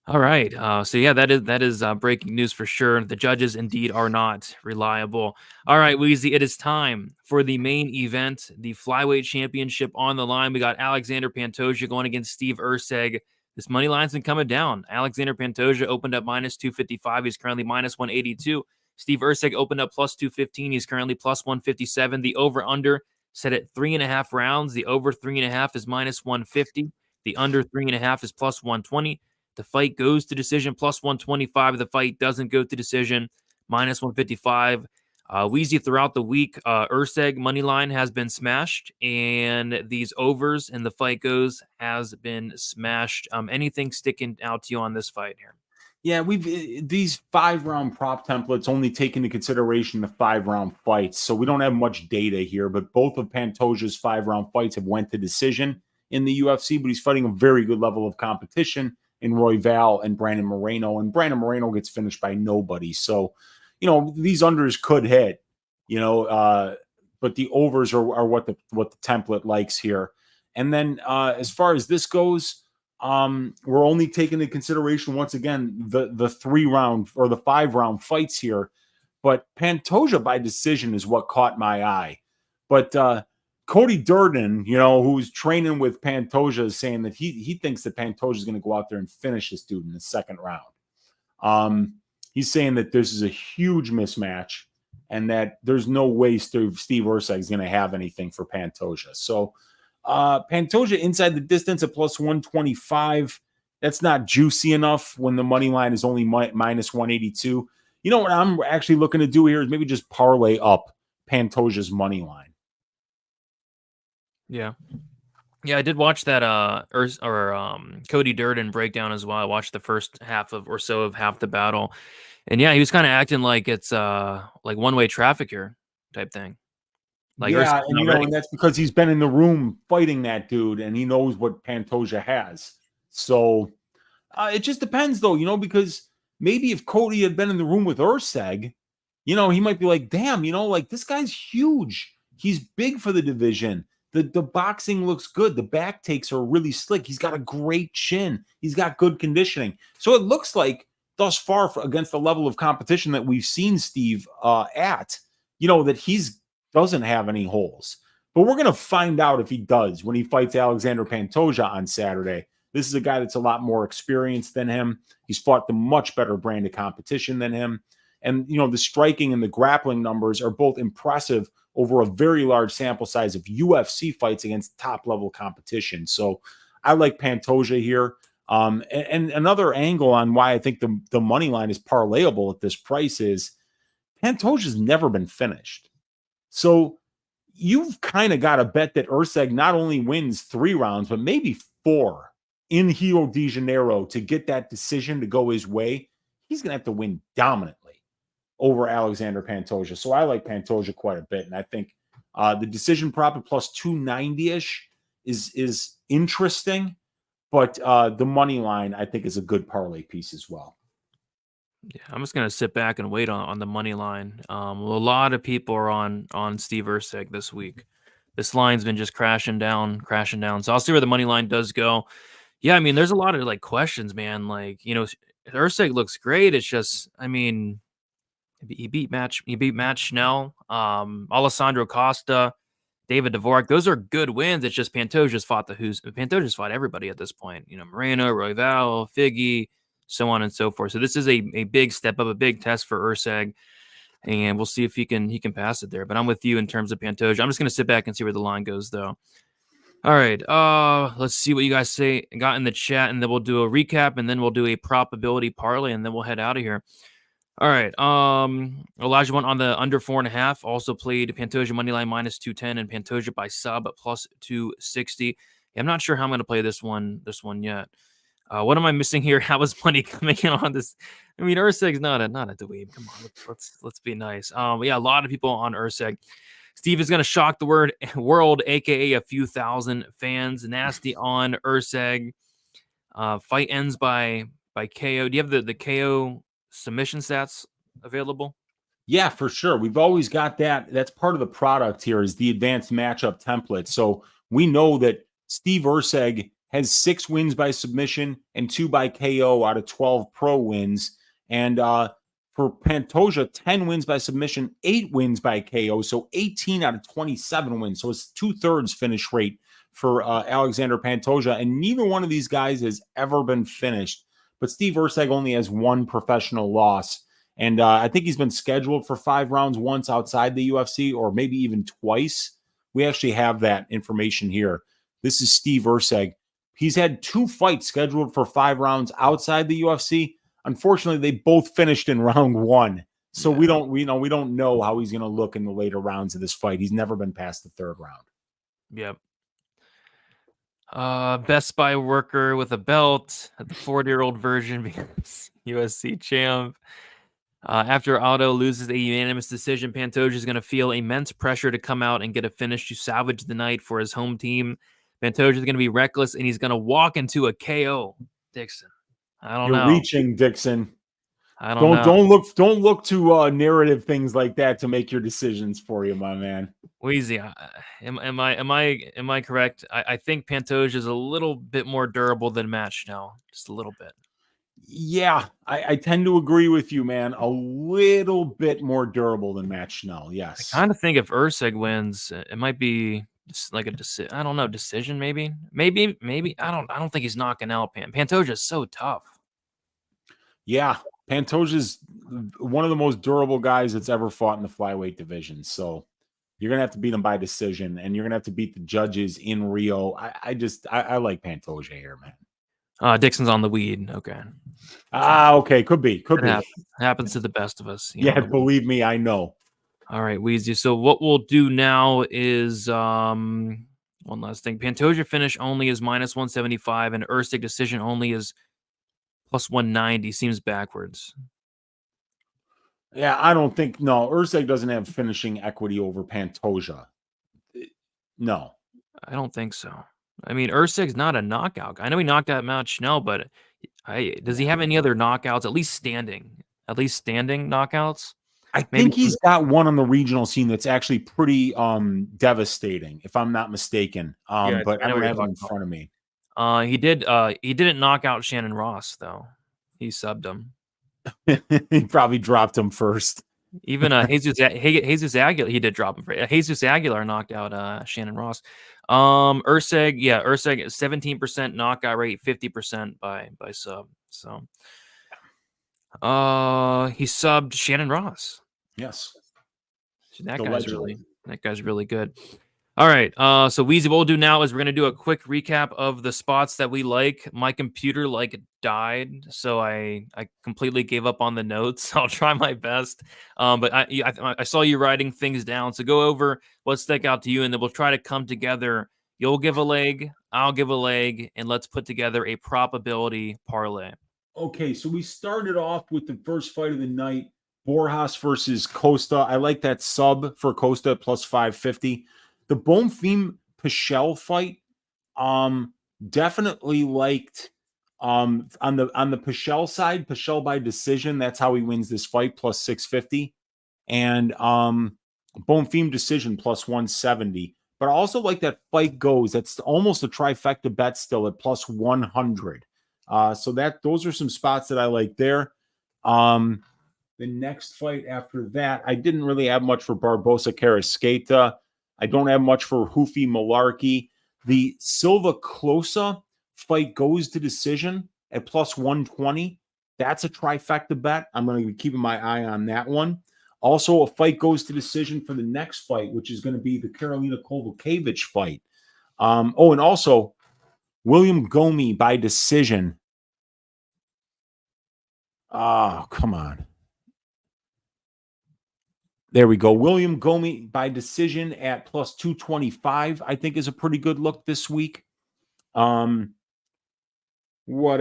all right. So yeah, that is breaking news for sure. The judges indeed are not reliable. All right, Weezy, it is time for the main event, the flyweight championship on the line. We got Alexander Pantoja going against Steve Erceg. This money line's been coming down. Alexander Pantoja opened up minus 255. He's currently minus 182. Steve Erceg opened up plus 215. He's currently plus 157. The over-under set at 3.5 rounds. The over 3.5 is minus 150. The under 3.5 is plus 120. The fight goes to decision plus 125. The fight doesn't go to decision minus 155. Weezy, throughout the week, Erceg money line has been smashed, and these overs and the fight goes has been smashed. Anything sticking out to you on this fight here? Yeah, these 5-round prop templates only take into consideration the 5-round fights, so we don't have much data here. But both of Pantoja's 5-round fights have went to decision in the UFC, but he's fighting a very good level of competition in Royval and Brandon Moreno, and Brandon Moreno gets finished by nobody. So, these unders could hit, but the overs are what the template likes here. And then as far as this goes, we're only taking into consideration once again the 3-round or the 5-round fights here, but Pantoja by decision is what caught my eye. But Cody Durden, who's training with Pantoja, is saying that he thinks that Pantoja is going to go out there and finish this dude in the 2nd round. He's saying that this is a huge mismatch and that there's no way Steve Erceg is going to have anything for Pantoja. So Pantoja inside the distance at plus 125. That's not juicy enough when the money line is only minus 182. You know what I'm actually looking to do here is maybe just parlay up Pantoja's money line. Yeah. Yeah, I did watch that Cody Durden breakdown as well. I watched the first half of half the battle. And yeah, he was kind of acting like it's like one-way traffic here type thing. Like Yeah, Ursac's and not ready. and that's because he's been in the room fighting that dude, and he knows what Pantoja has. So it just depends, though, because maybe if Cody had been in the room with Urseg, he might be like, damn, like this guy's huge. He's big for the division. The boxing looks good. The back takes are really slick. He's got a great chin. He's got good conditioning. So it looks like thus far against the level of competition that we've seen Steve at, that he's doesn't have any holes. But we're going to find out if he does when he fights Alexander Pantoja on Saturday. This is a guy that's a lot more experienced than him. He's fought the much better brand of competition than him. And, the striking and the grappling numbers are both impressive over a very large sample size of UFC fights against top-level competition. So I like Pantoja here. And another angle on why I think the money line is parlayable at this price is Pantoja's never been finished. So you've kind of got to bet that Urseg not only wins 3 rounds, but maybe 4 in Rio de Janeiro to get that decision to go his way. He's going to have to win dominantly over Alexander Pantoja. So I like Pantoja quite a bit. And I think the decision prop at plus 290-ish is interesting. But the money line, I think, is a good parlay piece as well. Yeah, I'm just gonna sit back and wait on the money line. A lot of people are on Steve Urseg this week. This line's been just crashing down. So I'll see where the money line does go. Yeah, I mean, there's a lot of like questions, man. Like, Urseg looks great. It's just, I mean, he beat Matt Schnell, Alessandro Costa, David Dvorak. Those are good wins. It's just Pantoja's fought everybody at this point. Moreno, Royval, Figgy, so on and so forth. So this is a big step up, a big test for Urseg, and we'll see if he can pass it there. But I'm with you in terms of Pantoja. I'm just gonna sit back and see where the line goes, though. All right, let's see what you guys got in the chat, and then we'll do a recap, and then we'll do a probability parlay, and then we'll head out of here. All right, Elijah went on the under 4.5. Also played Pantoja moneyline minus 210 and Pantoja by sub plus 260. I'm not sure how I'm going to play this one yet. What am I missing here? How is money coming in on this? I mean, Urseg's not a dweeb. Come on, let's be nice. Yeah, a lot of people on Urseg. Steve is going to shock the world, aka a few thousand fans. Nasty on Urseg. Fight ends by KO. Do you have the KO submission stats available? Yeah, for sure. We've always got that. That's part of the product here is the advanced matchup template. So we know that Steve Urseg has 6 wins by submission and 2 by KO out of 12 pro wins. And for Pantoja, 10 wins by submission, 8 wins by KO. So 18 out of 27 wins. So it's 2/3 finish rate for Alexander Pantoja. And neither one of these guys has ever been finished. But Steve Urseg only has 1 professional loss. And I think he's been scheduled for 5 rounds once outside the UFC, or maybe even twice. We actually have that information here. This is Steve Urseg. He's had 2 fights scheduled for 5 rounds outside the UFC. Unfortunately, they both finished in round 1. So we don't know how he's going to look in the later rounds of this fight. He's never been past the 3rd round. Yep. Best By worker with a belt, the 40-year-old version becomes USC champ. After Aldo loses a unanimous decision, Pantoja is going to feel immense pressure to come out and get a finish to salvage the night for his home team. Pantoja is going to be reckless, and he's going to walk into a KO. Dixon, I don't know. You're reaching, Dixon. I don't know. Don't look to narrative things like that to make your decisions for you, my man. Wheezy, am I correct? I think Pantoja is a little bit more durable than Matt Schnell, just a little bit. Yeah, I tend to agree with you, man. A little bit more durable than Matt Schnell. Yes. I kind of think if Urseg wins, it might be just like a decision. I don't know, decision maybe. I don't think he's knocking out Pantoja is so tough. Yeah, Pantoja's one of the most durable guys that's ever fought in the flyweight division. So you're gonna have to beat him by decision, and you're gonna have to beat the judges in Rio. I like Pantoja here, man. Dixon's on the weed. Okay. Okay. Could be. Happens to the best of us. Yeah, believe me, I know. All right, Weezy. So what we'll do now is we'll one last thing. Pantoja finish only is -175, and Ursig decision only is +190. Seems backwards. Yeah, I don't think no. Ursig doesn't have finishing equity over Pantoja. No, I don't think so. I mean, Ursig's not a knockout. I know he knocked out Matt Schnell, but does he have any other knockouts? At least standing knockouts. I Maybe think he's got one on the regional scene that's actually pretty devastating, if I'm not mistaken. Yeah, But I I know don't what you're have it talking in front of me. He didn't knock out Shannon Ross though. He subbed him. He probably dropped him first. Even Jesus Aguilar, he did drop him. Jesus Aguilar knocked out Shannon Ross. Ursig 17% knockout rate, 50% by sub. So he subbed Shannon Ross. Yes. That guy's really good. All right. So Weezy, what we'll do now is we're gonna do a quick recap of the spots that we like. My computer died, so I completely gave up on the notes. I'll try my best. But I saw you writing things down. So go over what stuck out to you, and then we'll try to come together. You'll give a leg, I'll give a leg, and let's put together a probability parlay. Okay, so we started off with the first fight of the night, Borjas versus Costa. I like that sub for Costa plus 550. The Bonfim Pichel fight, definitely liked on the Pichel side, Pichel by decision. That's how he wins this fight, plus 650. And Bonfim decision plus 170. But I also like that fight goes. That's almost a trifecta bet still at plus 100. So those are some spots that I like there. The next fight after that, I didn't really have much for Barbosa Kareckiate. I don't have much for Ruffy Mullarkey. The Silva Klose fight goes to decision at plus 120. That's a trifecta bet. I'm going to be keeping my eye on that one. Also, a fight goes to decision for the next fight, which is going to be the Karolina Kowalkiewicz fight. And also William Gomis by decision. Oh, come on. There we go. William Gomis by decision at plus 225, I think is a pretty good look this week. What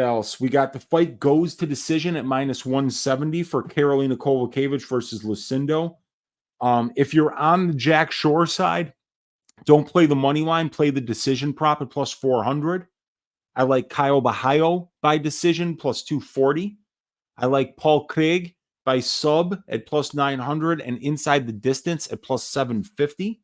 else? We got the fight goes to decision at minus 170 for Karolina Kowalkiewicz versus Lucindo. If you're on the Jack Shore side, don't play the money line, play the decision prop at plus 400. I like Caio by decision plus 240. I like Paul Craig by sub at plus 900 and inside the distance at plus 750.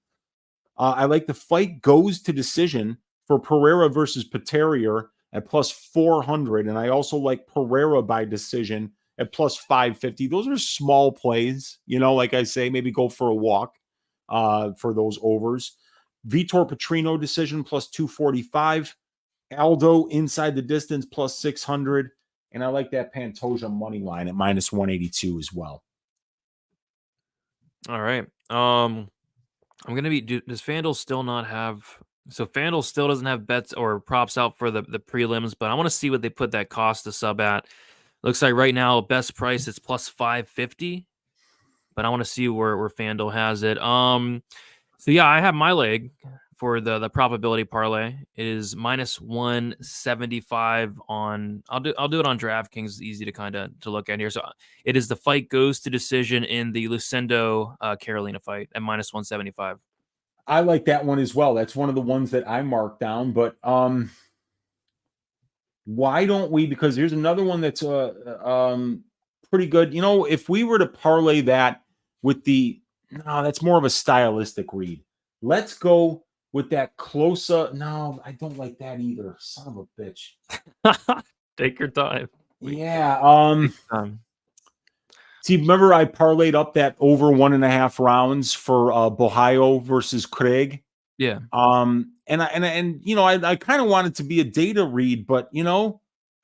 I like the fight goes to decision for Pereira versus Paterier at plus 400. And I also like Pereira by decision at plus 550. Those are small plays, like I say, maybe go for a walk for those overs. Vitor Petrino decision plus 245. Aldo inside the distance plus 600. And I like that Pantoja money line at minus 182 as well. All right. I'm going to be, does FanDuel still not have, so FanDuel still doesn't have bets or props out for the prelims, but I want to see what they put that cost to sub at. Looks like right now, best price is plus 550, but I want to see where FanDuel has it. So yeah, I have my leg for the probability parlay. It is minus 175 on. I'll do it on DraftKings. It's easy to look at here. So it is the fight goes to decision in the Lucindo Karolina fight at minus 175. I like that one as well. That's one of the ones that I marked down. But why don't we? Because here's another one that's pretty good. If we were to parlay that with that's more of a stylistic read. Let's go with that closer. No, I don't like that either. Son of a bitch. Take your time. Yeah. See, remember I parlayed up that over 1.5 rounds for Bohio versus Craig. Yeah. And I kind of want it to be a data read, but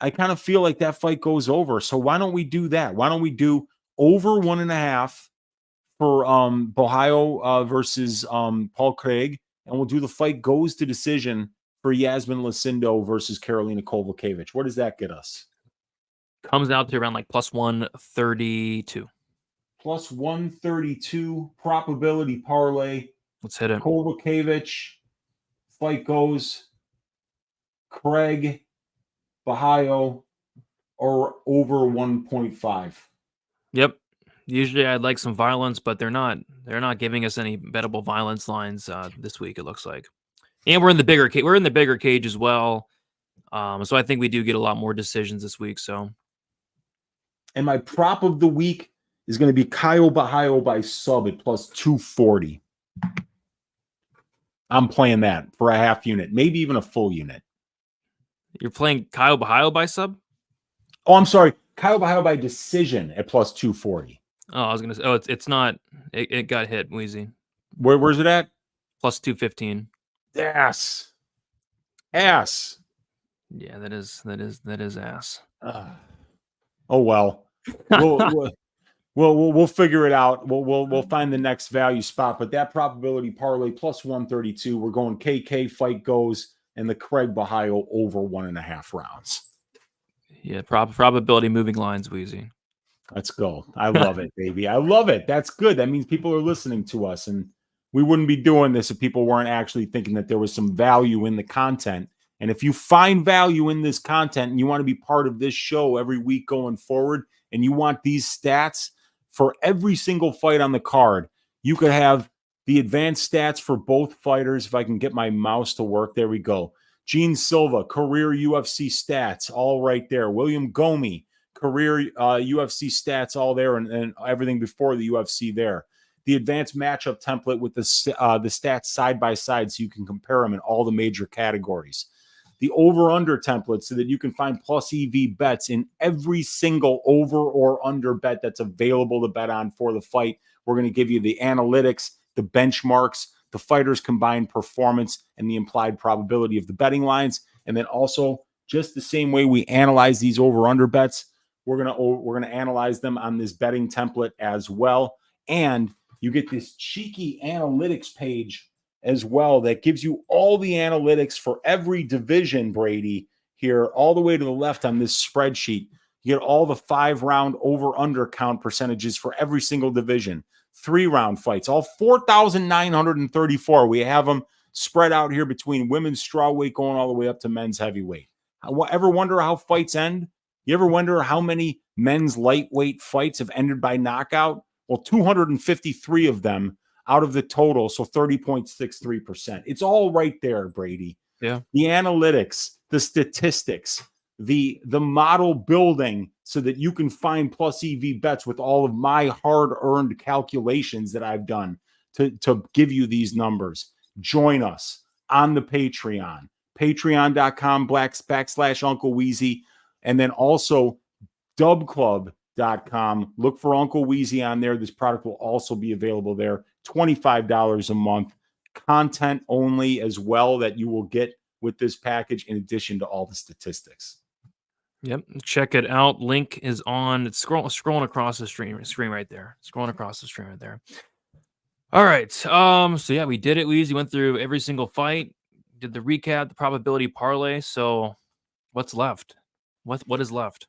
I kind of feel like that fight goes over. So why don't we do that? Why don't we do over 1.5 for Bohio versus Paul Craig, and we'll do the fight goes to decision for Iasmin Lucindo versus Karolina Kowalkiewicz. What does that get us? Comes out to around like plus 132. Plus 132 probability parlay. Let's hit it. Kowalkiewicz fight goes Craig Bahayo or over 1.5. Yep. Usually I'd like some violence, but they're not giving us any bettable violence lines this week, it looks like. And we're in the bigger cage. We're in the bigger cage as well. So I think we do get a lot more decisions this week. So, and my prop of the week is going to be Caio Bahayo by sub at plus 240. I'm playing that for a half unit, maybe even a full unit. You're playing Caio Bahayo by sub? Oh, I'm sorry. Caio Bahayo by decision at plus 240. Oh, I was going to say, oh, it's not, it got hit, Wheezy. Where's it at? Plus 215. Ass. Yeah, that is ass. Oh, well. We'll figure it out. We'll find the next value spot. But that probability parlay plus 132. We're going KK fight goes and the Craig Bahayo over 1.5 rounds. Yeah, probability moving lines, Wheezy. Let's go. I love it, baby. I love it. That's good. That means people are listening to us. And we wouldn't be doing this if people weren't actually thinking that there was some value in the content. And if you find value in this content and you want to be part of this show every week going forward, and you want these stats for every single fight on the card, you could have the advanced stats for both fighters. If I can get my mouse to work, there we go. Gene Silva, career UFC stats, all right there. William Gomis, career UFC stats, all there, and everything before the UFC there. The advanced matchup template with the stats side by side so you can compare them in all the major categories. The over-under template so that you can find plus EV bets in every single over or under bet that's available to bet on for the fight. We're going to give you the analytics, the benchmarks, the fighters' combined performance, and the implied probability of the betting lines. And then also, just the same way we analyze these over-under bets, we're gonna analyze them on this betting template as well. And you get this cheeky analytics page as well that gives you all the analytics for every division, Brady, here, all the way to the left on this spreadsheet. You get all the 5-round over-under count percentages for every single division. 3-round fights, all 4,934. We have them spread out here between women's strawweight going all the way up to men's heavyweight. Ever wonder how fights end? You ever wonder how many men's lightweight fights have ended by knockout? Well, 253 of them out of the total, so 30.63%. It's all right there, Brady. Yeah. The analytics, the statistics, the model building so that you can find plus EV bets with all of my hard-earned calculations that I've done to give you these numbers. Join us on the Patreon, patreon.com/Uncle Weezy, and then also dubclub.com. Look for Uncle Weezy on there. This product will also be available there. $25 a month, content only as well that you will get with this package in addition to all the statistics. Yep, check it out. Link is on. It's scrolling across the screen right there. Scrolling across the screen right there. All right. So yeah, we did it. We went through every single fight, did the recap, the probability parlay. So what's left? What is left?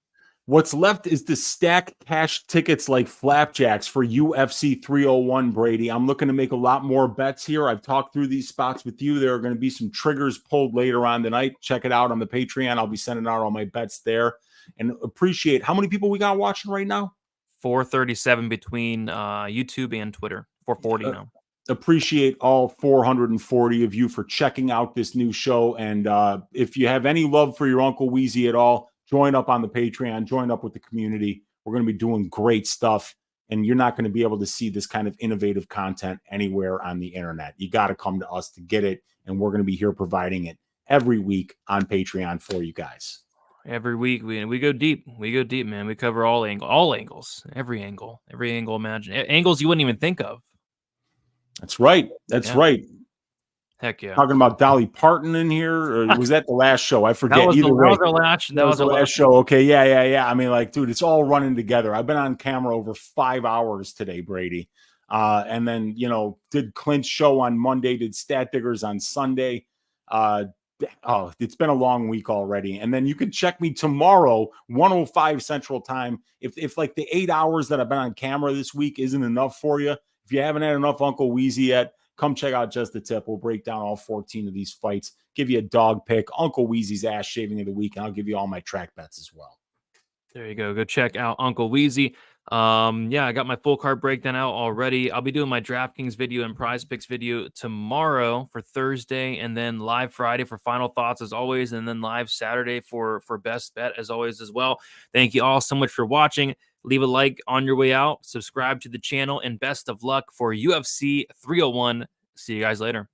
What's left is to stack cash tickets like flapjacks for UFC 301, Brady. I'm looking to make a lot more bets here. I've talked through these spots with you. There are going to be some triggers pulled later on tonight. Check it out on the Patreon. I'll be sending out all my bets there. And appreciate how many people we got watching right now? 437 between YouTube and Twitter. 440 now. Appreciate all 440 of you for checking out this new show. And if you have any love for your Uncle Weezy at all, join up on the Patreon, join up with the community. We're going to be doing great stuff, and you're not going to be able to see this kind of innovative content anywhere on the internet. You got to come to us to get it, and we're going to be here providing it every week on Patreon for you guys. Every week we go deep. We go deep, man. We cover all angles, every angle imagine. Angles you wouldn't even think of. That's right. That's right. Heck yeah. Talking about Dolly Parton in here, or was that the last show? I forget. That was Either way. That was the last show. Okay, yeah. I mean, like, dude, it's all running together. I've been on camera over 5 hours today, Brady. And then, did Clint's show on Monday, did Stat Diggers on Sunday. It's been a long week already. And then you can check me tomorrow, 1:05 Central Time. If like the 8 hours that I've been on camera this week isn't enough for you, if you haven't had enough Uncle Weezy yet, come check out Just the Tip. We'll break down all 14 of these fights, give you a dog pick, Uncle Wheezy's ass shaving of the week, and I'll give you all my track bets as well. There you go. Go check out Uncle Wheezy. Yeah, I got my full card breakdown out already. I'll be doing my DraftKings video and Prize Picks video tomorrow for Thursday, and then live Friday for final thoughts as always, and then live Saturday for best bet as always as well. Thank you all so much for watching. Leave a like on your way out, subscribe to the channel, and best of luck for UFC 301. See you guys later.